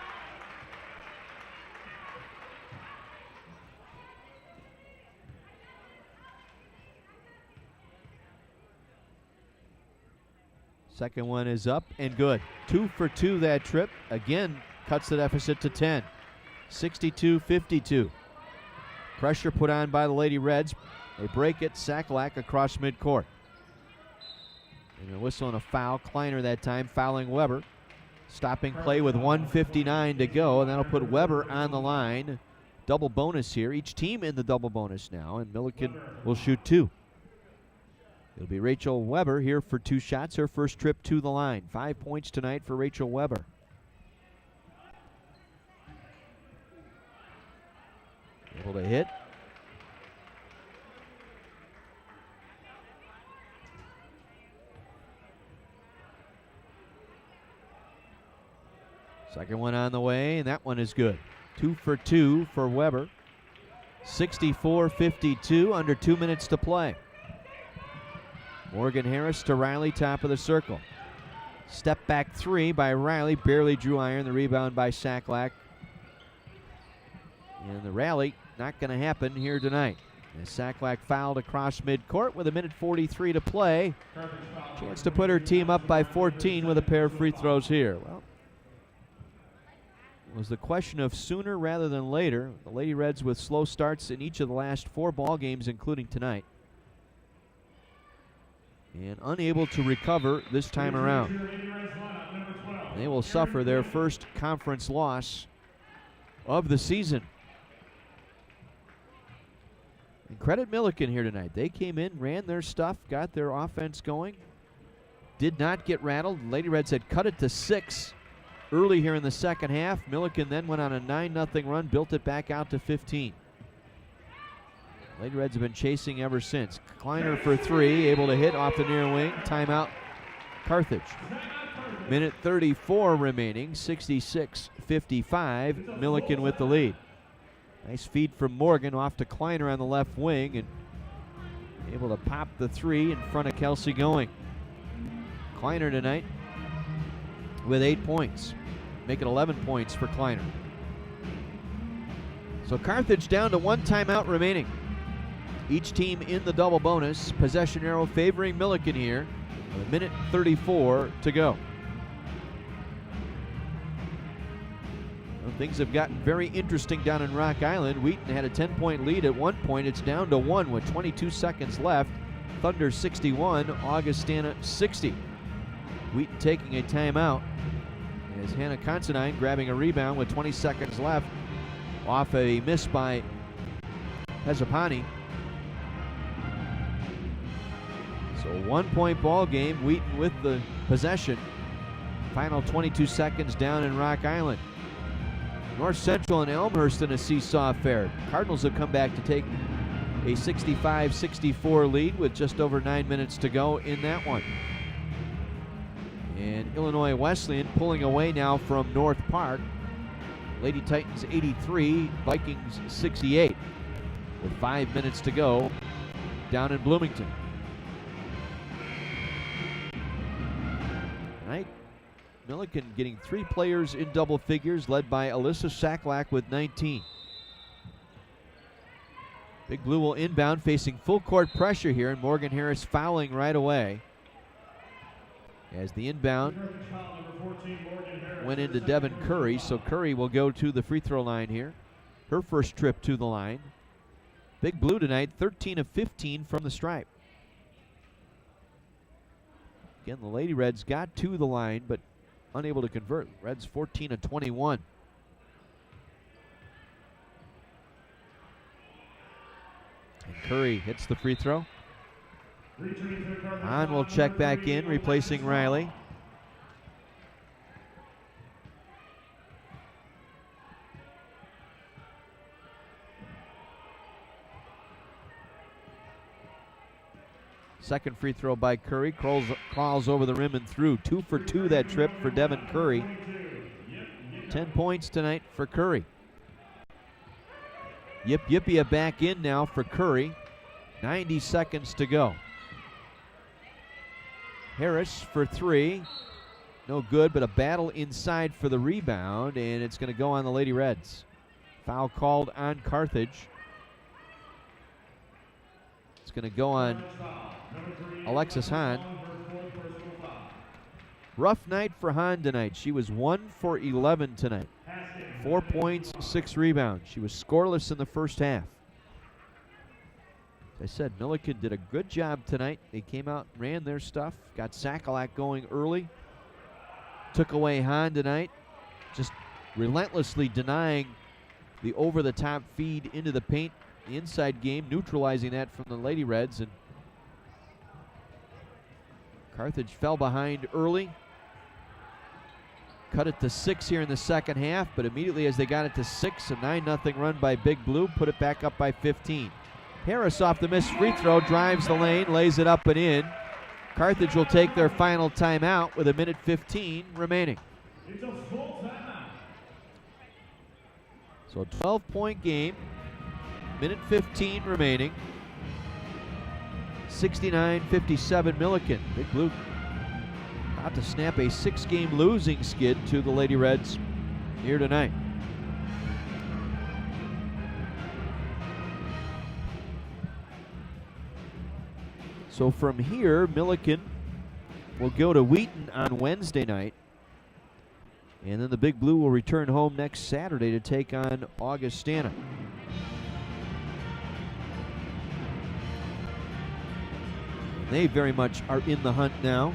Second one is up and good. 2 for 2 that trip. Again, cuts the deficit to 10. 62-52. Pressure put on by the Lady Reds. They break it. Sacklack across midcourt. And a whistle and a foul. Kleiner that time fouling Weber. Stopping play with 1:59 to go, and that'll put Weber on the line. Double bonus here. Each team in the double bonus now, and Millikin will shoot 2. It'll be Rachel Weber here for 2 shots, her first trip to the line. 5 points tonight for Rachel Weber. Able to hit. Second one on the way, and that one is good. 2 for 2 for Weber. 64-52, under 2 minutes to play. Morgan Harris to Riley, top of the circle. Step back 3 by Riley, barely drew iron. The rebound by Sacklack. And the rally not going to happen here tonight. As Sacklack fouled across midcourt with 1:43 to play. Chance to put her team up by 14 with a pair of free throws here. Well, it was the question of sooner rather than later. The Lady Reds with slow starts in each of the last 4 ball games, including tonight. And unable to recover this time around. They will suffer their first conference loss of the season. And credit Millikin here tonight. They came in, ran their stuff, got their offense going, did not get rattled. Lady Reds had cut it to 6 early here in the second half. Millikin then went on a 9-0 run, built it back out to 15. Lady Reds have been chasing ever since. Kleiner for 3, able to hit off the near wing. Timeout, Carthage. Minute 34 remaining, 66-55. Millikin with the lead. Nice feed from Morgan off to Kleiner on the left wing, and able to pop the 3 in front of Kelsey going. Kleiner tonight with 8 points, making 11 points for Kleiner. So Carthage down to 1 timeout remaining. Each team in the double bonus. Possession arrow favoring Millikin here. With a minute 34 to go. Well, things have gotten very interesting down in Rock Island. Wheaton had a 10-point lead at one point. It's down to 1 with 22 seconds left. Thunder 61, Augustana 60. Wheaton taking a timeout as Hannah Considine grabbing a rebound with 20 seconds left off a miss by Hezapani. So 1-point ball game, Wheaton with the possession. Final 22 seconds down in Rock Island. North Central and Elmhurst in a seesaw affair. Cardinals have come back to take a 65-64 lead with just over 9 minutes to go in that one. And Illinois Wesleyan pulling away now from North Park. Lady Titans 83, Vikings 68 with 5 minutes to go down in Bloomington. Tonight, Millikin getting 3 players in double figures, led by Alyssa Saklak with 19. Big Blue will inbound, facing full court pressure here, and Morgan Harris fouling right away. As the inbound went into Devin Curry, so Curry will go to the free throw line here. Her first trip to the line. Big Blue tonight, 13 of 15 from the stripe. Again, the Lady Reds got to the line, but unable to convert. Reds 14 of 21. And Curry hits the free throw. Hahn will check back in, replacing Riley. Second free throw by Curry. Crawls over the rim and through. 2 for 2 that trip for Devin Curry. 10 points tonight for Curry. Yipia back in now for Curry. 90 seconds to go. Harris for 3. No good, but a battle inside for the rebound, and it's going to go on the Lady Reds. Foul called on Carthage. It's going to go on Alexis Hahn. Rough night for Hahn tonight. She was 1 for 11 tonight. 4 points, 6 rebounds. She was scoreless in the first half. As I said, Millikin did a good job tonight. They came out and ran their stuff. Got Sakalak going early. Took away Hahn tonight. Just relentlessly denying the over-the-top feed into the paint. The inside game, neutralizing that from the Lady Reds. And Carthage fell behind early. Cut it to 6 here in the second half, but immediately as they got it to 6, a 9-0 run by Big Blue, put it back up by 15. Harris off the missed free throw, drives the lane, lays it up and in. Carthage will take their final timeout with a minute 15 remaining. It's a full timeout. So a 12-point game, minute 15 remaining. 69-57 Millikin. Big Blue about to snap a 6-game losing skid to the Lady Reds here tonight. So from here, Millikin will go to Wheaton on Wednesday night. And then the Big Blue will return home next Saturday to take on Augustana. They very much are in the hunt now.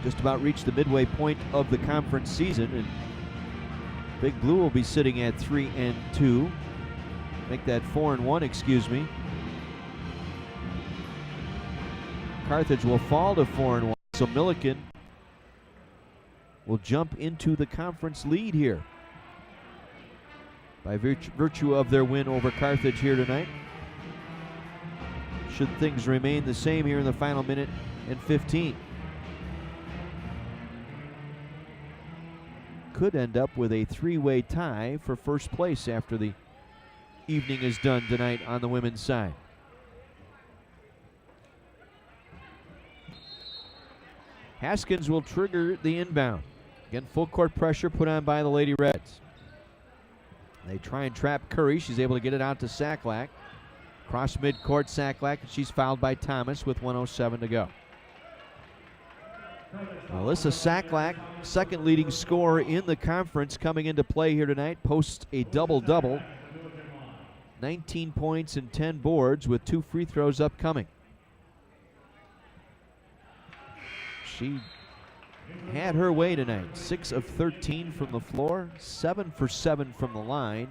Just about reached the midway point of the conference season, and Big Blue will be sitting at 3-2. Make that 4-1, excuse me. Carthage will fall to 4-1, so Millikin will jump into the conference lead here by virtue of their win over Carthage here tonight. Should things remain the same here in the final minute and 15. Could end up with a three-way tie for first place after the evening is done tonight on the women's side. Haskins will trigger the inbound. Again, full court pressure put on by the Lady Reds. They try and trap Curry. She's able to get it out to Sacklack. Cross midcourt, Sacklack, and she's fouled by Thomas with 1:07 to go. Alyssa Sacklack, second leading scorer in the conference, coming into play here tonight, posts a double-double. 19 points and 10 boards with 2 free throws upcoming. She had her way tonight. 6 of 13 from the floor, 7 for 7 from the line.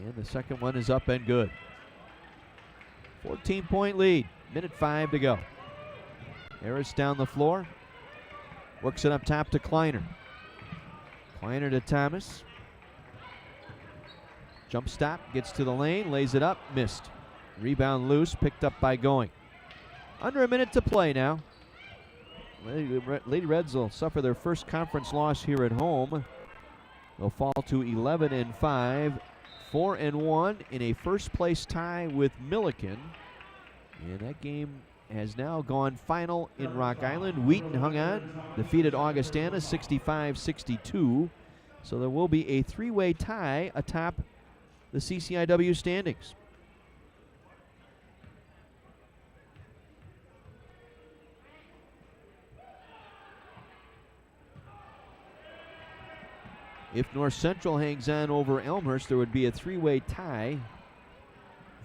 And the second one is up and good. 14-point lead, minute 5 to go. Harris down the floor, works it up top to Kleiner. Kleiner to Thomas. Jump stop, gets to the lane, lays it up, missed. Rebound loose, picked up by Going. Under a minute to play now. Lady Reds will suffer their first conference loss here at home. They'll fall to 11-5, 4-1 in a first place tie with Millikin. And that game has now gone final in Rock Island. Wheaton hung on, defeated Augustana 65-62. So there will be a three-way tie atop the CCIW standings. If North Central hangs on over Elmhurst, there would be a three-way tie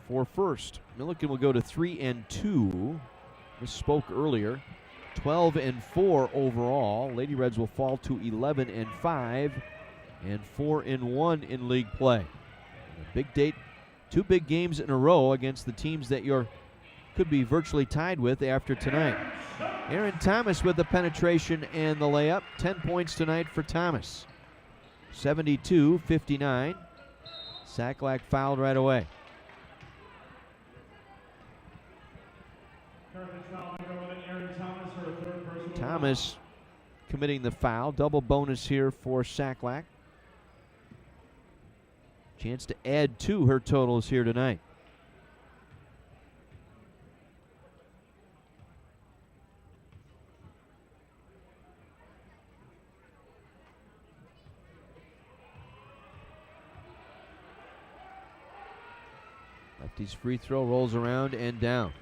for first. Millikin will go to 3-2. Misspoke earlier. 12-4 overall. Lady Reds will fall to 11-5 and 4-1 in league play. A big date, 2 big games in a row against the teams that you're could be virtually tied with after tonight. Aaron Thomas with the penetration and the layup. 10 points tonight for Thomas. 72-59. Sacklack fouled right away. Thomas committing the foul. Double bonus here for Sacklack. Chance to add to her totals here tonight. Lefty's free throw rolls around and down.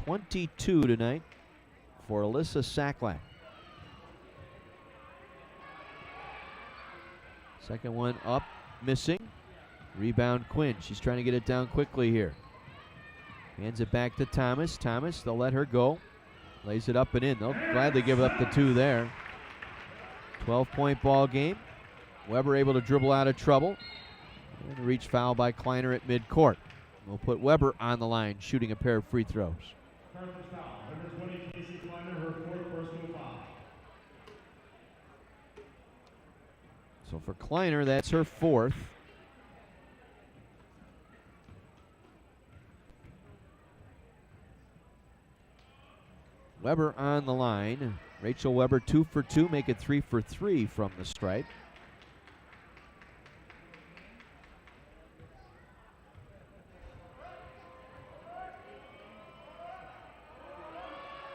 22 tonight for Alyssa Sacklack. Second one up, missing. Rebound Quinn. She's trying to get it down quickly here. Hands it back to Thomas. Thomas, they'll let her go. Lays it up and in. They'll gladly give up the 2 there. 12-point ball game. Weber able to dribble out of trouble. And a reach foul by Kleiner at midcourt. We'll put Weber on the line, shooting a pair of free throws. So for Kleiner, that's her 4th. Weber on the line. Rachel Weber 2 for 2, make it 3 for 3 from the stripe.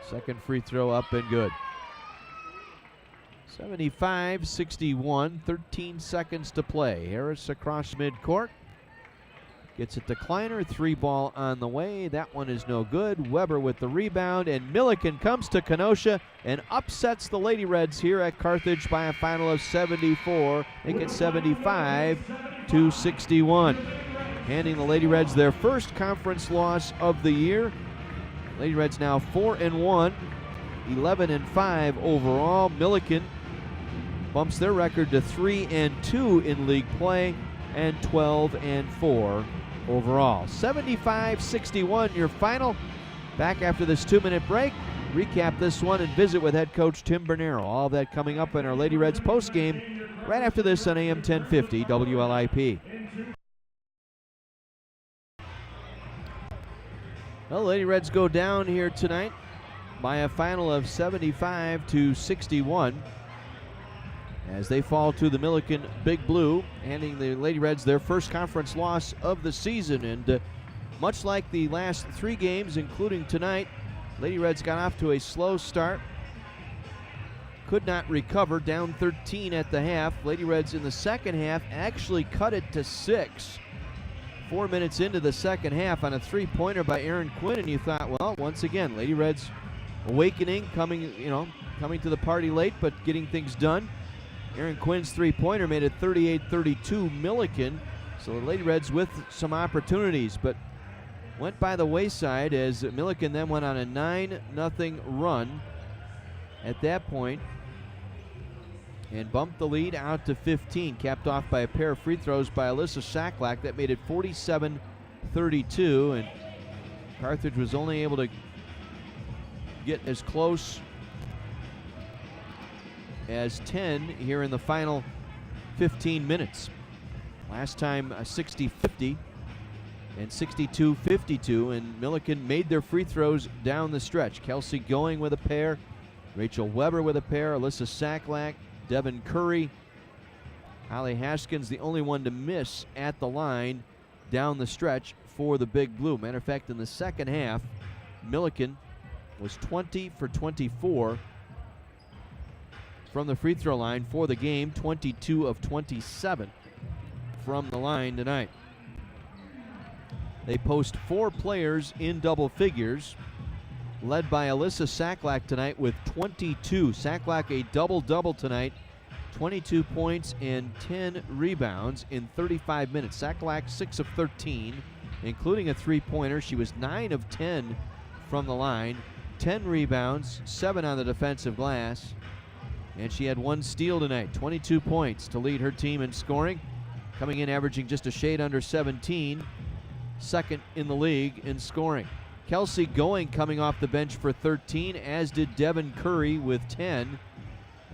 Second free throw up and good. 75-61, 13 seconds to play. Harris across midcourt. Gets it to Kleiner, 3 ball on the way. That one is no good. Weber with the rebound, and Millikin comes to Kenosha and upsets the Lady Reds here at Carthage by a final of 74. Make it 75-61. Handing the Lady Reds their first conference loss of the year. Lady Reds now 4-1, 11-5 overall. Millikin bumps their record to 3-2 in league play and 12-4 overall. 75-61 your final. Back after this 2-minute break. Recap this one and visit with head coach Tim Bernero. All of that coming up in our Lady Reds postgame right after this on AM 1050 WLIP. Well, Lady Reds go down here tonight by a final of 75-61 as they fall to the Millikin Big Blue, handing the Lady Reds their first conference loss of the season. And much like the last 3 games, including tonight, Lady Reds got off to a slow start, could not recover, down 13 at the half. Lady Reds in the second half actually cut it to 6. 4 minutes into the second half on a 3-pointer by Aaron Quinn, and you thought, well, once again, Lady Reds awakening, coming to the party late, but getting things done. Aaron Quinn's 3-pointer made it 38-32 Millikin, so the Lady Reds with some opportunities, but went by the wayside as Millikin then went on a 9-0 run at that point and bumped the lead out to 15, capped off by a pair of free throws by Alyssa Saklak that made it 47-32, and Carthage was only able to get as close as 10 here in the final 15 minutes. Last time 60-50 and 62-52, and Millikin made their free throws down the stretch. Kelsey going with a pair, Rachel Weber with a pair, Alyssa Saklak, Devin Curry, Holly Haskins, the only one to miss at the line down the stretch for the Big Blue. Matter of fact, in the second half, Millikin was 20 for 24 from the free throw line for the game, 22 of 27 from the line tonight. They post 4 players in double figures, led by Alyssa Saklak tonight with 22. Saklak a double-double tonight, 22 points and 10 rebounds in 35 minutes. Saklak 6 of 13, including a 3-pointer. She was 9 of 10 from the line, 10 rebounds, 7 on the defensive glass, and she had 1 steal tonight. 22 points to lead her team in scoring, coming in averaging just a shade under 17, second in the league in scoring. Kelsey going coming off the bench for 13, as did Devin Curry with 10,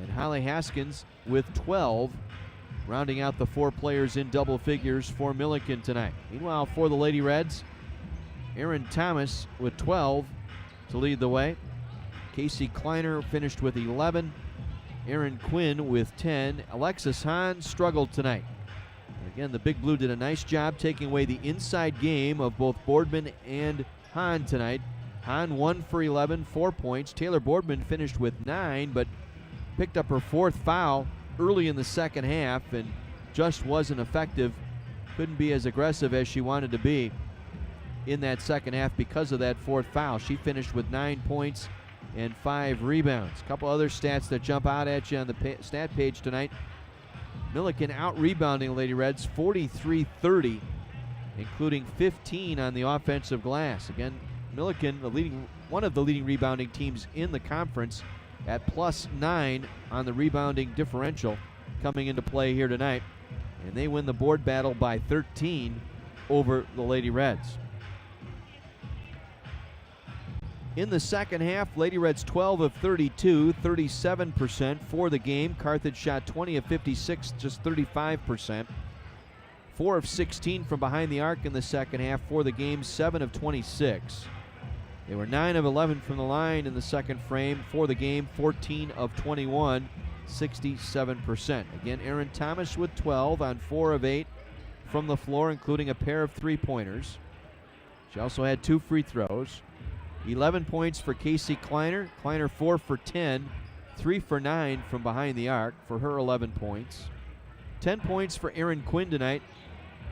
and Holly Haskins with 12, rounding out the 4 players in double figures for Millikin tonight. Meanwhile, for the Lady Reds, Aaron Thomas with 12 to lead the way. Casey Kleiner finished with 11. Aaron Quinn with 10. Alexis Hahn struggled tonight. Again, the Big Blue did a nice job taking away the inside game of both Boardman and Hahn tonight. Hahn 1 for 11, 4 points. Taylor Boardman finished with 9, but picked up her 4th foul early in the second half and just wasn't effective. Couldn't be as aggressive as she wanted to be in that second half because of that 4th foul. She finished with 9 points and 5 rebounds. A couple other stats that jump out at you on the stat page tonight. Millikin out-rebounding Lady Reds 43-30, including 15 on the offensive glass. Again, Millikin, one of the leading rebounding teams in the conference, at +9 on the rebounding differential coming into play here tonight. And they win the board battle by 13 over the Lady Reds. In the second half, Lady Reds 12 of 32, 37% for the game. Carthage shot 20 of 56, just 35%. 4 of 16 from behind the arc in the second half for the game, 7 of 26. They were 9 of 11 from the line in the second frame for the game, 14 of 21, 67%. Again, Aaron Thomas with 12 on 4 of 8 from the floor, including a pair of 3-pointers. She also had 2 free throws. 11 points for Casey Kleiner. Kleiner 4 for 10, 3 for 9 from behind the arc for her 11 points. 10 points for Aaron Quinn tonight.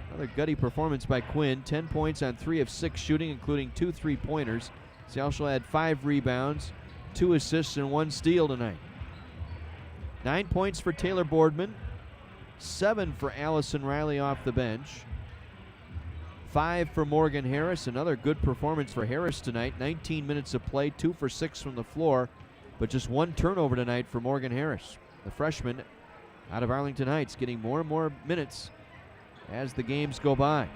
Another gutty performance by Quinn. 10 points on 3 of 6 shooting, including 2 3-pointers. She also had 5 rebounds, 2 assists, and 1 steal tonight. 9 points for Taylor Boardman. 7 for Allison Riley off the bench. 5 for Morgan Harris. Another good performance for Harris tonight. 19 minutes of play, 2 for 6 from the floor, but just 1 turnover tonight for Morgan Harris. The freshman out of Arlington Heights getting more and more minutes as the games go by.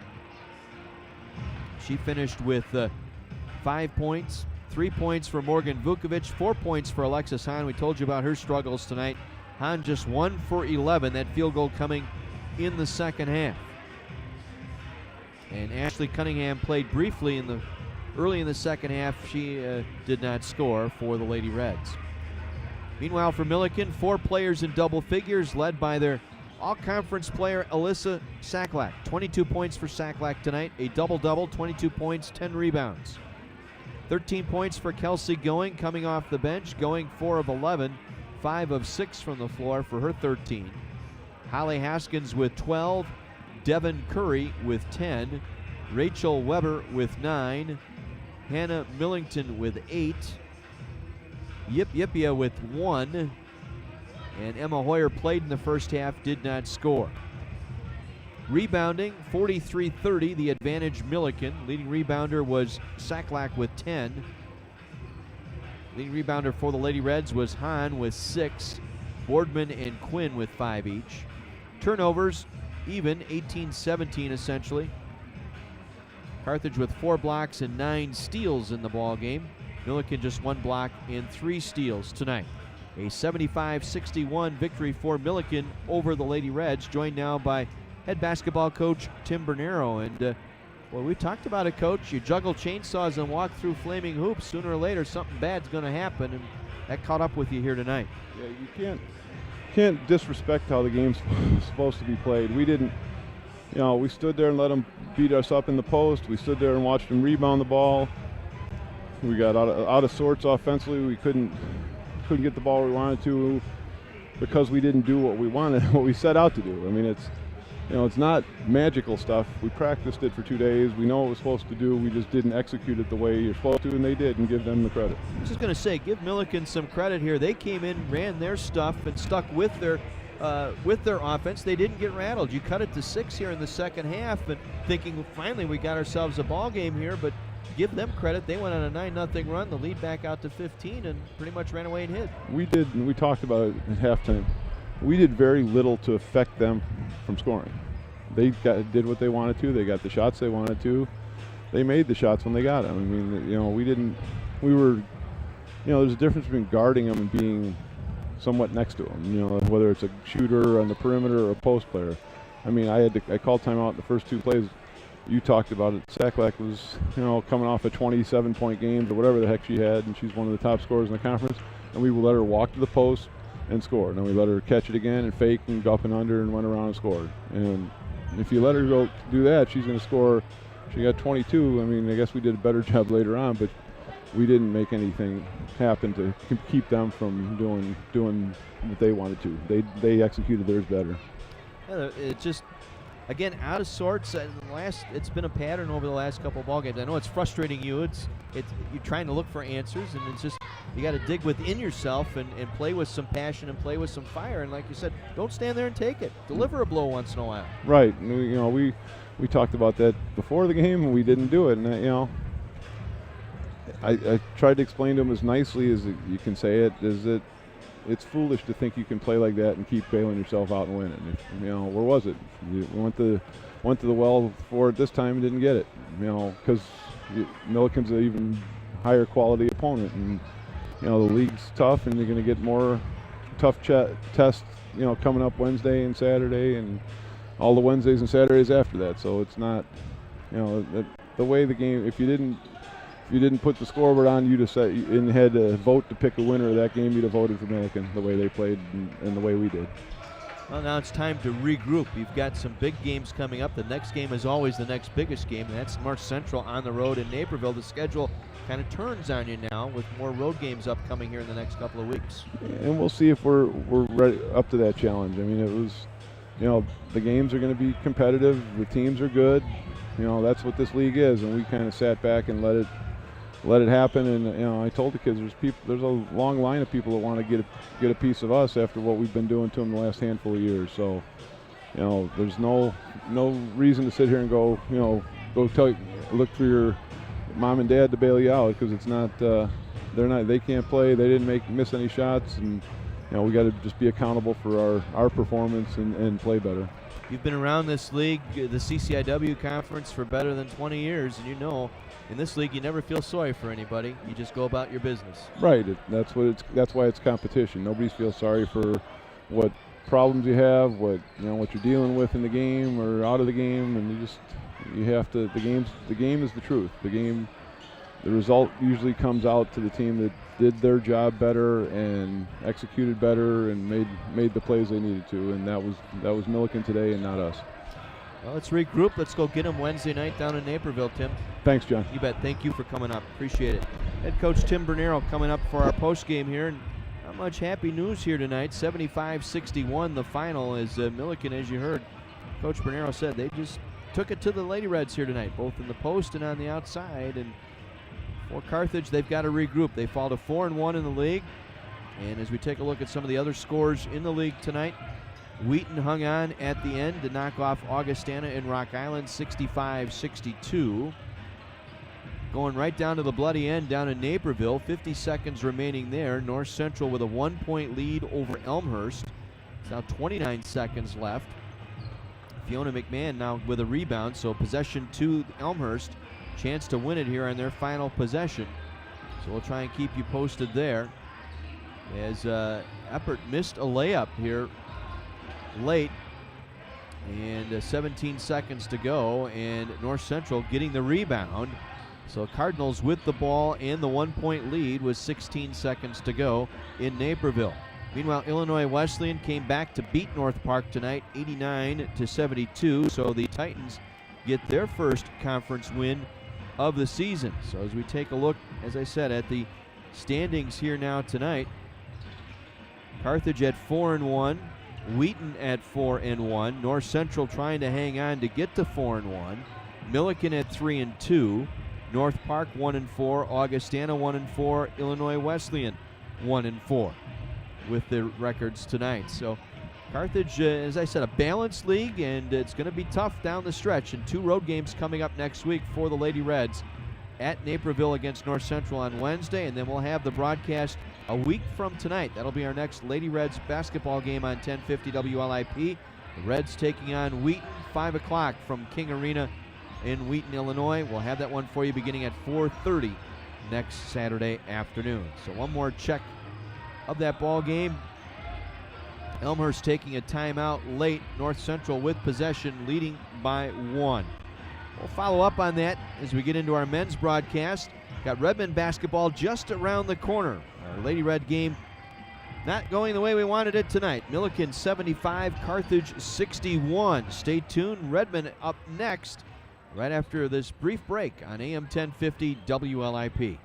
She finished with 5 points, 3 points for Morgan Vukovic, 4 points for Alexis Hahn. We told you about her struggles tonight. Hahn just 1 for 11, that field goal coming in the second half. And Ashley Cunningham played briefly early in the second half. She did not score for the Lady Reds. Meanwhile, for Millikin, 4 players in double figures, led by their all-conference player Alyssa Saklak. 22 points for Saklak tonight, a double-double, 22 points, 10 rebounds. 13 points for Kelsey Going, coming off the bench. Going 4 of 11, 5 of 6 from the floor for her 13. Holly Haskins with 12, Devin Curry with 10, Rachel Weber with 9, Hannah Millington with 8, Yip Yipia with 1, and Emma Hoyer played in the first half, did not score. Rebounding, 43-30, the advantage Millikin. Leading rebounder was Saklak with 10. Leading rebounder for the Lady Reds was Hahn with 6. Boardman and Quinn with 5 each. Turnovers, even, 18-17 essentially. Carthage with 4 blocks and 9 steals in the ball game. Millikin just 1 block and 3 steals tonight. A 75-61 victory for Millikin over the Lady Reds, joined now by head basketball coach Tim Bernero. And well, we talked about it, Coach. You juggle chainsaws and walk through flaming hoops. Sooner or later, something bad's going to happen, and that caught up with you here tonight. Yeah, you can't disrespect how the game's supposed to be played. We didn't, we stood there and let them beat us up in the post. We stood there and watched them rebound the ball. We got out of sorts offensively. We couldn't get the ball we wanted to because we didn't do what we wanted, what we set out to do. I mean, it's not magical stuff. We practiced it for 2 days. We know what we're supposed to do. We just didn't execute it the way you're supposed to, and they did, and give them the credit. I was just going to say, give Millikin some credit here. They came in, ran their stuff, and stuck with their offense. They didn't get rattled. You cut it to 6 here in the second half, and thinking, well, finally we got ourselves a ball game here, but give them credit. They went on a 9-0 run, the lead back out to 15, and pretty much ran away and hid. We did, and we talked about it at halftime. We did very little to affect them from scoring. They did what they wanted to. They got the shots they wanted to. They made the shots when they got them. I mean, there's a difference between guarding them and being somewhat next to them, whether it's a shooter on the perimeter or a post player. I mean, I called timeout in the first 2 plays. You talked about it. Saklak was, coming off a 27-point game or whatever the heck she had, and she's one of the top scorers in the conference, and we would let her walk to the post and score. And then we let her catch it again and fake and go up and under and went around and scored. And if you let her go do that, she's going to score. She got 22. I mean, I guess we did a better job later on, but we didn't make anything happen to keep them from doing what they wanted to. They executed theirs better. Yeah, it just, again, out of sorts. It's been a pattern over the last couple of ball games. I know it's frustrating you. It's you're trying to look for answers, and it's just you got to dig within yourself and play with some passion and play with some fire. And like you said, don't stand there and take it. Deliver a blow once in a while. Right. And we talked about that before the game, and we didn't do it. And I tried to explain to them as nicely as you can say it. Is that it's foolish to think you can play like that and keep bailing yourself out and winning. Where was it? We went to the well for it this time and didn't get it. Because Millikin's an even higher quality opponent, and the league's tough, and you're going to get more tough tests. Coming up Wednesday and Saturday, and all the Wednesdays and Saturdays after that. So it's not, the way the game. If you didn't put the scoreboard on you to set and had to vote to pick a winner of that game, you'd have voted for Millikin the way they played and the way we did. Well, now it's time to regroup. You've got some big games coming up. The next game is always the next biggest game, and that's March Central on the road in Naperville. The schedule kind of turns on you now with more road games upcoming here in the next couple of weeks. And we'll see if we're ready up to that challenge. I mean, it was, the games are going to be competitive. The teams are good. That's what this league is, and we kind of sat back and let it happen. And I told the kids there's a long line of people that want to get a piece of us after what we've been doing to them the last handful of years. So there's no reason to sit here and go look for your mom and dad to bail you out, because it's not they can't play, they didn't miss any shots, and we got to just be accountable for our performance and play better. You've been around this league, the CCIW conference, for better than 20 years, and in this league you never feel sorry for anybody. You just go about your business. Right. That's why it's competition. Nobody feels sorry for what problems you have, what you're dealing with in the game or out of the game, and you have to. The game is the truth. The result usually comes out to the team that did their job better and executed better and made the plays they needed to, and that was Millikin today and not us. Well, let's regroup. Let's go get them Wednesday night down in Naperville, Tim. Thanks, John. You bet. Thank you for coming up. Appreciate it. Head coach Tim Bernero coming up for our post game here, and not much happy news here tonight. 75-61 the final, as Millikin, as you heard Coach Bernero said, they just took it to the Lady Reds here tonight, both in the post and on the outside. And for Carthage, they've got to regroup. They fall to 4-1 in the league. And as we take a look at some of the other scores in the league tonight, Wheaton hung on at the end to knock off Augustana and Rock Island 65-62. Going right down to the bloody end down in Naperville, 50 seconds remaining there. North Central with a 1-point lead over Elmhurst. It's now 29 seconds left. Fiona McMahon now with a rebound, so possession to Elmhurst. Chance to win it here on their final possession. So we'll try and keep you posted there. As Eppert missed a layup here late, and 17 seconds to go, and North Central getting the rebound. So Cardinals with the ball and the 1-point lead with 16 seconds to go in Naperville. Meanwhile, Illinois Wesleyan came back to beat North Park tonight, 89-72. So the Titans get their first conference win of the season. So as we take a look, as I said, at the standings here now tonight, Carthage at 4-1, Wheaton at 4-1, North Central trying to hang on to get to 4-1, Millikin at 3-2, North Park 1-4, Augustana 1-4, Illinois Wesleyan 1-4 with the records tonight. So Carthage, as I said, a balanced league, and it's going to be tough down the stretch. And 2 road games coming up next week for the Lady Reds at Naperville against North Central on Wednesday, and then we'll have the broadcast a week from tonight. That'll be our next Lady Reds basketball game on 1050 WLIP. The Reds taking on Wheaton, 5 o'clock from King Arena in Wheaton, Illinois. We'll have that one for you beginning at 4:30 next Saturday afternoon. So one more check of that ball game. Elmhurst taking a timeout late. North Central with possession, leading by 1. We'll follow up on that as we get into our men's broadcast. Got Redmond basketball just around the corner. Our Lady Red game not going the way we wanted it tonight. Millikin 75, Carthage 61. Stay tuned. Redmond up next right after this brief break on AM 1050 WLIP.